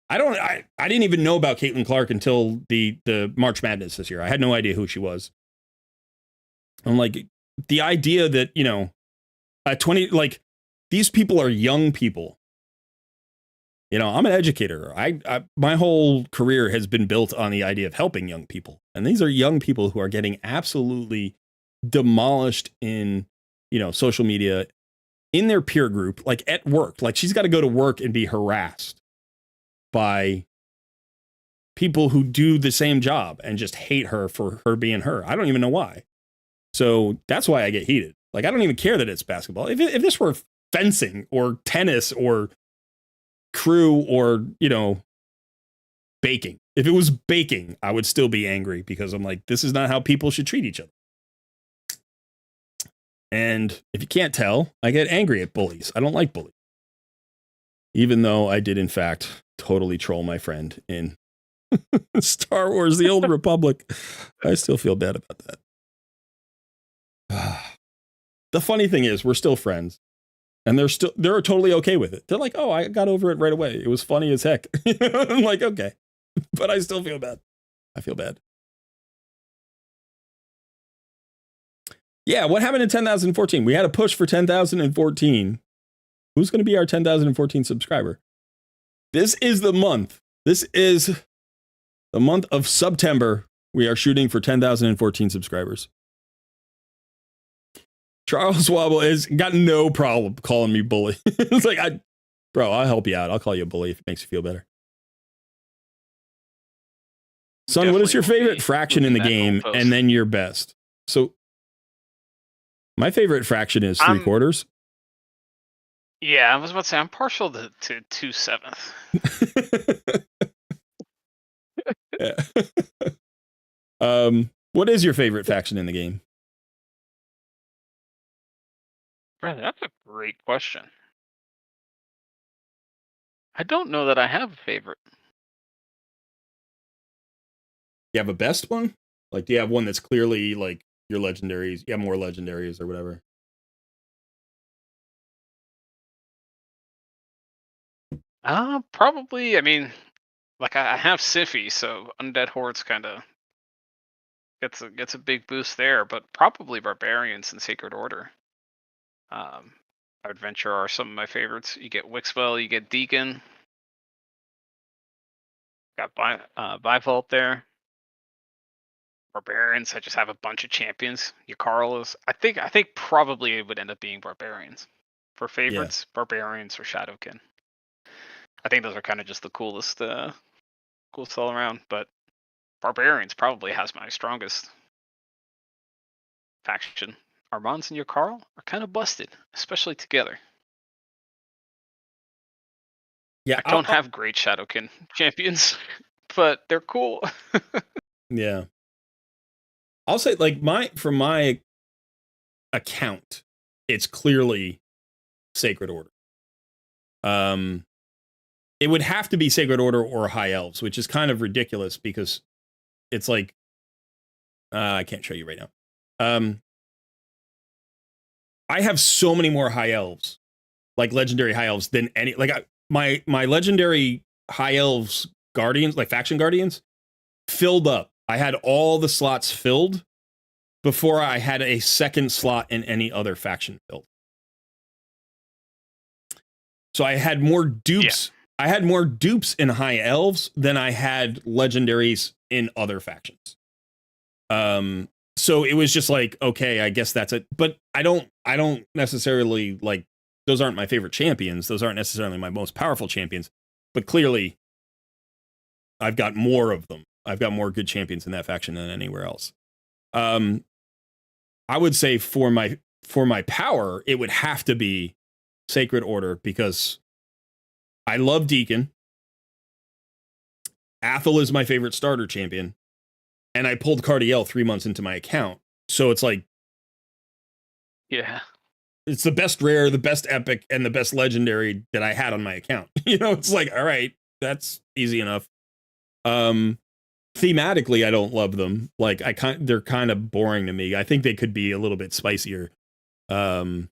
I didn't even know about Caitlin Clark until the March Madness this year. I had no idea who she was. I'm like, the idea that, you know, at 20, like, these people are young people. You know, I'm an educator. I my whole career has been built on the idea of helping young people. And these are young people who are getting absolutely demolished in, you know, social media, in their peer group, like at work. Like, she's got to go to work and be harassed by people who do the same job and just hate her for her being her. I don't even know why. So that's why I get heated. Like, I don't even care that it's basketball. If this were fencing or tennis or crew or, you know, baking, if it was baking, I would still be angry because I'm like, this is not how people should treat each other. And if you can't tell, I get angry at bullies. I don't like bullies. Even though I did, in fact, totally troll my friend in Star Wars, The Old Republic. I still feel bad about that. The funny thing is, we're still friends. And they're totally okay with it. They're like, oh, I got over it right away. It was funny as heck. I'm like, okay. But I still feel bad. I feel bad. Yeah, what happened in 10,014? We had a push for 10,014. Who's going to be our 10,014 subscriber? This is the month. This is the month of September. We are shooting for 10,014 subscribers. Charles Wobble has got no problem calling me bully. It's like, bro, I'll help you out. I'll call you a bully if it makes you feel better. Son, what is your favorite fraction in the game and then your best? So my favorite fraction is 3/4. Yeah, I was about to say I'm partial to 2/7. Yeah. What is your favorite faction in the game? Brother, that's a great question. I don't know that I have a favorite. You have a best one? Like, do you have one that's clearly like your legendaries? You have more legendaries or whatever. Probably. I mean, like I have Siffy, so Undead Horde's kind of gets a big boost there. But probably Barbarians and Sacred Order. I would venture are some of my favorites. You get Wixwell, you get Deacon. Got Bivault there. Barbarians. I just have a bunch of champions. Your Carlos. I think probably it would end up being Barbarians. For favorites, Barbarians or Shadowkin. I think those are kind of just the coolest all around. But Barbarians probably has my strongest faction. Armand's and your Carl are kind of busted, especially together. Yeah, I don't have great Shadowkin champions, but they're cool. Yeah. I'll say, like, from my account, it's clearly Sacred Order. It would have to be Sacred Order or High Elves, which is kind of ridiculous because it's like, I can't show you right now. I have so many more High Elves, like legendary High Elves, than any. Like my legendary High Elves Guardians, like faction Guardians, filled up. I had all the slots filled before I had a second slot in any other faction filled. So I had more dupes. Yeah. I had more dupes in High Elves than I had legendaries in other factions. So it was just like, okay, I guess that's it. But I don't necessarily like, those aren't my favorite champions. Those aren't necessarily my most powerful champions. But clearly, I've got more of them. I've got more good champions in that faction than anywhere else. I would say for my power, it would have to be Sacred Order because I love Deacon. Athel is my favorite starter champion. And I pulled Cardiel 3 months into my account. So it's like, yeah, it's the best rare, the best epic, and the best legendary that I had on my account. You know, it's like, all right, that's easy enough. Thematically, I don't love them. Like, they're kind of boring to me. I think they could be a little bit spicier. Like,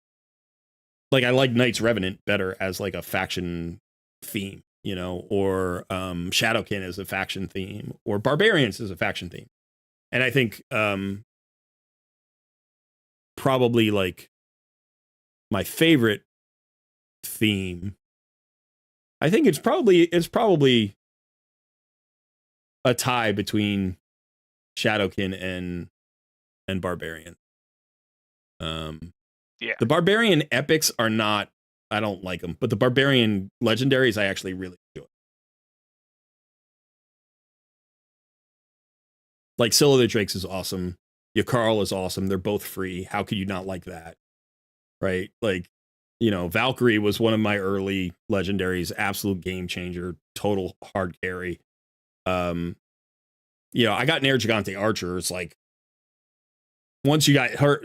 I like Knights Revenant better as like a faction theme, you know, or Shadowkin as a faction theme, or Barbarians as a faction theme. And I think probably like my favorite theme, I think it's probably a tie between Shadowkin and Barbarian. Yeah. The Barbarian epics are not, I don't like them, but the Barbarian legendaries I actually really enjoy. Like Scylla the Drakes is awesome. Yakarl is awesome. They're both free. How could you not like that? Right? Like, you know, Valkyrie was one of my early legendaries, absolute game changer, total hard carry. You know, I got Nair Gigante Archer. It's like, once you got her,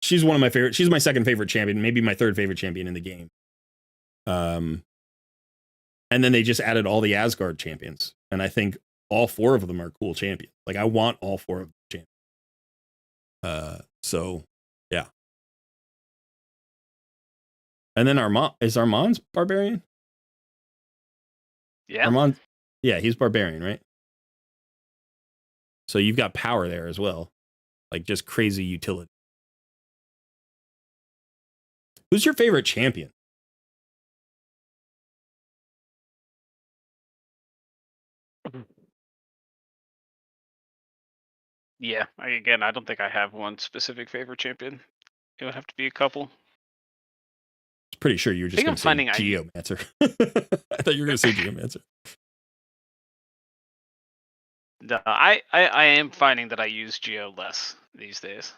she's one of my favorite. She's my second favorite champion, maybe my third favorite champion in the game. And then they just added all the Asgard champions, and I think all 4 of them are cool champions. Like, I want all 4 of the champions. So yeah. And then Armand's Barbarian? Yeah. Armand, yeah, he's Barbarian, right? So you've got power there as well. Like, just crazy utility. Who's your favorite champion? Yeah, again, I don't think I have one specific favorite champion. It would have to be a couple. Pretty sure you were just going to say Geomancer. I thought you were going to say Geomancer. No, I am finding that I use Geo less these days.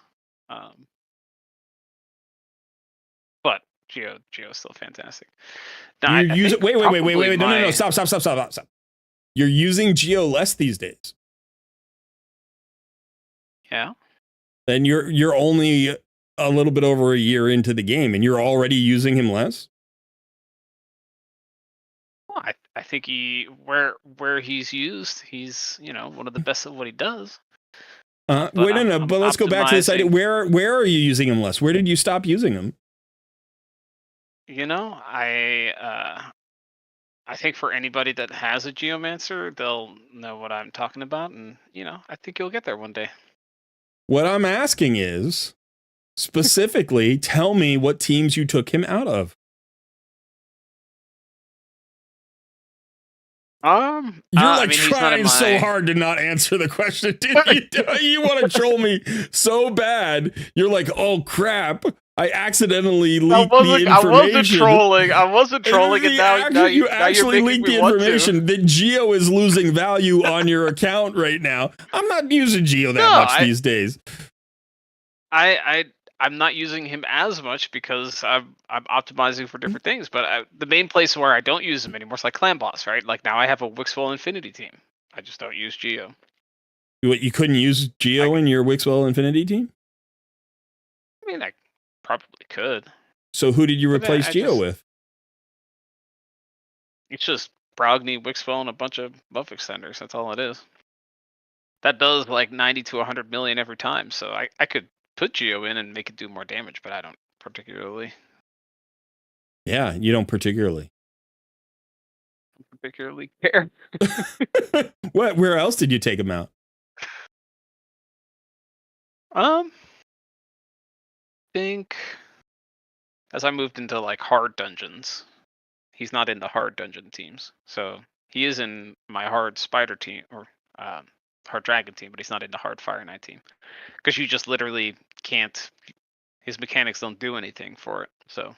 But Geo is still fantastic. No, wait. No. Stop. You're using Geo less these days. Yeah. Then you're only a little bit over a year into the game and you're already using him less? Well, I think where he's used, he's, one of the best at what he does. But let's go back to this idea. Where are you using him less? Where did you stop using him? I think for anybody that has a Geomancer, they'll know what I'm talking about, and I think you'll get there one day. What I'm asking is, specifically, tell me what teams you took him out of. You're trying so hard to not answer the question, didn't you? You want to troll me so bad. You're like, oh crap, I accidentally leaked the information. I wasn't trolling, and now you actually leaked the information that Geo is losing value on your account right now. I'm not using Geo that much these days. I'm not using him as much because I'm optimizing for different things. But the main place where I don't use him anymore is like Clan Boss, right? Like now I have a Wixwell Infinity team. I just don't use Geo. You couldn't use Geo in your Wixwell Infinity team? I mean, I probably could. So who did you replace Geo with? It's just Brogni, Wixwell, and a bunch of buff extenders. That's all it is. That does like 90 to 100 million every time. So I could put Geo in and make it do more damage, but I don't particularly. Yeah, you don't particularly care. Where else did you take him out? Think as I moved into like hard dungeons, he's not in the hard dungeon teams. So he is in my hard spider team or hard dragon team, but he's not in the hard fire knight team. Because you just literally can't. His mechanics don't do anything for it. So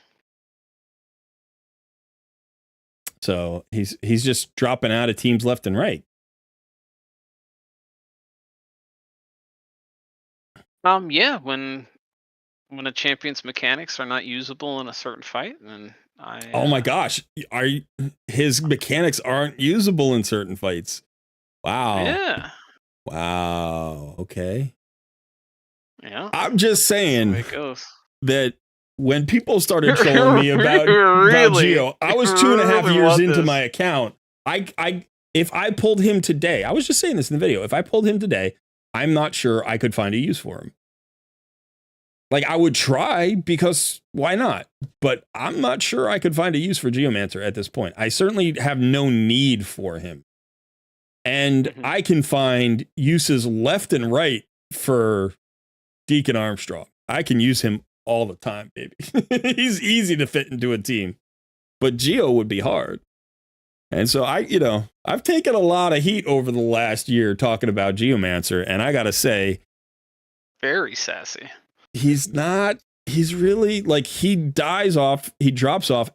he's just dropping out of teams left and right. Yeah, when a champion's mechanics are not usable in a certain fight, then oh my gosh, his mechanics aren't usable in certain fights? Wow. Yeah. Wow. Okay. Yeah. I'm just saying it goes. That when people started trolling me about Geo, I was 2.5 years into my account. If I pulled him today, I was just saying this in the video. If I pulled him today, I'm not sure I could find a use for him. Like I would try because why not? But I'm not sure I could find a use for Geomancer at this point. I certainly have no need for him. And I can find uses left and right for Deacon Armstrong. I can use him all the time, baby. He's easy to fit into a team. But Geo would be hard. And so I've taken a lot of heat over the last year talking about Geomancer, and I gotta say, very sassy. He's really like he drops off,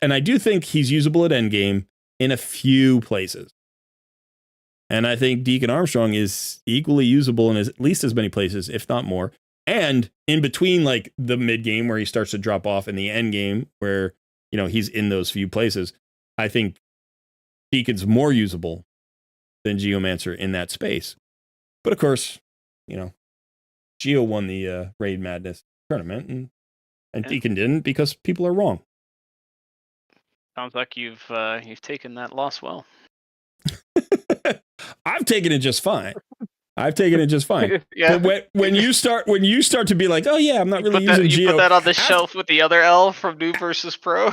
and I do think he's usable at endgame in a few places. And I think Deacon Armstrong is equally usable in at least as many places, if not more. And in between, like the mid game where he starts to drop off and the end game where, he's in those few places, I think Deacon's more usable than Geomancer in that space. But of course, Geo won the Raid Madness tournament and Deacon didn't because people are wrong. Sounds like you've taken that loss well. I've taken it just fine. Yeah. But when you start to be like, oh yeah, I'm not really using Geo. You put that on the shelf with the other L from New versus Pro.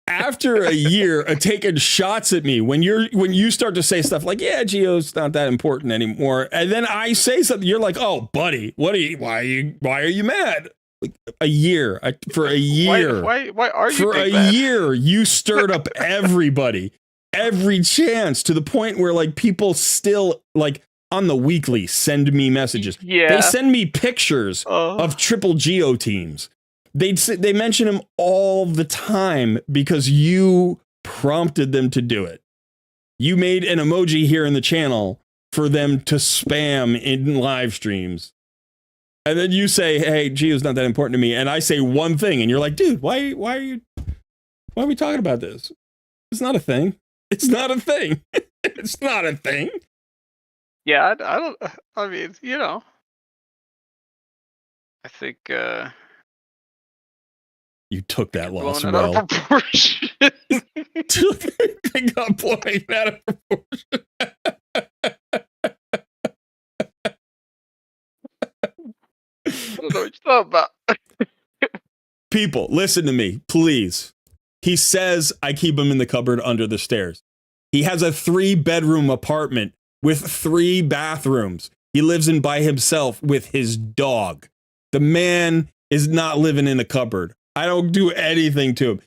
After a year of taking shots at me, when you start to say stuff like, yeah, Geo's not that important anymore, and then I say something, you're like, oh, buddy, why are you mad? Like for a year. Why are you for a mad? year? You stirred up everybody, every chance to the point where like people still like on the weekly send me messages. Yeah. They send me pictures of triple Geo teams. They mention him all the time because you prompted them to do it. You made an emoji here in the channel for them to spam in live streams. And then you say, hey, Geo's not that important to me. And I say one thing and you're like, dude, why are we talking about this? It's not a thing. It's not a thing. It's not a thing. Yeah, I mean, you know. I think you took that loss blown it out well. of proportion. They got blowing out of proportion. I don't know what you're talking about. People, listen to me, please. He says I keep him in the cupboard under the stairs. He has a 3-bedroom apartment with 3 bathrooms. He lives in by himself with his dog. The man is not living in a cupboard. I don't do anything to him.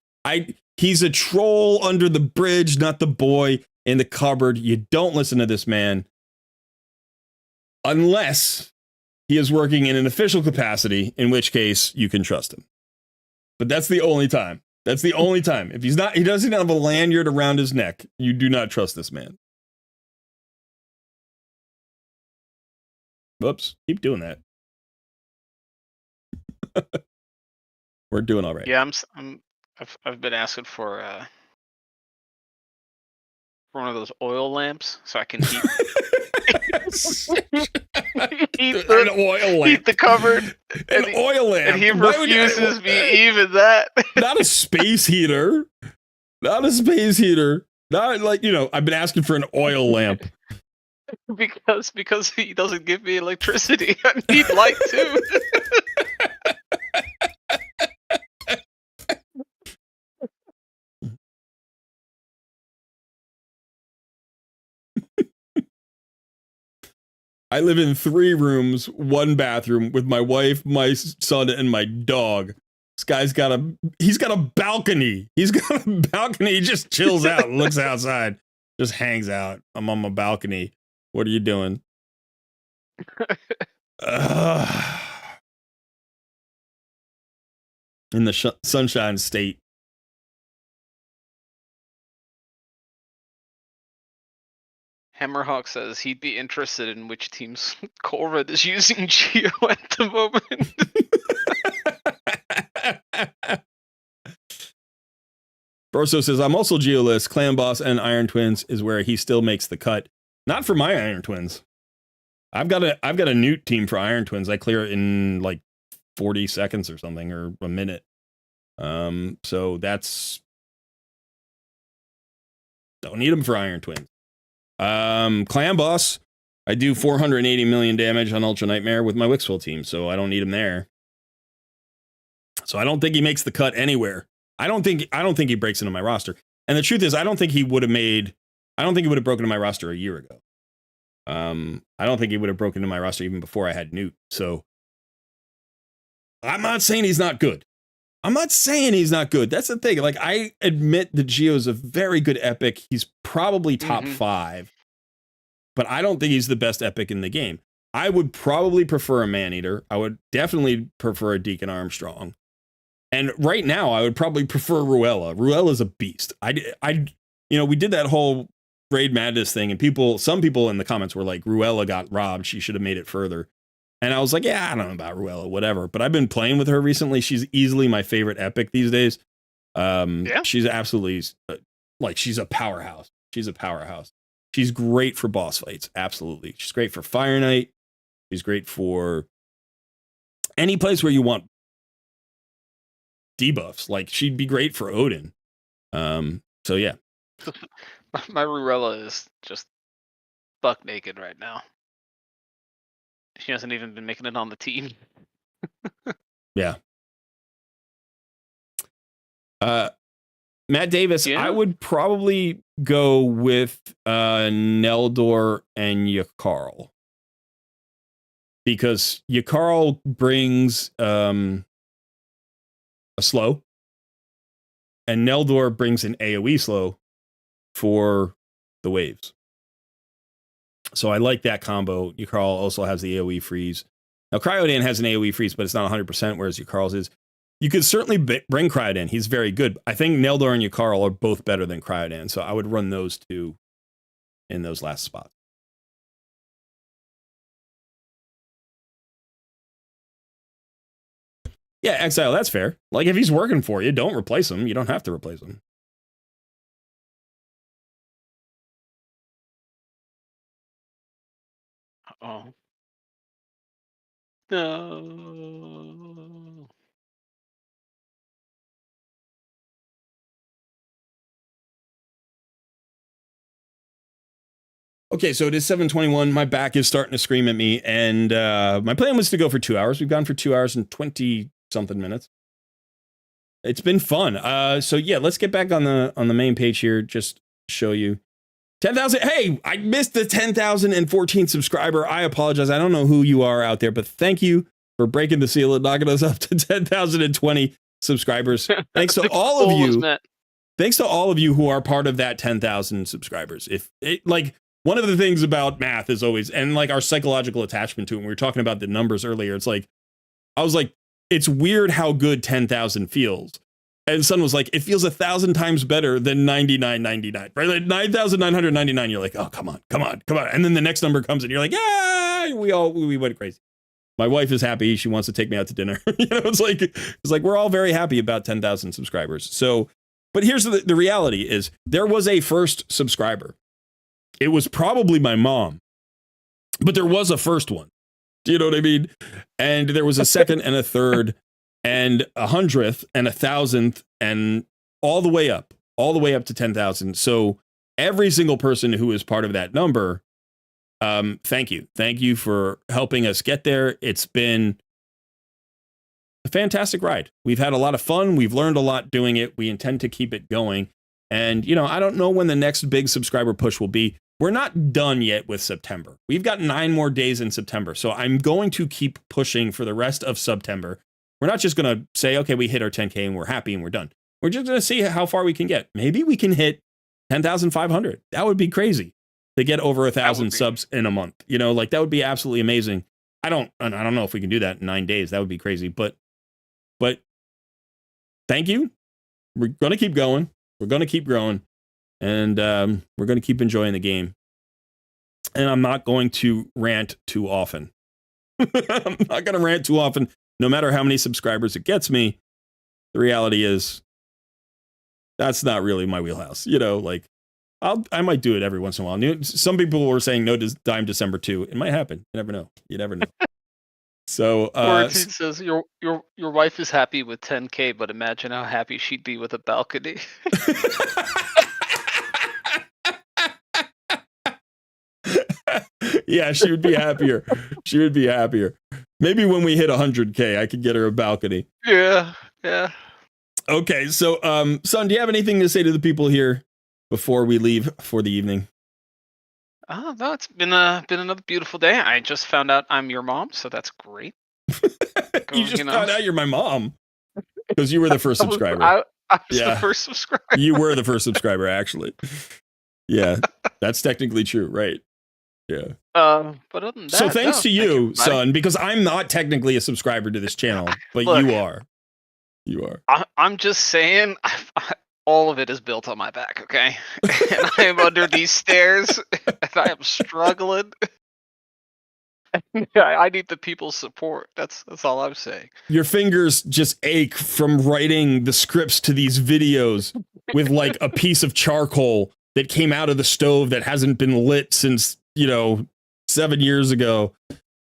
He's a troll under the bridge, not the boy in the cupboard. You don't listen to this man unless he is working in an official capacity, in which case you can trust him. But that's the only time. That's the only time. If he doesn't have a lanyard around his neck, you do not trust this man. Whoops. Keep doing that. We're doing all right. Yeah, I've been asking for one of those oil lamps so I can heat an oil lamp. Heat the cupboard. An oil lamp. And he refuses me even that. Not a space heater. Not a space heater. Not like, I've been asking for an oil lamp. Because he doesn't give me electricity. I need light too. I live in 3 rooms, 1 bathroom with my wife, my son, and my dog. This guy's got a balcony. He's got a balcony. He just chills out, looks outside, just hangs out. I'm on my balcony. What are you doing? In the Sunshine State. Hammerhawk says he'd be interested in which team's Corvid is using Geo at the moment. Broso says, I'm also Geoless. Clan Boss and Iron Twins is where he still makes the cut. Not for my Iron Twins. I've got a Newt team for Iron Twins. I clear it in like 40 seconds or something, or a minute. So that's... Don't need them for Iron Twins. Clan Boss, I do 480 million damage on Ultra Nightmare with my Wixwell team, so I don't need him there. So I don't think he makes the cut anywhere. I don't think he breaks into my roster. And the truth is, I don't think he would have broken into my roster a year ago. I don't think he would have broken into my roster even before I had Newt. So I'm not saying he's not good. That's the thing. Like, I admit that Geo's a very good epic. He's probably top 5, but I don't think he's the best epic in the game. I would probably prefer a Maneater. I would definitely prefer a Deacon Armstrong. And right now, I would probably prefer Ruella. Ruella's a beast. We did that whole Raid Madness thing, and some people in the comments were like, Ruella got robbed. She should have made it further. And I was like, yeah, I don't know about Ruella, whatever. But I've been playing with her recently. She's easily my favorite epic these days. She's absolutely, she's a powerhouse. She's great for boss fights. Absolutely. She's great for Fire Knight. She's great for any place where you want debuffs. Like, she'd be great for Odin. So yeah. My Ruella is just buck naked right now. She hasn't even been making it on the team. Yeah. Matt Davis, I would probably go with Neldor and Yakarl. Because Yakarl brings a slow, and Neldor brings an AoE slow for the waves. So I like that combo. Yakarl also has the AoE freeze. Now, Cryodan has an AoE freeze, but it's not 100%, whereas Yakarl's is. You could certainly bring Cryodan. He's very good. I think Neldor and Yakarl are both better than Cryodan, so I would run those two in those last spots. Yeah, Exile, that's fair. Like, if he's working for you, don't replace him. You don't have to replace him. Oh. No. Okay, so it is 7:21. My back is starting to scream at me, and my plan was to go for 2 hours. We've gone for 2 hours and 20-something minutes. It's been fun. So yeah, let's get back on the main page here. Just show you 10,000. Hey, I missed the 10,014 subscriber. I apologize. I don't know who you are out there, but thank you for breaking the seal and knocking us up to 10,020 subscribers. Thanks to all of you. Thanks to all of you who are part of that 10,000 subscribers. If it, like, one of the things about math is always, and like our psychological attachment to it, when we were talking about the numbers earlier, it's like, I was like, it's weird how good 10,000 feels. And Sun was like, it feels 1,000 times better than 99.99, right? Like 9,999. You're like, oh, come on. And then the next number comes and you're like, yeah, we went crazy. My wife is happy. She wants to take me out to dinner. You know, it's like, we're all very happy about 10,000 subscribers. So, but here's the reality is there was a first subscriber. It was probably my mom, but there was a first one. Do you know what I mean? And there was a second and a third and 100th and 1,000th and all the way up to 10,000. So every single person who is part of that number, thank you. Thank you for helping us get there. It's been a fantastic ride. We've had a lot of fun. We've learned a lot doing it. We intend to keep it going. And, you know, I don't know when the next big subscriber push will be. We're not done yet with September. We've got 9 more days in September. So I'm going to keep pushing for the rest of September. We're not just going to say, okay, we hit our 10K and we're happy and we're done. We're just going to see how far we can get. Maybe we can hit 10,500. That would be crazy to get over 1,000 subs in a month. You know, like that would be absolutely amazing. I don't know if we can do that in 9 days. That would be crazy. But thank you. We're going to keep going. We're going to keep growing. And we're going to keep enjoying the game. And I'm not going to rant too often. I'm not going to rant too often, no matter how many subscribers it gets me. The reality is, that's not really my wheelhouse. You know, like, I might do it every once in a while. Some people were saying no dime December 2. It might happen. You never know. You never know. So, it says your wife is happy with 10K, but imagine how happy she'd be with a balcony. Yeah, she would be happier. She would be happier. Maybe when we hit 100K, I could get her a balcony. Yeah. Okay, so, Sun, do you have anything to say to the people here before we leave for the evening? No, it's been another beautiful day. I just found out I'm your mom, so that's great. You just found out you're my mom because you were the first subscriber. I was the first subscriber. You were the first subscriber, actually. Yeah, that's technically true, right? Yeah. But other than that, so thanks to you, Sun, because I'm not technically a subscriber to this channel, but Look, you are. You are. I'm just saying, all of it is built on my back, okay? And I am under these stairs, and I am struggling. I need the people's support. That's all I'm saying. Your fingers just ache from writing the scripts to these videos with like a piece of charcoal that came out of the stove that hasn't been lit since, 7 years ago.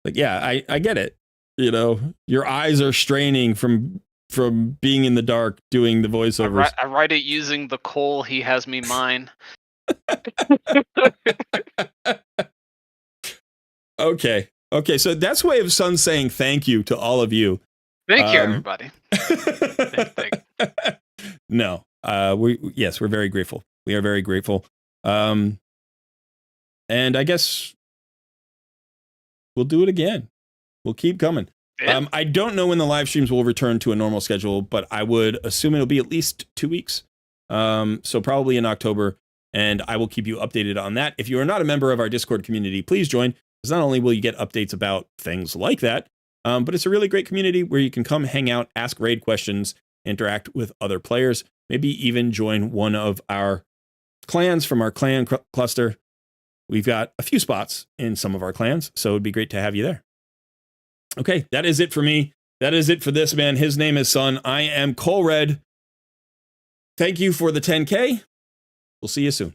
Like, yeah, I get it. Your eyes are straining from being in the dark doing the voiceovers. I write it using the coal he has me mine. Okay, so that's way of Sun saying thank you to all of you. Thank you, everybody. Thank you. No, we're very grateful. We are very grateful. And I guess we'll do it again. We'll keep coming. Yeah. I don't know when the live streams will return to a normal schedule, but I would assume it'll be at least 2 weeks. So probably in October, and I will keep you updated on that. If you are not a member of our Discord community, please join, because not only will you get updates about things like that, But it's a really great community where you can come hang out, ask raid questions, interact with other players, maybe even join one of our clans from our clan cluster. We've got a few spots in some of our clans, so it'd be great to have you there. Okay, that is it for me. That is it for this man. His name is Sun. I am Cole Red. Thank you for the 10K. We'll see you soon.